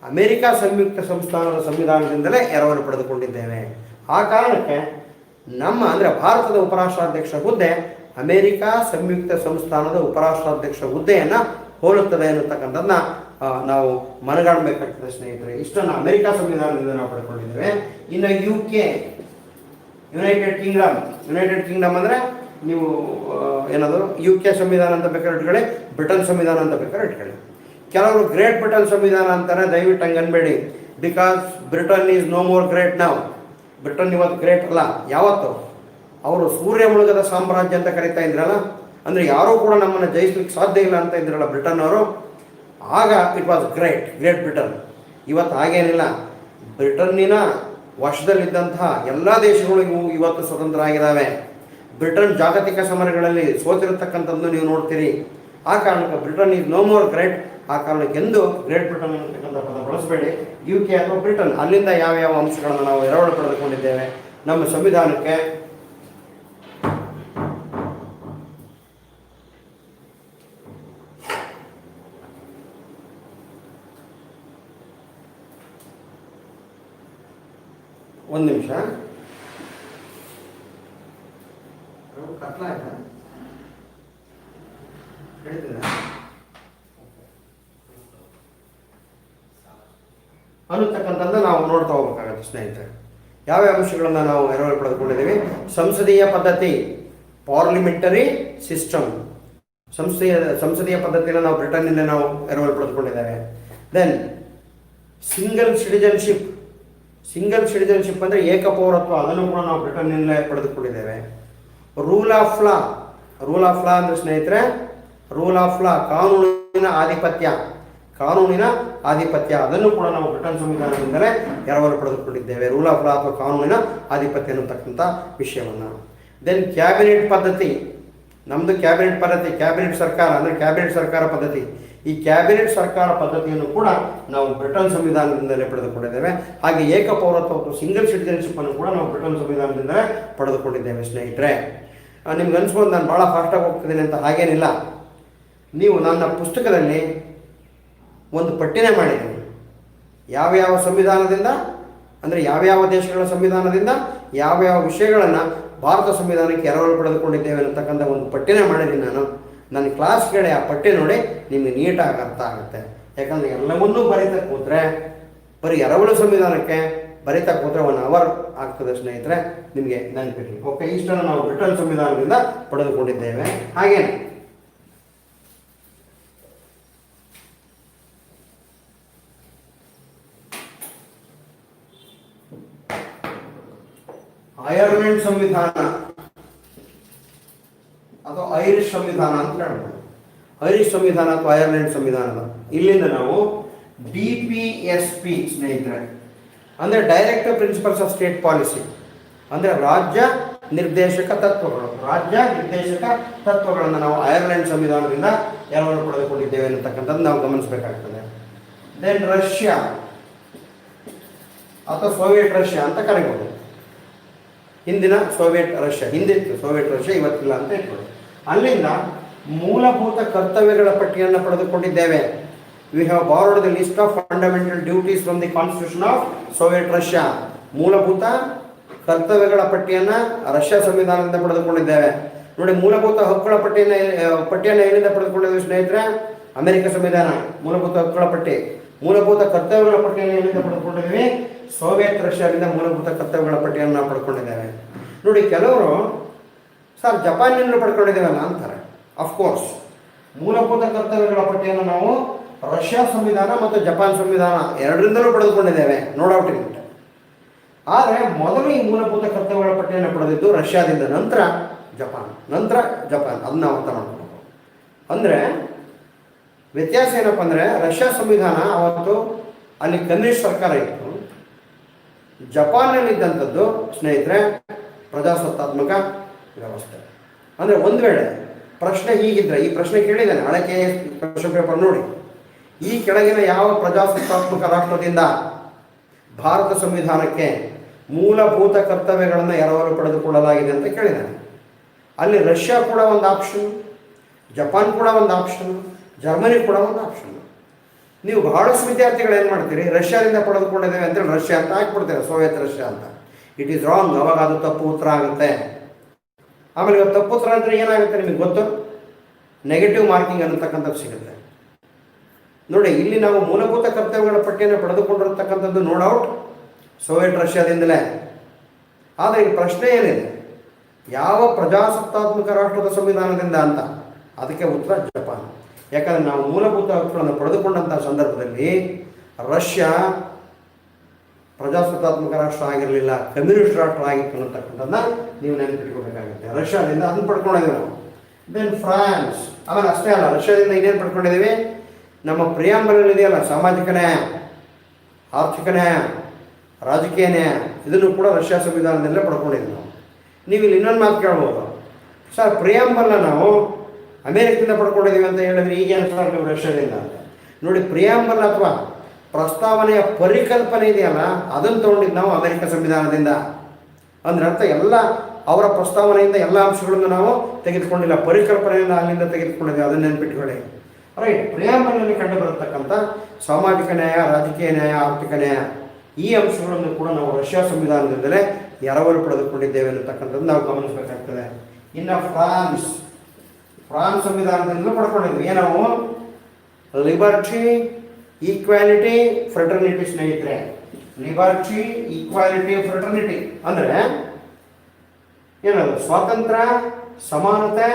ಅಮೆರಿಕ ಸಂಯುಕ್ತ ಸಂಸ್ಥಾನದ ಸಂವಿಧಾನದಿಂದಲೇ ಎರವಲು ಪಡೆದುಕೊಂಡಿದ್ದೇವೆ. ಆ ಕಾರಣಕ್ಕೆ ಅಂದರೆ ಭಾರತದ ಉಪರಾಷ್ಟ್ರಾಧ್ಯಕ್ಷ ಹುದ್ದೆ ಅಮೆರಿಕ ಸಂಯುಕ್ತ ಸಂಸ್ಥಾನದ ಉಪರಾಷ್ಟ್ರಾಧ್ಯಕ್ಷ ಹುದ್ದೆಯನ್ನು ಹೋಲುತ್ತದೆ ಅನ್ನತಕ್ಕಂಥದ್ದನ್ನ ನಾವು ಮನಗಾಣಬೇಕಾಗ್ತದೆ ಸ್ನೇಹಿತರೆ. ಇಷ್ಟನ್ನು ಅಮೆರಿಕ ಸಂವಿಧಾನದಿಂದ ನಾವು ಪಡ್ಕೊಂಡಿದ್ದೇವೆ. ಇನ್ನು ಯುನೈಟೆಡ್ ಕಿಂಗ್ಡಮ್ ಅಂದರೆ ನೀವು ಏನಾದರೂ UK ಸಂವಿಧಾನ ಅಂತ ಬೇಕಾದ್ರೆ ಇಟ್ಕೊಳ್ಳಿ, ಬ್ರಿಟನ್ ಸಂವಿಧಾನ ಅಂತ ಬೇಕಾದ್ರೆ ಇಟ್ಕೊಳ್ಳಿ. ಕೆಲವರು ಗ್ರೇಟ್ ಬ್ರಿಟನ್ ಸಂವಿಧಾನ ಅಂತಾರೆ, ದಯವಿಟ್ಟು ಹಂಗೆ ಅನ್ಬೇಡಿ. Because Britain is no more great ನಾವು. ಬ್ರಿಟನ್ ಇವತ್ತು ಗ್ರೇಟ್ ಅಲ್ಲ. ಯಾವತ್ತು ಅವರು ಸೂರ್ಯ ಮುಳುಗದ ಸಾಮ್ರಾಜ್ಯ ಅಂತ ಕರೀತಾ ಇದ್ರಲ್ಲ, ಅಂದರೆ ಯಾರೂ ಕೂಡ ನಮ್ಮನ್ನು ಜಯಿಸ್ಲಿಕ್ಕೆ ಸಾಧ್ಯ ಇಲ್ಲ ಅಂತ ಇದ್ರಲ್ಲ ಬ್ರಿಟನ್ ಅವರು, ಆಗ ಇಟ್ ವಾಸ್ ಗ್ರೇಟ್ ಬ್ರಿಟನ್. ಇವತ್ತು ಹಾಗೇನಿಲ್ಲ. ಬ್ರಿಟನ್ನಿನ ವಶದಲ್ಲಿದ್ದಂತಹ ಎಲ್ಲ ದೇಶಗಳಿಗೂ ಇವತ್ತು ಸ್ವತಂತ್ರ ಆಗಿದ್ದಾವೆ. ಬ್ರಿಟನ್ ಜಾಗತಿಕ ಸಮರಗಳಲ್ಲಿ ಸೋತಿರತಕ್ಕಂಥದ್ದು ನೀವು ನೋಡ್ತೀರಿ. ಆ ಕಾರಣಕ್ಕೆ Britain is no more great. ಆ ಕಾರಣಕ್ಕೆ ಎಂದು ಗ್ರೇಟ್ ಬ್ರಿಟನ್ ಅಂತಕ್ಕಂಥ ಪದ ಬಳಸಬೇಡಿ. UK ಅಥವಾ ಬ್ರಿಟನ್, ಅಲ್ಲಿಂದ ಯಾವ ಅಂಶಗಳನ್ನು ನಾವು ಎರವಲು ಪಡೆದುಕೊಂಡಿದ್ದೇವೆ ನಮ್ಮ ಸಂವಿಧಾನಕ್ಕೆ. ಒಂದು ನಿಮಿಷ ಅನ್ನತಕ್ಕಂಥದ್ದು ನಾವು ನೋಡ್ತಾ ಹೋಗ್ಬೇಕಾಗತ್ತೆ ಸ್ನೇಹಿತರೆ. ಯಾವ್ಯಾವ ಅಂಶಗಳನ್ನು ನಾವು ಎರವಲು ಪಡೆದುಕೊಂಡಿದ್ದೀವಿ? ಸಂಸದೀಯ ಪದ್ಧತಿ, ಪಾರ್ಲಿಮೆಂಟರಿ ಸಿಸ್ಟಮ್, ಸಂಸದೀಯ ಪದ್ಧತಿಯನ್ನು ನಾವು ಬ್ರಿಟನ್ನಿಂದ ನಾವು ಎರವಲು ಪಡೆದುಕೊಂಡಿದ್ದೇವೆ. ದೆನ್ ಸಿಂಗಲ್ ಸಿಟಿಜನ್ಶಿಪ್ ಅಂದರೆ ಏಕಪೌರತ್ವ, ಅದನ್ನು ಕೂಡ ನಾವು ಬ್ರಿಟನ್ನಿಂದಲೇ ಪಡೆದುಕೊಂಡಿದ್ದೇವೆ. ರೂಲ್ ಆಫ್ ಲಾ ಅಂದರೆ ಸ್ನೇಹಿತರೆ, ರೂಲ್ ಆಫ್ ಲಾ, ಕಾನೂನಿನ ಆಧಿಪತ್ಯ, ಅದನ್ನು ಕೂಡ ನಾವು ಬ್ರಿಟನ್ ಸಂವಿಧಾನದಿಂದಲೇ ಎರವಲು ಪಡೆದುಕೊಂಡಿದ್ದೇವೆ. ರೂಲ್ ಆಫ್ ಲಾ ಅಥವಾ ಕಾನೂನಿನ ಆಧಿಪತ್ಯ ಅನ್ನತಕ್ಕಂಥ ವಿಷಯವನ್ನು. ದೆನ್ ಕ್ಯಾಬಿನೆಟ್ ಪದ್ಧತಿ, ನಮ್ಮದು ಕ್ಯಾಬಿನೆಟ್ ಪದ್ಧತಿ, ಕ್ಯಾಬಿನೆಟ್ ಸರ್ಕಾರ ಅಂದರೆ ಕ್ಯಾಬಿನೆಟ್ ಸರ್ಕಾರ ಪದ್ಧತಿ. ಈ ಕ್ಯಾಬಿನೆಟ್ ಸರ್ಕಾರ ಪದ್ಧತಿಯನ್ನು ಕೂಡ ನಾವು ಬ್ರಿಟನ್ ಸಂವಿಧಾನದಿಂದಲೇ ಪಡೆದುಕೊಂಡಿದ್ದೇವೆ. ಹಾಗೆ ಏಕಪೌರತ್ವ ಮತ್ತು ಸಿಂಗಲ್ ಸಿಟಿಜನ್ಶಿಪ್ ಅನ್ನು ಕೂಡ ನಾವು ಬ್ರಿಟನ್ ಸಂವಿಧಾನದಿಂದಲೇ ಪಡೆದುಕೊಂಡಿದ್ದೇವೆ ಸ್ನೇಹಿತರೆ. ನಿಮ್ಗೆ ಅನ್ಸ್ಬೋದು ನಾನು ಭಾಳ ಫಾಸ್ಟಾಗಿ ಹೋಗ್ತಿದ್ದೀನಿ ಅಂತ. ಹಾಗೇನಿಲ್ಲ. ನೀವು ನನ್ನ ಪುಸ್ತಕದಲ್ಲಿ ಒಂದು ಪಟ್ಟಿನೇ ಮಾಡಿದ್ದೀನಿ. ಯಾವ್ಯಾವ ಸಂವಿಧಾನದಿಂದ, ಅಂದರೆ ಯಾವ್ಯಾವ ದೇಶಗಳ ಸಂವಿಧಾನದಿಂದ ಯಾವ್ಯಾವ ವಿಷಯಗಳನ್ನು ಭಾರತ ಸಂವಿಧಾನಕ್ಕೆ ಎರವಲು ಪಡೆದುಕೊಂಡಿದ್ದೇವೆ ಅನ್ನತಕ್ಕಂಥ ಒಂದು ಪಟ್ಟಿನೇ ಮಾಡಿದ್ದೀನಿ ನಾನು. ನನ್ನ ಕ್ಲಾಸ್ಗಳೇ ಆ ಪಟ್ಟಿ ನೋಡಿ ನಿಮಗೆ ನೀಟಾಗಿ ಅರ್ಥ ಆಗುತ್ತೆ. ಯಾಕಂದರೆ ಎಲ್ಲವನ್ನೂ ಬರೀತಾ ಕೂತ್ರೆ, ಬರೀ ಎರವಲು ಸಂವಿಧಾನಕ್ಕೆ ಬರೀತಾ ಕೂತ್ರೆ 1 ಅವರ್ ಆಗ್ತದೆ ಸ್ನೇಹಿತರೆ, ನಿಮಗೆ ನೆನಪಿರಲಿ. ಓಕೆ, ಇಷ್ಟನ್ನು ನಾವು ಬ್ರಿಟನ್ ಸಂವಿಧಾನದಿಂದ ಪಡೆದುಕೊಂಡಿದ್ದೇವೆ. ಹಾಗೇನೆ ಐರ್ಲೆಂಡ್ ಸಂವಿಧಾನ ಅಥವಾ ಐರಿಷ್ ಸಂವಿಧಾನ ಅಂತ ಹೇಳ್ಬೋದು. ಐರಿಷ್ ಸಂವಿಧಾನ ಅಥವಾ ಐರ್ಲೆಂಡ್ ಸಂವಿಧಾನದ ಇಲ್ಲಿಂದ ನಾವು DPSP ಸ್ನೇಹಿತರೆ, ಅಂದರೆ directive principles of state policy, ಅಂದರೆ ರಾಜ್ಯ ನಿರ್ದೇಶಕ ತತ್ವಗಳನ್ನು ನಾವು ಐರ್ಲೆಂಡ್ ಸಂವಿಧಾನದಿಂದ ಎರವಲು ಪಡೆದುಕೊಂಡಿದ್ದೇವೆ ಅನ್ನತಕ್ಕಂಥದ್ದು ನಾವು ಗಮನಿಸಬೇಕಾಗ್ತದೆ. ದೆನ್ ರಷ್ಯಾ ಅಥವಾ ಸೋವಿಯತ್ ರಷ್ಯಾ ಅಂತ ಕರೀಬಹುದು. ಹಿಂದಿನ ಸೋವಿಯತ್ ರಷ್ಯಾ, ಹಿಂದಿತ್ತು ಸೋವಿಯತ್ ರಷ್ಯಾ, ಇವತ್ತಿಲ್ಲ ಅಂತ ಇಟ್ಕೊಳ್ಳಿ. ಅಲ್ಲಿಂದ ಮೂಲಭೂತ ಕರ್ತವ್ಯಗಳ ಪಟ್ಟಿಯನ್ನು ಪಡೆದುಕೊಂಡಿದ್ದೇವೆ. We have borrowed the list of fundamental duties from the constitution of Soviet Russia. ಮೂಲಭೂತ ಕರ್ತವ್ಯಗಳ ಪಟ್ಟಿಯನ್ನು ರಷ್ಯಾ ಸಂವಿಧಾನದಿಂದ ಪಡೆದುಕೊಂಡಿದ್ದೇವೆ. ನೋಡಿ, ಮೂಲಭೂತ ಹಕ್ಕುಗಳ ಪಟ್ಟಿಯನ್ನು ಎಲ್ಲಿಂದ ಪಡೆದುಕೊಂಡಿದ್ದೇವೆ ಸ್ನೇಹಿತರೆ? ಅಮೆರಿಕ ಸಂವಿಧಾನ ಮೂಲಭೂತ ಹಕ್ಕುಗಳ ಪಟ್ಟಿ. ಮೂಲಭೂತ ಕರ್ತವ್ಯಗಳ ಪಟ್ಟಿಯನ್ನು ಎಲ್ಲಿಂದ ಪಡೆದುಕೊಂಡಿದ್ದೀವಿ? ಸೋವಿಯತ್ ರಷ್ಯಾದಿಂದ ಮೂಲಭೂತ ಕರ್ತವ್ಯಗಳ ಪಟ್ಟಿಯನ್ನು ನಾವು ಪಡ್ಕೊಂಡಿದ್ದೇವೆ. ನೋಡಿ, ಕೆಲವರು ಸರ್ ಜಪಾನಿನಿಂದ ಪಡ್ಕೊಂಡಿದ್ದೇವಲ್ಲ ಅಂತಾರೆ. ಅಫ್ಕೋರ್ಸ್ ಮೂಲಭೂತ ಕರ್ತವ್ಯಗಳ ಪಟ್ಟಿಯನ್ನು ನಾವು ರಷ್ಯಾ ಸಂವಿಧಾನ ಮತ್ತು ಜಪಾನ್ ಸಂವಿಧಾನ ಎರಡರಿಂದಲೂ ಪಡೆದುಕೊಂಡಿದ್ದೇವೆ, ನೋ ಡೌಟ್ ಇನ್ ಇಟ್. ಆದರೆ ಮೊದಲು ಈ ಮೂಲಭೂತ ಕರ್ತವ್ಯಗಳ ಪಟ್ಟಿಯನ್ನು ಪಡೆದಿದ್ದು ರಷ್ಯಾದಿಂದ, ನಂತರ ಜಪಾನ್ ಅದನ್ನ ನಾವು ಅರ್ಥ ಮಾಡ್ಕೋಬೇಕು. ಅಂದರೆ ವ್ಯತ್ಯಾಸ ಏನಪ್ಪ ಅಂದರೆ, ರಷ್ಯಾ ಸಂವಿಧಾನ ಅವತ್ತು ಅಲ್ಲಿ ಕಮ್ಯುನಿಸ್ಟ್ ಸರ್ಕಾರ ಇತ್ತು. ಜಪಾನ್ನಲ್ಲಿದ್ದಂಥದ್ದು ಸ್ನೇಹಿತರೆ ಪ್ರಜಾಸತ್ತಾತ್ಮಕ ವ್ಯವಸ್ಥೆ. ಅಂದರೆ ಒಂದು ವೇಳೆ ಪ್ರಶ್ನೆ ಹೀಗಿದ್ರೆ, ಈ ಪ್ರಶ್ನೆ ಕೇಳಿದ್ದಾನೆ ಹಳೆ KS ಪ್ರಶ್ನೆ ಪೇಪರ್ ನೋಡಿ, ಈ ಕೆಳಗಿನ ಯಾವ ಪ್ರಜಾಸತ್ತಾತ್ಮಕ ರಾಷ್ಟ್ರದಿಂದ ಭಾರತ ಸಂವಿಧಾನಕ್ಕೆ ಮೂಲಭೂತ ಕರ್ತವ್ಯಗಳನ್ನು ಎರವಲು ಪಡೆದುಕೊಳ್ಳಲಾಗಿದೆ ಅಂತ ಕೇಳಿದ್ದಾನೆ. ಅಲ್ಲಿ ರಷ್ಯಾ ಕೂಡ ಒಂದು ಆಪ್ಷನ್, ಜಪಾನ್ ಕೂಡ ಒಂದು ಆಪ್ಷನ್, ಜರ್ಮನಿ ಕೂಡ ಒಂದು ಆಪ್ಷನ್. ನೀವು ಬಹಳಷ್ಟು ವಿದ್ಯಾರ್ಥಿಗಳು ಏನು ಮಾಡ್ತೀರಿ, ರಷ್ಯಾದಿಂದ ಪಡೆದುಕೊಂಡಿದ್ದೇವೆ ಅಂತೇಳಿ ರಷ್ಯಾ ಅಂತ ಹಾಕ್ಬಿಡ್ತೀರ, ಸೋವಿಯತ್ ರಷ್ಯಾ ಅಂತ. It is wrong. ಅವಾಗ ಅದು ತಪ್ಪು ಉತ್ತರ ಆಗುತ್ತೆ. ಆಮೇಲೆ ಇವತ್ತು ತಪ್ಪು ಉತ್ತರ ಅಂದರೆ ಏನಾಗುತ್ತೆ ನಿಮಗೆ ಗೊತ್ತು? ನೆಗೆಟಿವ್ ಮಾರ್ಕಿಂಗ್ ಅನ್ನತಕ್ಕಂಥದ್ದು ಸಿಗುತ್ತೆ. ನೋಡಿ, ಇಲ್ಲಿ ನಾವು ಮೂಲಭೂತ ಕರ್ತವ್ಯಗಳ ಪಟ್ಟಿಯನ್ನು ಪಡೆದುಕೊಂಡಿರತಕ್ಕಂಥದ್ದು ನೋ ಡೌಟ್ ಸೋವಿಯತ್ ರಷ್ಯಾದಿಂದಲೇ. ಆದರೆ ಈ ಪ್ರಶ್ನೆ ಏನಿದೆ, ಯಾವ ಪ್ರಜಾಸತ್ತಾತ್ಮಕ ರಾಷ್ಟ್ರದ ಸಂವಿಧಾನದಿಂದ ಅಂತ? ಅದಕ್ಕೆ ಉತ್ತರ ಜಪಾನ್. ಯಾಕಂದರೆ ನಾವು ಮೂಲಭೂತ ಹಕ್ಕುಗಳನ್ನು ಪಡೆದುಕೊಂಡಂಥ ಸಂದರ್ಭದಲ್ಲಿ ರಷ್ಯಾ ಪ್ರಜಾಸತ್ತಾತ್ಮಕ ರಾಷ್ಟ್ರ ಆಗಿರಲಿಲ್ಲ, ಕಮ್ಯುನಿಸ್ಟ್ ರಾಷ್ಟ್ರ ಆಗಿತ್ತು ಅನ್ನತಕ್ಕಂಥದ್ದನ್ನ ನೀವು ನೆನಪಿಟ್ಕೋಬೇಕಾಗುತ್ತೆ. ರಷ್ಯಾದಿಂದ ಅದನ್ನು ಪಡ್ಕೊಂಡಿದ್ದೀವಿ ನಾವು. Then France. ಆಮೇಲೆ ಅಷ್ಟೇ ಅಲ್ಲ, ರಷ್ಯಾದಿಂದ ಇನ್ನೇನು ಪಡ್ಕೊಂಡಿದ್ದೀವಿ? ನಮ್ಮ ಪ್ರಿಯಾಂಬಲಲ್ಲಿ ಇದೆಯಲ್ಲ, ಸಾಮಾಜಿಕ ನ್ಯಾಯ, ಆರ್ಥಿಕ ನ್ಯಾಯ, ರಾಜಕೀಯ ನ್ಯಾಯ, ಇದನ್ನು ಕೂಡ ರಷ್ಯಾ ಸಂವಿಧಾನದಲ್ಲೇ ಪಡ್ಕೊಂಡಿದ್ದೀವಿ ನಾವು. ನೀವು ಇಲ್ಲಿ ಇನ್ನೊಂದು ಮಾತು ಕೇಳ್ಬೋದು, ಸರ್ ಪ್ರಿಯಾಂಬಲ್ನ ನಾವು ಅಮೇರಿಕದಿಂದ ಪಡ್ಕೊಂಡಿದ್ದೀವಿ ಅಂತ ಹೇಳಿದ್ರೆ ಈಗೇನು ಸರ್ ನೀವು ರಷ್ಯಾದಿಂದ ಅಂತ? ನೋಡಿ, ಪ್ರಿಯಾಂಬಲ್ ಅಥವಾ ಪ್ರಸ್ತಾವನೆಯ ಪರಿಕಲ್ಪನೆ ಇದೆಯಲ್ಲ, ಅದನ್ನು ತೊಗೊಂಡಿದ್ದು ನಾವು ಅಮೆರಿಕ ಸಂವಿಧಾನದಿಂದ. ಅಂದರೆ ಅರ್ಥ ಎಲ್ಲ ಅವರ ಪ್ರಸ್ತಾವನೆಯಿಂದ ಎಲ್ಲ ಅಂಶಗಳನ್ನು ನಾವು ತೆಗೆದುಕೊಂಡಿಲ್ಲ, ಪರಿಕಲ್ಪನೆಯಿಂದ ಅಲ್ಲಿಂದ ತೆಗೆದುಕೊಂಡಿದ್ದೇವೆ. ಅದನ್ನು ನೆನಪಿಟ್ಕೊಳ್ಳಿ. ರೈಟ್. ಪ್ರಿಯಾಂಬಲ್ನಲ್ಲಿ ಕಂಡು ಬರತಕ್ಕಂಥ ಸಾಮಾಜಿಕ ನ್ಯಾಯ, ರಾಜಕೀಯ ನ್ಯಾಯ, ಆರ್ಥಿಕ ನ್ಯಾಯ, ಈ ಅಂಶಗಳನ್ನು ಕೂಡ ನಾವು ರಷ್ಯಾ ಸಂವಿಧಾನದಿಂದಲೇ ಎರವಲು ಪಡೆದುಕೊಂಡಿದ್ದೇವೆ ಅನ್ನತಕ್ಕಂಥದ್ದು ನಾವು ಗಮನಿಸಬೇಕಾಗ್ತದೆ. ಇನ್ನು ಫ್ರಾನ್ಸ್ ಸಂವಿಧಾನದಿಂದಲೂ ಪಡ್ಕೊಂಡಿದ್ವಿ. ಏನವು? Liberty, equality, fraternity. ಸ್ನೇಹಿತರೆ, ಲಿಬರ್ಟಿ, ಈಕ್ವಾಲಿಟಿ, ಫ್ರೆಟರ್ನಿಟಿ ಅಂದರೆ ಏನದು? ಸ್ವಾತಂತ್ರ್ಯ, ಸಮಾನತೆ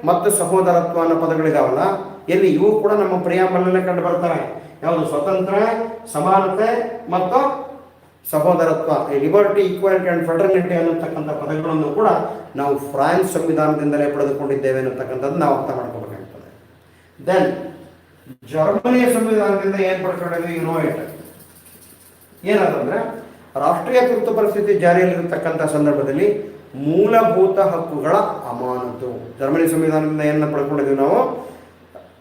ಮತ್ತು ಸಹೋದರತ್ವ ಅನ್ನೋ ಪದಗಳಿದಾವಲ್ಲ, ಎಲ್ಲಿ ಇವು ಕೂಡ ನಮ್ಮ ಪ್ರಿಯಾಂಬಲ್ನಲ್ಲೇ ಕಂಡು ಬರ್ತಾರೆ. ಯಾವುದು? ಸ್ವತಂತ್ರ, ಸಮಾನತೆ ಮತ್ತು ಸಹೋದರತ್ವ. ಈ ಲಿಬರ್ಟಿ, ಈಕ್ವಾಲಿಟಿ ಆ್ಯಂಡ್ ಫ್ರೆಟರ್ನಿಟಿ ಅನ್ನತಕ್ಕಂಥ ಪದಗಳನ್ನು ಕೂಡ ನಾವು ಫ್ರಾನ್ಸ್ ಸಂವಿಧಾನದಿಂದಲೇ ಪಡೆದುಕೊಂಡಿದ್ದೇವೆ ಅನ್ನತಕ್ಕಂಥದ್ದು ನಾವು ಅರ್ಥ ಮಾಡ್ಕೋಬೇಕಾಗ್ತದೆ. ದೆನ್ ಜರ್ಮನಿಯ ಸಂವಿಧಾನದಿಂದ ಏನು ಪಡ್ಕೊಂಡಿದ್ವಿ? ಯುನೈಟ್. ಏನಂತಂದ್ರೆ, ರಾಷ್ಟ್ರೀಯ ತುರ್ತು ಪರಿಸ್ಥಿತಿ ಜಾರಿಯಲ್ಲಿರತಕ್ಕಂಥ ಸಂದರ್ಭದಲ್ಲಿ ಮೂಲಭೂತ ಹಕ್ಕುಗಳ ಅಮಾನತು. ಜರ್ಮನಿ ಸಂವಿಧಾನದಿಂದ ಏನನ್ನ ಪಡ್ಕೊಂಡಿದ್ದೀವಿ ನಾವು?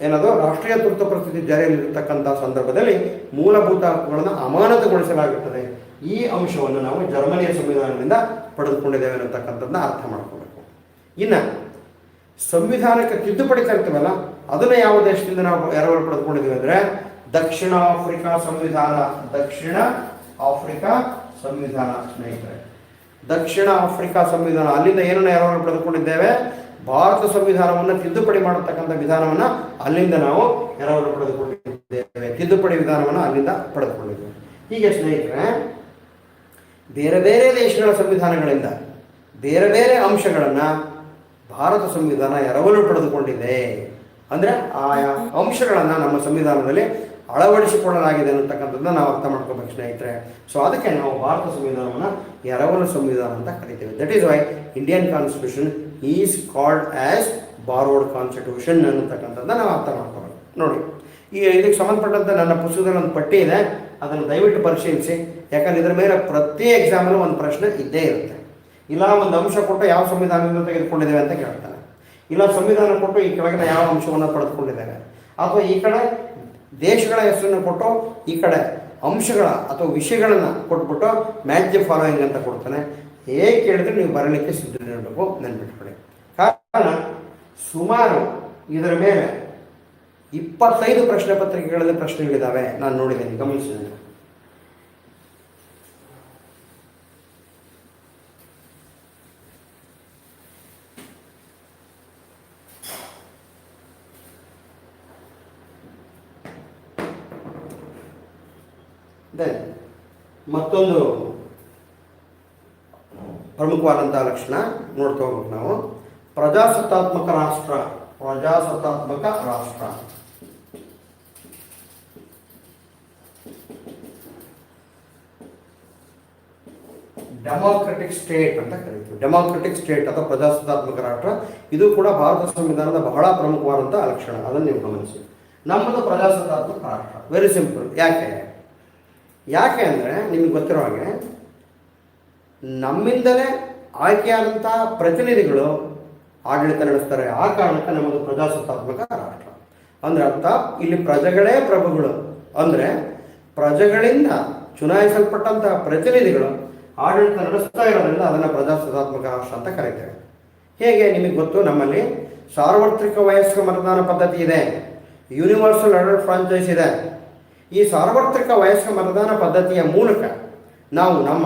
ಏನದು? ರಾಷ್ಟ್ರೀಯ ತುರ್ತು ಪರಿಸ್ಥಿತಿ ಜಾರಿಯಲ್ಲಿರತಕ್ಕಂಥ ಸಂದರ್ಭದಲ್ಲಿ ಮೂಲಭೂತ ಹಕ್ಕುಗಳನ್ನು ಅಮಾನತುಗೊಳಿಸಲಾಗುತ್ತದೆ. ಈ ಅಂಶವನ್ನು ನಾವು ಜರ್ಮನಿಯ ಸಂವಿಧಾನದಿಂದ ಪಡೆದುಕೊಂಡಿದ್ದೇವೆ ಅನ್ನತಕ್ಕಂಥದ್ದನ್ನ ಅರ್ಥ ಮಾಡ್ಕೋಬೇಕು. ಇನ್ನು ಸಂವಿಧಾನಕ್ಕೆ ತಿದ್ದುಪಡಿ ತರ್ತೀವಲ್ಲ, ಅದನ್ನು ಯಾವ ದೇಶದಿಂದ ನಾವು ಎರವಲು ಪಡೆದುಕೊಂಡಿದ್ದೀವಿ ಅಂದರೆ ದಕ್ಷಿಣ ಆಫ್ರಿಕಾ ಸಂವಿಧಾನ. ದಕ್ಷಿಣ ಆಫ್ರಿಕಾ ಸಂವಿಧಾನ ಸ್ನೇಹಿತರೆ, ದಕ್ಷಿಣ ಆಫ್ರಿಕಾ ಸಂವಿಧಾನ. ಅಲ್ಲಿಂದ ಏನನ್ನು ಎರವಲು ಪಡೆದುಕೊಂಡಿದ್ದೇವೆ? ಭಾರತ ಸಂವಿಧಾನವನ್ನು ತಿದ್ದುಪಡಿ ಮಾಡತಕ್ಕಂಥ ವಿಧಾನವನ್ನು ಅಲ್ಲಿಂದ ನಾವು ಎರವಲು ಪಡೆದುಕೊಂಡಿದ್ದೇವೆ. ತಿದ್ದುಪಡಿ ವಿಧಾನವನ್ನು ಅಲ್ಲಿಂದ ಪಡೆದುಕೊಂಡಿದ್ದೇವೆ. ಹೀಗೆ ಸ್ನೇಹಿತರೆ, ಬೇರೆ ಬೇರೆ ದೇಶಗಳ ಸಂವಿಧಾನಗಳಿಂದ ಬೇರೆ ಬೇರೆ ಅಂಶಗಳನ್ನು ಭಾರತ ಸಂವಿಧಾನ ಎರವಲು ಪಡೆದುಕೊಂಡಿದೆ. ಅಂದರೆ ಆಯಾ ಅಂಶಗಳನ್ನು ನಮ್ಮ ಸಂವಿಧಾನದಲ್ಲಿ ಅಳವಡಿಸಿಕೊಳ್ಳಲಾಗಿದೆ ಅನ್ನತಕ್ಕಂಥದ್ದನ್ನ ನಾವು ಅರ್ಥ ಮಾಡ್ಕೋಬೇಕು ಸ್ನೇಹಿತರೆ. ಸೊ ಅದಕ್ಕೆ ನಾವು ಭಾರತ ಸಂವಿಧಾನವನ್ನು ಎರವಲು ಸಂವಿಧಾನ ಅಂತ ಕರಿತೇವೆ. That is why Indian constitution is called as borrowed constitution ಅನ್ನತಕ್ಕಂಥದ್ದನ್ನ ನಾವು ಅರ್ಥ ಮಾಡ್ಕೋಬೇಕು. ನೋಡಿ, ಈಗ ಇದಕ್ಕೆ ಸಂಬಂಧಪಟ್ಟಂತೆ ನನ್ನ ಪುಸ್ತಕದಲ್ಲಿ ಒಂದು ಪಟ್ಟಿ ಇದೆ, ಅದನ್ನು ದಯವಿಟ್ಟು ಪರಿಶೀಲಿಸಿ. ಯಾಕಂದರೆ ಇದರ ಮೇಲೆ ಪ್ರತಿ ಎಕ್ಸಾಮಲ್ಲೂ ಒಂದು ಪ್ರಶ್ನೆ ಇದ್ದೇ ಇರುತ್ತೆ. ಇಲ್ಲ ಒಂದು ಅಂಶ ಕೊಟ್ಟು ಯಾವ ಸಂವಿಧಾನದಿಂದ ತೆಗೆದುಕೊಂಡಿದ್ದೇವೆ ಅಂತ ಕೇಳ್ತಾನೆ, ಇಲ್ಲ ಸಂವಿಧಾನ ಕೊಟ್ಟು ಈ ಕೆಳಗಿನ ಯಾವ ಅಂಶವನ್ನು ಪಡೆದುಕೊಂಡಿದ್ದೇವೆ, ಅಥವಾ ಈ ಕಡೆ ದೇಶಗಳ ಹೆಸರನ್ನು ಕೊಟ್ಟು ಈ ಕಡೆ ಅಂಶಗಳ ಅಥವಾ ವಿಷಯಗಳನ್ನು ಕೊಟ್ಬಿಟ್ಟು ಮ್ಯಾಚ್ ದಿ ಫಾಲೋಯಿಂಗ್ ಅಂತ ಕೊಡ್ತಾನೆ. ಹೇಗೆ ಕೇಳಿದ್ರೆ ನೀವು ಬರಲಿಕ್ಕೆ ಸಿದ್ಧರಿರಬೇಕು, ನೆನ್ಪಿಟ್ಕೊಳ್ಳಿ. ಕಾರಣ ಸುಮಾರು ಇದರ ಮೇಲೆ 25 ಪ್ರಶ್ನೆ ಪತ್ರಿಕೆಗಳಲ್ಲಿ ಪ್ರಶ್ನೆಗಳಿದ್ದಾವೆ, ನಾನು ನೋಡಿದ್ದೇನೆ, ಗಮನಿಸಿದ್ದೇನೆ. ಮತ್ತೊಂದು ಪ್ರಮುಖವಾದಂತಹ ಲಕ್ಷಣ ನೋಡ್ತಾ ಹೋಗ್ಬೇಕು ನಾವು. ಪ್ರಜಾಸತ್ತಾತ್ಮಕ ರಾಷ್ಟ್ರ. ಪ್ರಜಾಸತ್ತಾತ್ಮಕ ರಾಷ್ಟ್ರ ಡೆಮಾಕ್ರೆಟಿಕ್ ಸ್ಟೇಟ್ ಅಂತ ಕರೀತೀವಿ. ಡೆಮಾಕ್ರೆಟಿಕ್ ಸ್ಟೇಟ್ ಅಥವಾ ಪ್ರಜಾಸತ್ತಾತ್ಮಕ ರಾಷ್ಟ್ರ, ಇದು ಕೂಡ ಭಾರತ ಸಂವಿಧಾನದ ಬಹಳ ಪ್ರಮುಖವಾದಂತಹ ಲಕ್ಷಣ. ಅದನ್ನು ನೀವು ಗಮನಿಸಿ. ನಮ್ಮದು ಪ್ರಜಾಸತ್ತಾತ್ಮಕ ರಾಷ್ಟ್ರ. Very simple. ಯಾಕೆ ಅಂದರೆ ನಿಮಗೆ ಗೊತ್ತಿರೋ ಹಾಗೆ ನಮ್ಮಿಂದಲೇ ಆಯ್ಕೆಯಾದಂಥ ಪ್ರತಿನಿಧಿಗಳು ಆಡಳಿತ ನಡೆಸ್ತಾರೆ. ಆ ಕಾರಣಕ್ಕೆ ನಮ್ಮದು ಪ್ರಜಾಸತ್ತಾತ್ಮಕ ರಾಷ್ಟ್ರ. ಅಂದರೆ ಅರ್ಥ ಇಲ್ಲಿ ಪ್ರಜೆಗಳೇ ಪ್ರಭುಗಳು. ಅಂದರೆ ಪ್ರಜೆಗಳಿಂದ ಚುನಾಯಿಸಲ್ಪಟ್ಟಂತಹ ಪ್ರತಿನಿಧಿಗಳು ಆಡಳಿತ ನಡೆಸ್ತಾ ಇರೋದ್ರಿಂದ ಅದನ್ನು ಪ್ರಜಾಸತ್ತಾತ್ಮಕ ರಾಷ್ಟ್ರ ಅಂತ ಕರೀತೇವೆ. ಹೇಗೆ ನಿಮಗೆ ಗೊತ್ತು, ನಮ್ಮಲ್ಲಿ ಸಾರ್ವತ್ರಿಕ ವಯಸ್ಕ ಮತದಾನ ಪದ್ಧತಿ ಇದೆ, ಯೂನಿವರ್ಸಲ್ ಅಡಲ್ಟ್ ಫ್ರಾಂಚೈಸ್ ಇದೆ. ಈ ಸಾರ್ವತ್ರಿಕ ವಯಸ್ಕ ಮತದಾನ ಪದ್ಧತಿಯ ಮೂಲಕ ನಾವು ನಮ್ಮ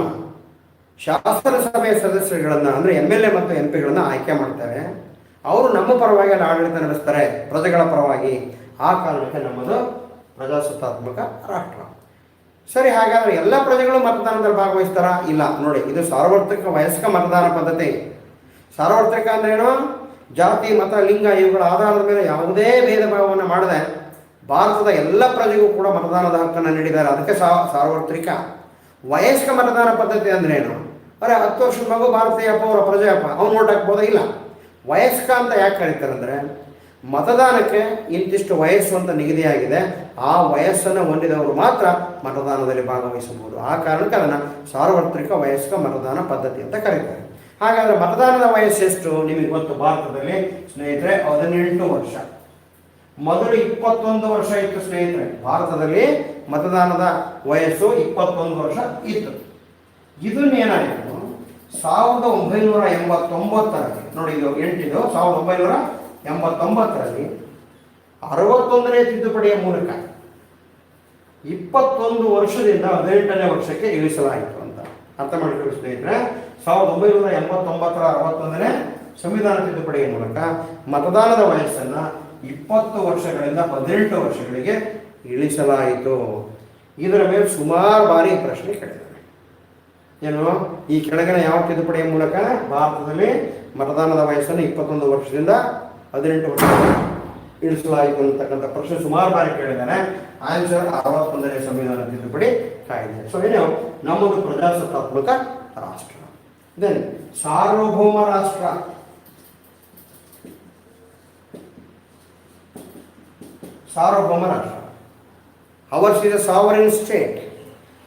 ಶಾಸನ ಸಭೆಯ ಸದಸ್ಯರುಗಳನ್ನು ಅಂದರೆ MLA ಮತ್ತು MP ಆಯ್ಕೆ ಮಾಡ್ತಾರೆ. ಅವರು ನಮ್ಮ ಪರವಾಗಿ ಅಲ್ಲಿ ಆಡಳಿತ ನಡೆಸ್ತಾರೆ, ಪ್ರಜೆಗಳ ಪರವಾಗಿ. ಆ ಕಾರಣಕ್ಕೆ ನಮ್ಮದು ಪ್ರಜಾಸತ್ತಾತ್ಮಕ ರಾಷ್ಟ್ರ. ಸರಿ, ಹಾಗಾದರೆ ಎಲ್ಲ ಪ್ರಜೆಗಳು ಮತದಾನದಲ್ಲಿ ಭಾಗವಹಿಸ್ತಾರಾ? ಇಲ್ಲ. ನೋಡಿ, ಇದು ಸಾರ್ವತ್ರಿಕ ವಯಸ್ಕ ಮತದಾನ ಪದ್ಧತಿ. ಸಾರ್ವತ್ರಿಕ ಅಂದ್ರೇನು? ಜಾತಿ, ಮತ, ಲಿಂಗ ಇವುಗಳ ಆಧಾರದ ಮೇಲೆ ಯಾವುದೇ ಭೇದ ಭಾವವನ್ನು ಮಾಡದೆ ಭಾರತದ ಎಲ್ಲ ಪ್ರಜೆಗೂ ಕೂಡ ಮತದಾನದ ಹಕ್ಕನ್ನು ನೀಡಿದ್ದಾರೆ. ಅದಕ್ಕೆ ಸಾರ್ವತ್ರಿಕ. ವಯಸ್ಕ ಮತದಾನ ಪದ್ಧತಿ ಅಂದ್ರೇನು? 10 ವರ್ಷದ ಮಗು ಭಾರತೀಯ ಪೌರ ಪ್ರಜೆಯಪ್ಪ, ಅವ್ನು ಓಟ್ ಹಾಕ್ಬೋದ? ಇಲ್ಲ. ವಯಸ್ಕ ಅಂತ ಯಾಕೆ ಕರೀತಾರೆ ಅಂದರೆ ಮತದಾನಕ್ಕೆ ಇಂತಿಷ್ಟು ವಯಸ್ಸು ಅಂತ ನಿಗದಿಯಾಗಿದೆ. ಆ ವಯಸ್ಸನ್ನು ಹೊಂದಿದವರು ಮಾತ್ರ ಮತದಾನದಲ್ಲಿ ಭಾಗವಹಿಸಬಹುದು. ಆ ಕಾರಣಕ್ಕೆ ಅದನ್ನು ಸಾರ್ವತ್ರಿಕ ವಯಸ್ಕ ಮತದಾನ ಪದ್ಧತಿ ಅಂತ ಕರೀತಾರೆ. ಹಾಗಾದರೆ ಮತದಾನದ ವಯಸ್ಸೆಷ್ಟು ನಿಮಗೆ ಗೊತ್ತು? ಭಾರತದಲ್ಲಿ ಸ್ನೇಹಿತರೆ 18 ವರ್ಷ. ಮೊದಲು 21 ವರ್ಷ ಇತ್ತು ಸ್ನೇಹಿತರೆ. ಭಾರತದಲ್ಲಿ ಮತದಾನದ ವಯಸ್ಸು 21 ವರ್ಷ ಇತ್ತು. ಇದನ್ನೇನಾಯಿತು 1989ರಲ್ಲಿ, ನೋಡಿ ಇದು 1989ರಲ್ಲಿ 61ನೇ ತಿದ್ದುಪಡಿಯ ಮೂಲಕ 21 ವರ್ಷದಿಂದ 18ನೇ ವರ್ಷಕ್ಕೆ ಇಳಿಸಲಾಯಿತು ಅಂತ ಅರ್ಥ ಮಾಡಿಕೊಳ್ಳಿ ಸ್ನೇಹಿತರೆ. 1989ರ 61ನೇ ಸಂವಿಧಾನ ತಿದ್ದುಪಡಿಯ ಮೂಲಕ ಮತದಾನದ ವಯಸ್ಸನ್ನು 20 ವರ್ಷಗಳಿಂದ 18 ವರ್ಷಗಳಿಗೆ ಇಳಿಸಲಾಯಿತು. ಇದರ ಮೇಲೆ ಸುಮಾರು ಬಾರಿ ಪ್ರಶ್ನೆ ಕೇಳಿದ್ದಾರೆ. ಏನು, ಈ ಕೆಳಗಿನ ಯಾವ ತಿದ್ದುಪಡಿಯ ಮೂಲಕ ಭಾರತದಲ್ಲಿ ಮತದಾನದ ವಯಸ್ಸನ್ನು 21 ವರ್ಷದಿಂದ 18 ವರ್ಷ ಇಳಿಸಲಾಯಿತು ಅಂತಕ್ಕಂಥ ಪ್ರಶ್ನೆ ಸುಮಾರು ಬಾರಿ ಕೇಳಿದ್ದಾನೆ. ಆನ್ಸರ್ 61ನೇ ಸಂವಿಧಾನ ತಿದ್ದುಪಡಿ ಕಾಯ್ದೆ. ಸೊ ಏನು, ನಮ್ಮದು ಪ್ರಜಾಸತ್ತಾತ್ಮಕ ರಾಷ್ಟ್ರ. ದೆನ್ ಸಾರ್ವಭೌಮ ರಾಷ್ಟ್ರ. ಸಾರ್ವಭೌಮ ರಾಷ್ಟ್ರ. Hours is A sovereign state.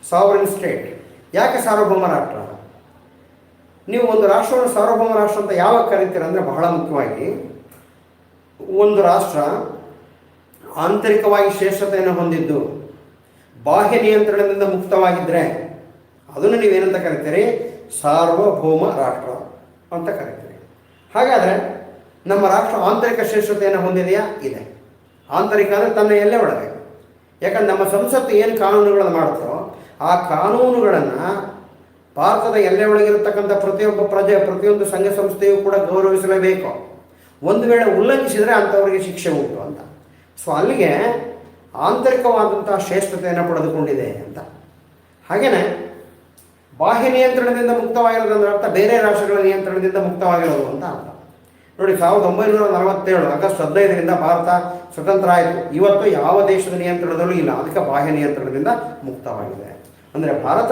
Sovereign state. ಯಾಕೆ ಸಾರ್ವಭೌಮ ರಾಷ್ಟ್ರ? ನೀವು ಒಂದು ರಾಷ್ಟ್ರವನ್ನು ಸಾರ್ವಭೌಮ ರಾಷ್ಟ್ರ ಅಂತ ಯಾವಾಗ ಕರೀತೀರ ಅಂದರೆ ಬಹಳ ಮುಖ್ಯವಾಗಿ ಒಂದು ರಾಷ್ಟ್ರ ಆಂತರಿಕವಾಗಿ ಶ್ರೇಷ್ಠತೆಯನ್ನು ಹೊಂದಿದ್ದು ಬಾಹ್ಯ ನಿಯಂತ್ರಣದಿಂದ ಮುಕ್ತವಾಗಿದ್ದರೆ ಅದನ್ನು ನೀವೇನಂತ ಕರಿತೀರಿ? ಸಾರ್ವಭೌಮ ರಾಷ್ಟ್ರ ಅಂತ ಕರಿತೀರಿ. ಹಾಗಾದರೆ ನಮ್ಮ ರಾಷ್ಟ್ರ ಆಂತರಿಕ ಶ್ರೇಷ್ಠತೆಯನ್ನು ಹೊಂದಿದೆಯಾ? ಇದೆ. ಆಂತರಿಕ ಅಂದರೆ ತನ್ನ ಎಲ್ಲೇ ಒಳಗೆ. ಯಾಕಂದ್ರೆ ನಮ್ಮ ಸಂಸತ್ತು ಏನು ಕಾನೂನುಗಳನ್ನು ಮಾಡುತ್ತೋ ಆ ಕಾನೂನುಗಳನ್ನು ಭಾರತದ ಎಲ್ಲೇ ಒಳಗಿರತಕ್ಕಂಥ ಪ್ರತಿಯೊಬ್ಬ ಪ್ರಜೆ, ಪ್ರತಿಯೊಂದು ಸಂಘ ಸಂಸ್ಥೆಯೂ ಕೂಡ ಗೌರವಿಸಲೇಬೇಕು. ಒಂದು ವೇಳೆ ಉಲ್ಲಂಘಿಸಿದರೆ ಅಂಥವರಿಗೆ ಶಿಕ್ಷೆ ಉಂಟು ಅಂತ. ಸೊ ಅಲ್ಲಿಗೆ ಆಂತರಿಕವಾದಂಥ ಶ್ರೇಷ್ಠತೆಯನ್ನು ಪಡೆದುಕೊಂಡಿದೆ ಅಂತ. ಹಾಗೆಯೇ ಬಾಹ್ಯ ನಿಯಂತ್ರಣದಿಂದ ಮುಕ್ತವಾಗಿರೋದಂದ್ರೆ ಅರ್ಥ ಬೇರೆ ರಾಷ್ಟ್ರಗಳ ನಿಯಂತ್ರಣದಿಂದ ಮುಕ್ತವಾಗಿರೋದು ಅಂತ ಅರ್ಥ. ನೋಡಿ, 1947 ಆಗಸ್ಟ್ 15ರಿಂದ ಭಾರತ ಸ್ವತಂತ್ರ ಆಯಿತು. ಇವತ್ತು ಯಾವ ದೇಶದ ನಿಯಂತ್ರಣದಲ್ಲೂ ಇಲ್ಲ. ಅದಕ್ಕೆ ಬಾಹ್ಯ ನಿಯಂತ್ರಣದಿಂದ ಮುಕ್ತವಾಗಿದೆ. ಅಂದರೆ ಭಾರತ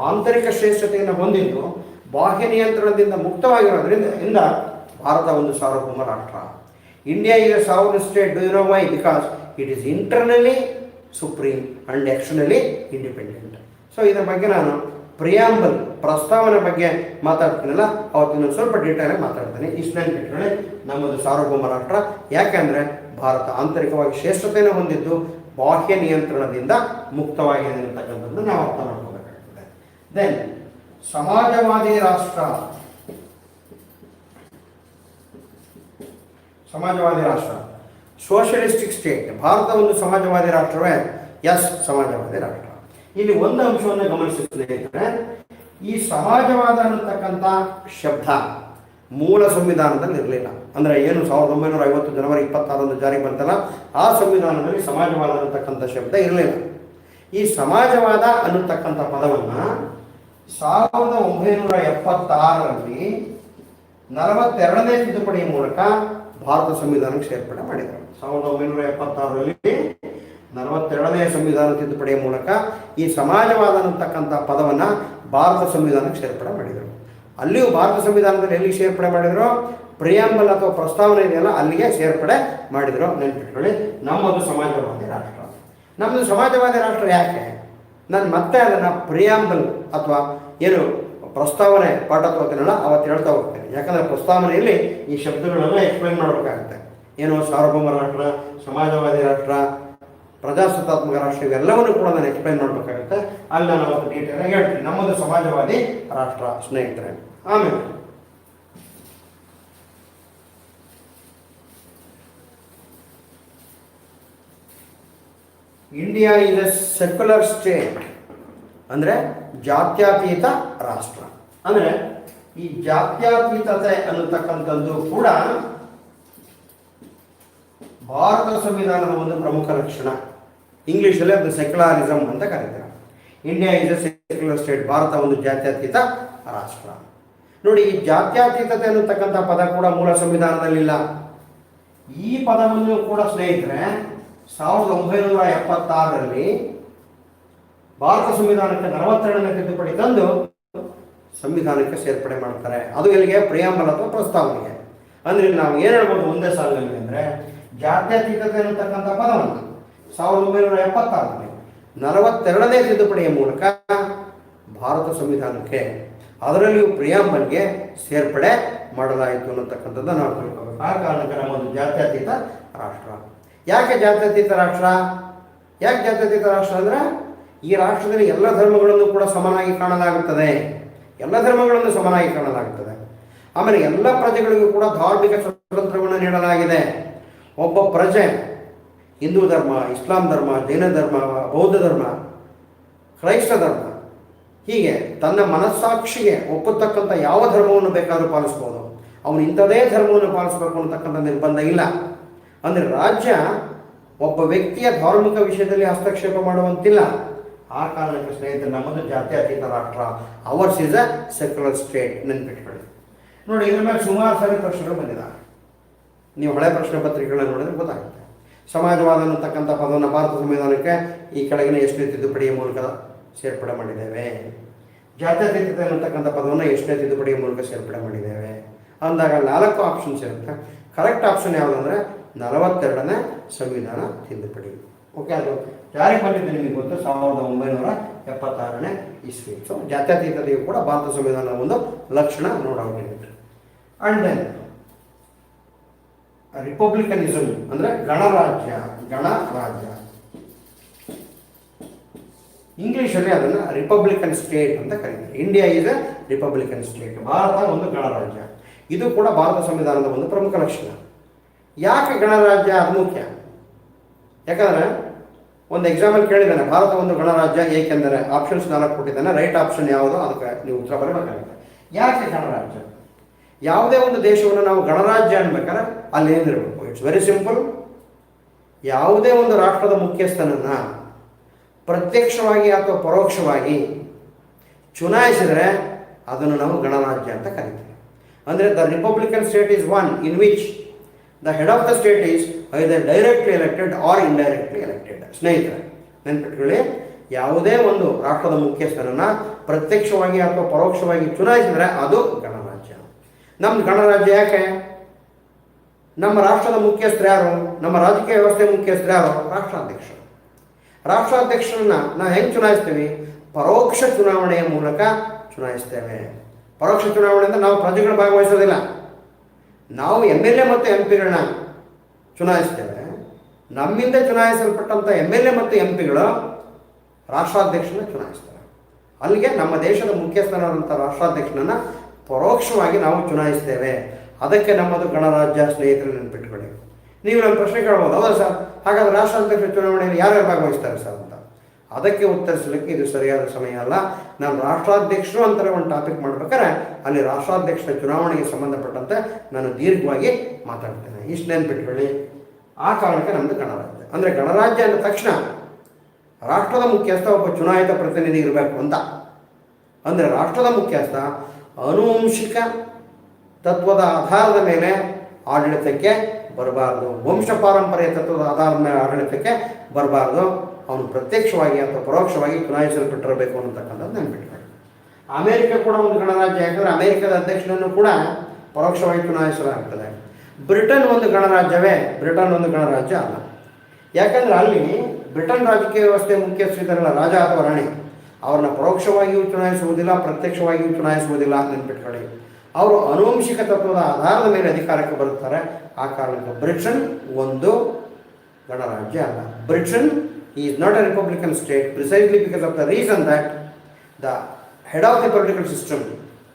ಆಂತರಿಕ ಶ್ರೇಷ್ಠತೆಯನ್ನು ಹೊಂದಿದ್ದು ಬಾಹ್ಯ ನಿಯಂತ್ರಣದಿಂದ ಮುಕ್ತವಾಗಿರೋದ್ರಿಂದ ಭಾರತ ಒಂದು ಸಾರ್ವಭೌಮ ರಾಷ್ಟ್ರ. India is a sovereign state. Do you know why? Because it is internally supreme and externally independent. So ಇದರ ಬಗ್ಗೆ ನಾನು ಪ್ರಿಯಾಂಬಲ್ ಪ್ರಸ್ತಾವನೆ ಬಗ್ಗೆ ಮಾತಾಡ್ತೀನಲ್ಲ, ಅವತ್ತಿನ ಸ್ವಲ್ಪ ಡೀಟೇಲಾಗಿ ಮಾತಾಡ್ತೀನಿ. ಇಷ್ಟನ್ನು ಇಟ್ಕೊಳ್ಳಿ, ನಮ್ಮದು ಸಾರ್ವಭೌಮ ರಾಷ್ಟ್ರ. ಯಾಕೆಂದರೆ ಭಾರತ ಆಂತರಿಕವಾಗಿ ಶ್ರೇಷ್ಠತೆಯನ್ನು ಹೊಂದಿದ್ದು ಬಾಹ್ಯ ನಿಯಂತ್ರಣದಿಂದ ಮುಕ್ತವಾಗಿದೆ ಅಂತಕ್ಕಂಥದ್ದು ನಾವು ಅರ್ಥ ಮಾಡ್ಕೋಬೇಕಾಗ್ತದೆ. ದೆನ್ ಸಮಾಜವಾದಿ ರಾಷ್ಟ್ರ, ಸಮಾಜವಾದಿ ರಾಷ್ಟ್ರ, ಸೋಷಿಯಲಿಸ್ಟಿಕ್ ಸ್ಟೇಟ್. ಭಾರತ ಒಂದು ಸಮಾಜವಾದಿ ರಾಷ್ಟ್ರವೇ? ಎಸ್, ಸಮಾಜವಾದಿ ರಾಷ್ಟ್ರ. ಇಲ್ಲಿ ಒಂದು ಅಂಶವನ್ನು ಗಮನಿಸಿ ಸ್ನೇಹಿತರೆ, ಈ ಸಮಾಜವಾದ ಅನ್ನತಕ್ಕಂಥ ಶಬ್ದ ಮೂಲ ಸಂವಿಧಾನದಲ್ಲಿ ಇರಲಿಲ್ಲ. ಅಂದರೆ ಏನು 1950 ಜನವರಿ 26 ಜಾರಿಗೆ ಬಂತಲ್ಲ, ಆ ಸಂವಿಧಾನದಲ್ಲಿ ಸಮಾಜವಾದ ಅನ್ನತಕ್ಕಂಥ ಶಬ್ದ ಇರಲಿಲ್ಲ. ಈ ಸಮಾಜವಾದ ಅನ್ನತಕ್ಕಂಥ ಪದವನ್ನು 1976ರಲ್ಲಿ 42ನೇ ತಿದ್ದುಪಡಿಯ ಮೂಲಕ ಭಾರತ ಸಂವಿಧಾನಕ್ಕೆ ಸೇರ್ಪಡೆ ಮಾಡಿದರು. 1976ರಲ್ಲಿ 42ನೇ ಸಂವಿಧಾನ ತಿದ್ದುಪಡಿಯ ಮೂಲಕ ಈ ಸಮಾಜವಾದ ಅನ್ನತಕ್ಕಂಥ ಪದವನ್ನು ಭಾರತ ಸಂವಿಧಾನಕ್ಕೆ ಸೇರ್ಪಡೆ ಮಾಡಿದರು. ಅಲ್ಲಿಯೂ ಭಾರತ ಸಂವಿಧಾನದಲ್ಲಿ ಎಲ್ಲಿ ಸೇರ್ಪಡೆ ಮಾಡಿದ್ರು? ಪ್ರಿಯಾಂಬಲ್ ಅಥವಾ ಪ್ರಸ್ತಾವನೆ ಇದೆಯಲ್ಲ, ಅಲ್ಲಿಗೆ ಸೇರ್ಪಡೆ ಮಾಡಿದರು. ನೆನಪಿಟ್ಕೊಳ್ಳಿ, ನಮ್ಮದು ಸಮಾಜವಾದಿ ರಾಷ್ಟ್ರ. ನಮ್ಮದು ಸಮಾಜವಾದಿ ರಾಷ್ಟ್ರ ಯಾಕೆ? ನಾನು ಮತ್ತೆ ಅದನ್ನು ಪ್ರಿಯಾಂಬಲ್ ಅಥವಾ ಏನು ಪ್ರಸ್ತಾವನೆ ಪಾಠ ತಗೋತೀನಲ್ಲ ಅವತ್ತು ಹೇಳ್ತಾ ಹೋಗ್ತೇನೆ. ಯಾಕಂದರೆ ಪ್ರಸ್ತಾವನೆಯಲ್ಲಿ ಈ ಶಬ್ದಗಳೆಲ್ಲ ಎಕ್ಸ್ಪ್ಲೈನ್ ಮಾಡಬೇಕಾಗುತ್ತೆ. ಏನು ಸಾರ್ವಭೌಮ ರಾಷ್ಟ್ರ, ಸಮಾಜವಾದಿ ರಾಷ್ಟ್ರ, ಪ್ರಜಾಸತ್ತಾತ್ಮಕ ರಾಷ್ಟ್ರ, ಇವೆಲ್ಲವನ್ನು ಕೂಡ ನಾನು ಎಕ್ಸ್ಪ್ಲೈನ್ ಮಾಡಬೇಕಾಗುತ್ತೆ. ಅಲ್ಲಿ ನಾನು ಅವತ್ತು ಡೀಟೇಲಾಗಿ ಹೇಳ್ತೀನಿ. ನಮ್ಮದು ಸಮಾಜವಾದಿ ರಾಷ್ಟ್ರ ಸ್ನೇಹಿತರೆ. ಆಮೇಲೆ India is A secular state, ಅಂದರೆ ಜಾತ್ಯತೀತ ರಾಷ್ಟ್ರ. ಅಂದರೆ ಈ ಜಾತ್ಯತೀತತೆ ಅನ್ನತಕ್ಕಂಥದ್ದು ಕೂಡ ಭಾರತ ಸಂವಿಧಾನದ ಒಂದು ಪ್ರಮುಖ ಲಕ್ಷಣ. ಇಂಗ್ಲೀಷಲ್ಲಿ ಅದು ಸೆಕ್ಯುಲರಿಸಮ್ ಅಂತ ಕರೀತಾರೆ. India is A secular state, Bharat ಒಂದು ಜಾತ್ಯತೀತ ರಾಷ್ಟ್ರ. ನೋಡಿ, ಈ ಜಾತ್ಯತೀತತೆ ಅನ್ನತಕ್ಕಂಥ ಪದ ಕೂಡ ಮೂಲ ಸಂವಿಧಾನದಲ್ಲಿಲ್ಲ. ಈ ಪದವನ್ನು ಕೂಡ ಸ್ನೇಹಿತರೆ 1976ರಲ್ಲಿ ಭಾರತ ಸಂವಿಧಾನಕ್ಕೆ 42ನೇ ತಿದ್ದುಪಡಿ ತಂದು ಸಂವಿಧಾನಕ್ಕೆ ಸೇರ್ಪಡೆ ಮಾಡ್ತಾರೆ. ಅದು ಎಲ್ಲಿಗೆ? ಪ್ರಿಯಾಂಬಲ್ ಅಥವಾ ಪ್ರಸ್ತಾವನೆಗೆ. ಅಂದರೆ ನಾವು ಏನು ಹೇಳ್ಬೋದು ಒಂದೇ ಸಾಲಿನಲ್ಲಿ ಅಂದರೆ, ಜಾತ್ಯತೀತತೆ ಅನ್ನತಕ್ಕಂಥ ಪದವನ್ನು 1976ರಲ್ಲಿ 42ನೇ ತಿದ್ದುಪಡಿಯ ಮೂಲಕ ಭಾರತ ಸಂವಿಧಾನಕ್ಕೆ, ಅದರಲ್ಲಿಯೂ ಪ್ರಿಯಾಂಬಲ್ಗೆ ಸೇರ್ಪಡೆ ಮಾಡಲಾಯಿತು ಅನ್ನತಕ್ಕಂಥದ್ದು ನಾವು ತಿಳ್ಕೋಬೇಕು. ಆ ಕಾರಣಕ್ಕೆ ನಮ್ಮದು ಜಾತ್ಯತೀತ ರಾಷ್ಟ್ರ. ಯಾಕೆ ಜಾತ್ಯತೀತ ರಾಷ್ಟ್ರ? ಯಾಕೆ ಜಾತ್ಯತೀತ ರಾಷ್ಟ್ರ ಅಂದರೆ, ಈ ರಾಷ್ಟ್ರದಲ್ಲಿ ಎಲ್ಲ ಧರ್ಮಗಳನ್ನು ಕೂಡ ಸಮನಾಗಿ ಕಾಣಲಾಗುತ್ತದೆ. ಎಲ್ಲ ಧರ್ಮಗಳನ್ನು ಸಮನಾಗಿ ಕಾಣಲಾಗುತ್ತದೆ. ಆಮೇಲೆ ಎಲ್ಲ ಪ್ರಜೆಗಳಿಗೂ ಕೂಡ ಧಾರ್ಮಿಕ ಸ್ವಾತಂತ್ರ್ಯವನ್ನು ನೀಡಲಾಗಿದೆ. ಒಬ್ಬ ಪ್ರಜೆ ಹಿಂದೂ ಧರ್ಮ, ಇಸ್ಲಾಂ ಧರ್ಮ, ಜೈನ ಧರ್ಮ, ಬೌದ್ಧ ಧರ್ಮ, ಕ್ರೈಸ್ತ ಧರ್ಮ, ಹೀಗೆ ತನ್ನ ಮನಸ್ಸಾಕ್ಷಿಗೆ ಒಪ್ಪತಕ್ಕಂಥ ಯಾವ ಧರ್ಮವನ್ನು ಬೇಕಾದರೂ ಪಾಲಿಸ್ಬೋದು. ಅವನು ಇಂಥದೇ ಧರ್ಮವನ್ನು ಪಾಲಿಸಬೇಕು ಅನ್ನತಕ್ಕಂಥ ನಿರ್ಬಂಧ ಇಲ್ಲ. ಅಂದರೆ ರಾಜ್ಯ ಒಬ್ಬ ವ್ಯಕ್ತಿಯ ಧಾರ್ಮಿಕ ವಿಷಯದಲ್ಲಿ ಹಸ್ತಕ್ಷೇಪ ಮಾಡುವಂತಿಲ್ಲ. ಆ ಕಾರಣಕ್ಕೆ ಸ್ನೇಹಿತರೆ ನಮ್ಮದು ಜಾತ್ಯತೀತ ರಾಷ್ಟ್ರ. Hours is a secular state. ನೆನ್ಪಿಟ್ಕೊಳ್ಳಿ. ನೋಡಿ, ಇದ್ರ ಮೇಲೆ ಸುಮಾರು ಸಾರಿ ಪ್ರಶ್ನೆಗಳು ಬಂದಿದ್ದಾವೆ. ನೀವು ಹಳೆ ಪ್ರಶ್ನೆ ಪತ್ರಿಕೆಗಳನ್ನ ನೋಡಿದ್ರೆ ಗೊತ್ತಾಗುತ್ತೆ. ಸಮಾಜವಾದ ಅನ್ನತಕ್ಕಂಥ ಪದವನ್ನು ಭಾರತ ಸಂವಿಧಾನಕ್ಕೆ ಈ ಕೆಳಗಿನ ಎಷ್ಟನೇ ತಿದ್ದುಪಡಿಯ ಮೂಲಕ ಸೇರ್ಪಡೆ ಮಾಡಿದ್ದೇವೆ? ಜಾತ್ಯತೀತತೆ ಅನ್ನತಕ್ಕಂಥ ಪದವನ್ನು ಎಷ್ಟನೇ ತಿದ್ದುಪಡಿಯ ಮೂಲಕ ಸೇರ್ಪಡೆ ಮಾಡಿದ್ದೇವೆ ಅಂದಾಗ 4 ಆಪ್ಷನ್ಸ್ ಇರುತ್ತೆ. ಕರೆಕ್ಟ್ ಆಪ್ಷನ್ ಯಾವುದಂದರೆ 42ನೇ ಸಂವಿಧಾನ ತಿದ್ದುಪಡಿ. ಓಕೆ, ಅದು ಜಾರಿಗೆ ಬಂದಿದ್ದು ನಿಮಗೆ ಗೊತ್ತು 1976ನೇ ಇಸ್ವಿ. ಸೊ ಜಾತ್ಯತೀತತೆಯು ಕೂಡ ಭಾರತ ಸಂವಿಧಾನದ ಒಂದು ಲಕ್ಷಣ ನೋಡೋಣ. ಅಂಡ್ ದೆನ್ ರಿಪಬ್ಲಿಕನಿಸಮ್ ಅಂದರೆ ಗಣರಾಜ್ಯ. ಗಣರಾಜ್ಯ ಇಂಗ್ಲೀಷಲ್ಲಿ ಅದನ್ನು ರಿಪಬ್ಲಿಕನ್ ಸ್ಟೇಟ್ ಅಂತ ಕರೀತಾರೆ. India is A Republican state. Bharat ಒಂದು ಗಣರಾಜ್ಯ. ಇದು ಕೂಡ ಭಾರತ ಸಂವಿಧಾನದ ಒಂದು ಪ್ರಮುಖ ಲಕ್ಷಣ. ಯಾಕೆ ಗಣರಾಜ್ಯ? ಅದು ಮುಖ್ಯ. ಯಾಕಂದರೆ ಒಂದು ಎಕ್ಸಾಂಪಲ್ ಕೇಳಿದ್ದಾನೆ, ಭಾರತ ಒಂದು ಗಣರಾಜ್ಯ ಏಕೆಂದರೆ ಆಪ್ಷನ್ಸ್ 4 ಕೊಟ್ಟಿದ್ದಾನೆ. ರೈಟ್ ಆಪ್ಷನ್ ಯಾವುದೋ ಅದಕ್ಕೆ ನೀವು ಉತ್ತರ ಬರಬೇಕಾಗುತ್ತೆ. ಯಾಕೆ ಗಣರಾಜ್ಯ? ಯಾವುದೇ ಒಂದು ದೇಶವನ್ನು ನಾವು ಗಣರಾಜ್ಯ ಅನ್ಬೇಕಾದ್ರೆ ಅಲ್ಲಿ ಏನಿರಬೇಕು? It's very simple. ಯಾವುದೇ ಒಂದು ರಾಷ್ಟ್ರದ ಮುಖ್ಯಸ್ಥನನ್ನು ಪ್ರತ್ಯಕ್ಷವಾಗಿ ಅಥವಾ ಪರೋಕ್ಷವಾಗಿ ಚುನಾಯಿಸಿದರೆ ಅದನ್ನು ನಾವು ಗಣರಾಜ್ಯ ಅಂತ ಕರಿತೀವಿ. ಅಂದರೆ the Republican state is one in which the head of the state is either directly elected R indirectly elected. ಸ್ನೇಹಿತರೆ ನೆನ್ಪಿಟ್ಕೊಳ್ಳಿ, ಯಾವುದೇ ಒಂದು ರಾಷ್ಟ್ರದ ಮುಖ್ಯಸ್ಥರನ್ನು ಪ್ರತ್ಯಕ್ಷವಾಗಿ ಅಥವಾ ಪರೋಕ್ಷವಾಗಿ ಚುನಾಯಿಸಿದರೆ ಅದು ಗಣರಾಜ್ಯ. ನಮ್ಮ ಗಣರಾಜ್ಯ ಯಾಕೆ? ನಮ್ಮ ರಾಷ್ಟ್ರದ ಮುಖ್ಯಸ್ಥರು ಯಾರು? ನಮ್ಮ ರಾಜಕೀಯ ವ್ಯವಸ್ಥೆ ಮುಖ್ಯಸ್ಥರು ಯಾರು? ರಾಷ್ಟ್ರಾಧ್ಯಕ್ಷರು. ರಾಷ್ಟ್ರಾಧ್ಯಕ್ಷರನ್ನ ನಾವು ಹೆಂಗೆ ಚುನಾಯಿಸ್ತೀವಿ? ಪರೋಕ್ಷ ಚುನಾವಣೆಯ ಮೂಲಕ ಚುನಾಯಿಸ್ತೇವೆ. ಪರೋಕ್ಷ ಚುನಾವಣೆಯಿಂದ ನಾವು ಪ್ರಜೆಗಳು ಭಾಗವಹಿಸೋದಿಲ್ಲ. ನಾವು MLA ಮತ್ತು MP ಗಳನ್ನ ಚುನಾಯಿಸ್ತೇವೆ. ನಮ್ಮಿಂದ ಚುನಾಯಿಸಲ್ಪಟ್ಟಂಥ MLA ಮತ್ತು MP ಗಳು ರಾಷ್ಟ್ರಾಧ್ಯಕ್ಷರನ್ನ ಚುನಾಯಿಸ್ತಾರೆ. ಅಲ್ಲಿಗೆ ನಮ್ಮ ದೇಶದ ಮುಖ್ಯಸ್ಥನಾದಂಥ ರಾಷ್ಟ್ರಾಧ್ಯಕ್ಷನನ್ನು ಪರೋಕ್ಷವಾಗಿ ನಾವು ಚುನಾಯಿಸ್ತೇವೆ. ಅದಕ್ಕೆ ನಮ್ಮದು ಗಣರಾಜ್ಯ. ಸ್ನೇಹಿತರು ನೆನಪಿಟ್ಕೊಳ್ಳಿ. ನೀವು ನಮ್ಮ ಪ್ರಶ್ನೆ ಕೇಳ್ಬೋದು, ಹೌದಾ ಸರ್, ಹಾಗಾದ್ರೆ ರಾಷ್ಟ್ರಾಧ್ಯಕ್ಷ ಚುನಾವಣೆಯಲ್ಲಿ ಯಾರ್ಯಾರು ಭಾಗವಹಿಸ್ತಾರೆ ಸರ್ ಅಂತ. ಅದಕ್ಕೆ ಉತ್ತರಿಸಲಿಕ್ಕೆ ಇದು ಸರಿಯಾದ ಸಮಯ ಅಲ್ಲ. ನಾನು ರಾಷ್ಟ್ರಾಧ್ಯಕ್ಷರು ಅಂತಾರೆ ಒಂದು ಟಾಪಿಕ್ ಮಾಡ್ಬೇಕಾದ್ರೆ ಅಲ್ಲಿ ರಾಷ್ಟ್ರಾಧ್ಯಕ್ಷರ ಚುನಾವಣೆಗೆ ಸಂಬಂಧಪಟ್ಟಂತೆ ನಾನು ದೀರ್ಘವಾಗಿ ಮಾತಾಡ್ತೇನೆ. ಇಷ್ಟು ನೆನ್ಪಿಟ್ಕೊಳ್ಳಿ. ಆ ಕಾರಣಕ್ಕೆ ನಮ್ಮದು ಗಣರಾಜ್ಯ. ಅಂದರೆ ಗಣರಾಜ್ಯ ಅಂದ ತಕ್ಷಣ ರಾಷ್ಟ್ರದ ಮುಖ್ಯಸ್ಥ ಒಬ್ಬ ಚುನಾಯಿತ ಪ್ರತಿನಿಧಿ ಇರಬೇಕು ಅಂತ. ಅಂದರೆ ರಾಷ್ಟ್ರದ ಮುಖ್ಯಸ್ಥ ಆನುವಂಶಿಕ ತತ್ವದ ಆಧಾರದ ಮೇಲೆ ಆಡಳಿತಕ್ಕೆ ಬರಬಾರ್ದು, ವಂಶ ಪಾರಂಪರ್ಯ ತತ್ವದ ಆಧಾರದ ಮೇಲೆ ಆಡಳಿತಕ್ಕೆ ಬರಬಾರ್ದು. ಅವನು ಪ್ರತ್ಯಕ್ಷವಾಗಿ ಅಥವಾ ಪರೋಕ್ಷವಾಗಿ ಚುನಾಯಿಸಲ್ಪಟ್ಟಿರಬೇಕು ಅನ್ನತಕ್ಕಂಥದ್ದು ನೆನಪಿಟ್ಕೊಳ್ಳಿ. ಅಮೇರಿಕ ಕೂಡ ಒಂದು ಗಣರಾಜ್ಯ. ಯಾಕಂದರೆ ಅಮೇರಿಕದ ಅಧ್ಯಕ್ಷನನ್ನು ಕೂಡ ಪರೋಕ್ಷವಾಗಿ ಚುನಾಯಿಸಲಾಗ್ತದೆ. ಬ್ರಿಟನ್ ಒಂದು ಗಣರಾಜ್ಯವೇ? ಬ್ರಿಟನ್ ಒಂದು ಗಣರಾಜ್ಯ ಅಲ್ಲ. ಯಾಕಂದರೆ ಅಲ್ಲಿ ಬ್ರಿಟನ್ ರಾಜಕೀಯ ವ್ಯವಸ್ಥೆ ಮುಖ್ಯಸ್ಥರಿದ್ದಾರಲ್ಲ, ರಾಜ ಅಥವಾ ರಾಣಿ, ಅವ್ರನ್ನ ಪರೋಕ್ಷವಾಗಿಯೂ ಚುನಾಯಿಸುವುದಿಲ್ಲ, ಪ್ರತ್ಯಕ್ಷವಾಗಿಯೂ ಚುನಾಯಿಸುವುದಿಲ್ಲ ನೆನಪಿಟ್ಕೊಳ್ಳಿ. ಅವರು ಆನುವಂಶಿಕ ತತ್ವದ ಆಧಾರದ ಮೇಲೆ ಅಧಿಕಾರಕ್ಕೆ ಬರುತ್ತಾರೆ. ಆ ಕಾರಣಕ್ಕೆ ಬ್ರಿಟನ್ ಒಂದು ಗಣರಾಜ್ಯ ಅಲ್ಲ. Britain is not a republican state precisely because of the reason that the head of the political system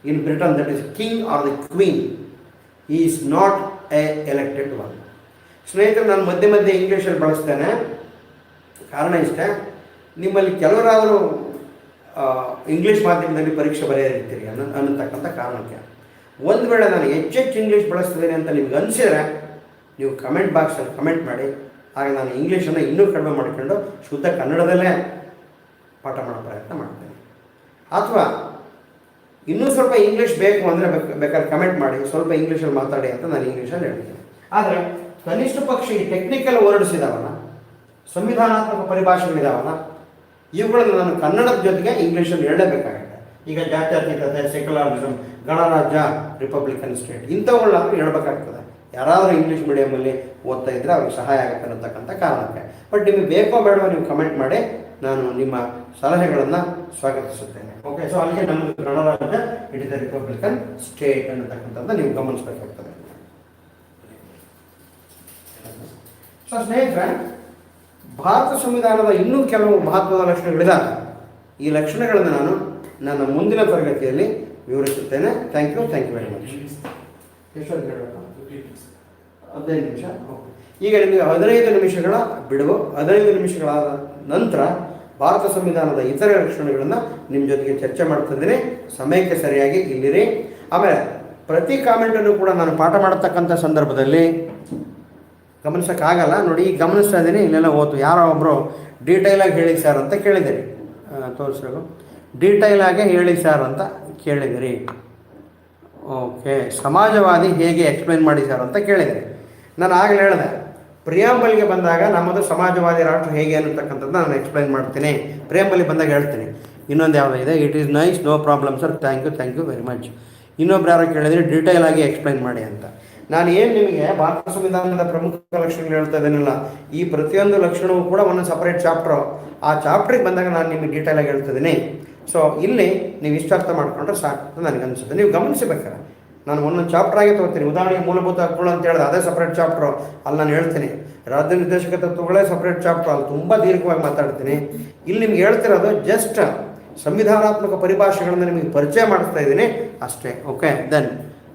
in Britain, that is king or the queen, is not a elected one. ಸ್ನೇಹಿತರು, ನಾನು ಮಧ್ಯೆ ಮಧ್ಯೆ ಇಂಗ್ಲೀಷಲ್ಲಿ ಬಳಸ್ತೇನೆ. ಕಾರಣ ಇಷ್ಟೇ, ನಿಮ್ಮಲ್ಲಿ ಕೆಲವರಾದರೂ English ಮಾಧ್ಯಮದಲ್ಲಿ ಪರೀಕ್ಷೆ ಬರೆಯಲಿರ್ತೀರಿ ಅನ್ನತಕ್ಕಂಥ ಕಾರಣಕ್ಕೆ. ಒಂದು ವೇಳೆ ನಾನು ಹೆಚ್ಚೆಚ್ಚು ಇಂಗ್ಲೀಷ್ ಬಳಸ್ತಿದ್ದೇನೆ ಅಂತ ನಿಮ್ಗೆ ಅನಿಸಿದರೆ ನೀವು ಕಮೆಂಟ್ ಬಾಕ್ಸಲ್ಲಿ ಕಮೆಂಟ್ ಮಾಡಿ. ಆಗ ನಾನು ಇಂಗ್ಲೀಷನ್ನು ಇನ್ನೂ ಕಡಿಮೆ ಮಾಡಿಕೊಂಡು ಶುದ್ಧ ಕನ್ನಡದಲ್ಲೇ ಪಾಠ ಮಾಡೋ ಪ್ರಯತ್ನ ಮಾಡ್ತೇನೆ. ಅಥವಾ ಇನ್ನೂ ಸ್ವಲ್ಪ ಇಂಗ್ಲೀಷ್ ಬೇಕು ಅಂದರೆ ಬೇಕಾದ್ರೆ ಕಮೆಂಟ್ ಮಾಡಿ, ಸ್ವಲ್ಪ ಇಂಗ್ಲೀಷಲ್ಲಿ ಮಾತಾಡಿ ಅಂತ ನಾನು ಇಂಗ್ಲೀಷಲ್ಲಿ ಹೇಳ್ತೀನಿ. ಆದರೆ ಕನಿಷ್ಠ ಪಕ್ಷ ಈ ಟೆಕ್ನಿಕಲ್ ವರ್ಡ್ಸ್ ಇದಾವಲ್ಲ, ಸಂವಿಧಾನಾತ್ಮಕ ಪರಿಭಾಷೆಗಳಿದಾವಲ್ಲ, ಇವುಗಳನ್ನು ನಾನು ಕನ್ನಡದ ಜೊತೆಗೆ ಇಂಗ್ಲೀಷಲ್ಲಿ ಹೇಳಲೇಬೇಕಾಗುತ್ತೆ. ಈಗ ಜಾತ್ಯತೀತತೆ, ಸೆಕ್ಯುಲರಿಸಮ್, ಗಣರಾಜ್ಯ, ರಿಪಬ್ಲಿಕನ್ ಸ್ಟೇಟ್ ಇಂಥವುಗಳಾದರೂ ಹೇಳಬೇಕಾಗ್ತದೆ. ಯಾರಾದರೂ ಇಂಗ್ಲೀಷ್ ಮೀಡಿಯಮಲ್ಲಿ ಓದ್ತಾ ಇದ್ದರೆ ಅವ್ರಿಗೆ ಸಹಾಯ ಆಗುತ್ತೆ ಅನ್ನತಕ್ಕಂಥ ಕಾರಣಕ್ಕೆ. ಬಟ್ ನಿಮಗೆ ಬೇಕೋ ಬೇಡವೋ ನೀವು ಕಮೆಂಟ್ ಮಾಡಿ, ನಾನು ನಿಮ್ಮ ಸಲಹೆಗಳನ್ನು ಸ್ವಾಗತಿಸುತ್ತೇನೆ. ಓಕೆ, ಸೊ ಅಲ್ಲಿಗೆ ನಮ್ಮದು ಗಣರಾಜ್ಯ, it is the Republican state ಅನ್ನತಕ್ಕಂಥದ್ದು ನೀವು ಗಮನಿಸಬೇಕಾಗ್ತದೆ. ಸೊ ಸ್ನೇಹಿತರೆ, ಭಾರತ ಸಂವಿಧಾನದ ಇನ್ನೂ ಕೆಲವು ಮಹತ್ವದ ಲಕ್ಷಣಗಳಿದ್ದಾವೆ. ಈ ಲಕ್ಷಣಗಳನ್ನು ನಾನು ನನ್ನ ಮುಂದಿನ ತರಗತಿಯಲ್ಲಿ ವಿವರಿಸುತ್ತೇನೆ. Thank you very much. ಎಷ್ಟೊಂದು ಹೇಳಬೇಕು? 15 ನಿಮಿಷ. ಈಗ ನಿಮಗೆ 15 ನಿಮಿಷಗಳ ಬಿಡುವು. 15 ನಿಮಿಷಗಳಾದ ನಂತರ ಭಾರತ ಸಂವಿಧಾನದ ಇತರ ಲಕ್ಷಣಗಳನ್ನು ನಿಮ್ಮ ಜೊತೆಗೆ ಚರ್ಚೆ ಮಾಡ್ತಿದ್ದೀನಿ. ಸಮಯಕ್ಕೆ ಸರಿಯಾಗಿ ಇಲ್ಲಿರಿ. ಆಮೇಲೆ ಪ್ರತಿ ಕಾಮೆಂಟನ್ನು ಕೂಡ ನಾನು ಪಾಠ ಮಾಡತಕ್ಕಂಥ ಸಂದರ್ಭದಲ್ಲಿ ಗಮನಿಸೋಕ್ಕಾಗಲ್ಲ. ನೋಡಿ, ಈಗ ಗಮನಿಸ್ತಾ ಇದ್ದೀನಿ, ಇಲ್ಲೆಲ್ಲ ಓದು. ಯಾರೋ ಒಬ್ಬರು ಡೀಟೈಲಾಗಿ ಹೇಳಿ ಸರ್ ಅಂತ ಕೇಳಿದಿರಿ. ತೋರಿಸೋದು ಡೀಟೈಲಾಗೆ ಹೇಳಿ ಸರ್ ಅಂತ ಕೇಳಿದಿರಿ. ಓಕೆ, ಸಮಾಜವಾದಿ ಹೇಗೆ ಎಕ್ಸ್ಪ್ಲೈನ್ ಮಾಡಿ ಸರ್ ಅಂತ ಕೇಳಿದಿರಿ. ನಾನು ಆಗಲೇ ಹೇಳಿದೆ, ಪ್ರಿಯಾಂಬಲ್ಗೆ ಬಂದಾಗ ನಮ್ಮದು ಸಮಾಜವಾದಿ ರಾಷ್ಟ್ರ ಹೇಗೆ ಅನ್ನತಕ್ಕಂಥದ್ದು ನಾನು ಎಕ್ಸ್ಪ್ಲೈನ್ ಮಾಡ್ತೀನಿ. ಪ್ರಿಯಾಂಬಲ್ಗೆ ಬಂದಾಗ ಹೇಳ್ತೀನಿ. ಇನ್ನೊಂದು ಯಾವುದೋ ಇದೆ, it is nice, no problem sir, thank you very much. ಇನ್ನೊಬ್ರು ಯಾರೋ ಕೇಳಿದರೆ ಡೀಟೈಲಾಗಿ ಎಕ್ಸ್ಪ್ಲೈನ್ ಮಾಡಿ ಅಂತ. ನಾನು ಏನು ನಿಮಗೆ ಭಾರತ ಸಂವಿಧಾನದ ಪ್ರಮುಖ ಲಕ್ಷಣಗಳು ಹೇಳ್ತಾ ಇದ್ದೇನಲ್ಲ, ಈ ಪ್ರತಿಯೊಂದು ಲಕ್ಷಣವೂ ಕೂಡ ಒಂದು ಸಪರೇಟ್ ಚಾಪ್ಟ್ರು. ಆ ಚಾಪ್ಟ್ರಿಗೆ ಬಂದಾಗ ನಾನು ನಿಮಗೆ ಡೀಟೇಲಾಗಿ ಹೇಳ್ತಿದ್ದೀನಿ. ಸೊ ಇಲ್ಲಿ ನೀವು ಇಷ್ಟ ಅರ್ಥ ಮಾಡ್ಕೊಂಡ್ರೆ ಸಾಕು ಅಂತ ನನಗೆ ಅನಿಸುತ್ತೆ. ನೀವು ಗಮನಿಸಬೇಕಾರೆ ನಾನು ಒಂದೊಂದು ಚಾಪ್ಟ್ರಾಗೆ ತಗೋತೀನಿ. ಉದಾಹರಣೆಗೆ ಮೂಲಭೂತ ಹಕ್ಕುಗಳು ಅಂತ ಹೇಳಿದೆ, ಅದೇ ಸಪ್ರೇಟ್ ಚಾಪ್ಟ್ರು. ಅಲ್ಲಿ ನಾನು ಹೇಳ್ತೀನಿ. ರಾಜ್ಯ ನಿರ್ದೇಶಕ ತತ್ವಗಳೇ ಸಪ್ರೇಟ್ ಚಾಪ್ಟ್ರು, ಅಲ್ಲಿ ತುಂಬ ದೀರ್ಘವಾಗಿ ಮಾತಾಡ್ತೀನಿ. ಇಲ್ಲಿ ನಿಮ್ಗೆ ಹೇಳ್ತಿರೋದು ಜಸ್ಟ್ ಸಂವಿಧಾನಾತ್ಮಕ ಪರಿಭಾಷೆಗಳನ್ನು ನಿಮಗೆ ಪರಿಚಯ ಮಾಡಿಸ್ತಾ ಇದ್ದೀನಿ ಅಷ್ಟೇ. Okay, then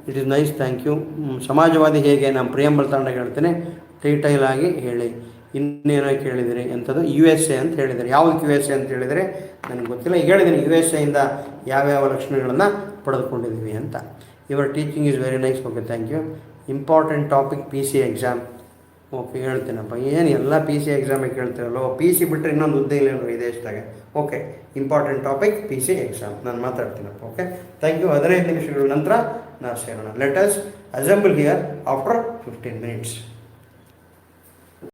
it is nice, thank you. ಸಮಾಜವಾದಿ ಹೇಗೆ ನಮ್ಮ ಪ್ರಿಯಂಬಲ್ ತಂಡ ಹೇಳ್ತೀನಿ, ಡೀಟೈಲಾಗಿ ಹೇಳಿ. ಇನ್ನೇನೋ ಕೇಳಿದಿರಿ ಎಂಥದ್ದು USA ಅಂತ ಹೇಳಿದರೆ, ಯಾವುದಕ್ಕೆ USA ಅಂತ ಹೇಳಿದರೆ ನನಗೆ ಗೊತ್ತಿಲ್ಲ. ಈಗ ಹೇಳಿದ್ದೀನಿ USA ಇಂದ ಯಾವ್ಯಾವ ಲಕ್ಷಣಗಳನ್ನು ಪಡೆದುಕೊಂಡಿದ್ದೀವಿ ಅಂತ. Your teaching is very nice. Okay, thank you. Important topic PC exam. Okay, ಹೇಳ್ತೀನಪ್ಪ. ಏನು ಎಲ್ಲ PC ಎಕ್ಸಾಮಿಗೆ ಕೇಳ್ತಿರಲ್ಲೋ, PC ಬಿಟ್ಟರೆ ಇನ್ನೊಂದು ಹುದ್ದೆ ಇಲ್ಲ ಈ ದೇಶದಾಗೆ. Okay, important topic PC exam ನಾನು ಮಾತಾಡ್ತೀನಪ್ಪ. Okay, thank you. 15 ನಿಮಿಷಗಳ ನಂತರ ನಾವು ಸೇರೋಣ. Let us assemble here after 15 minutes.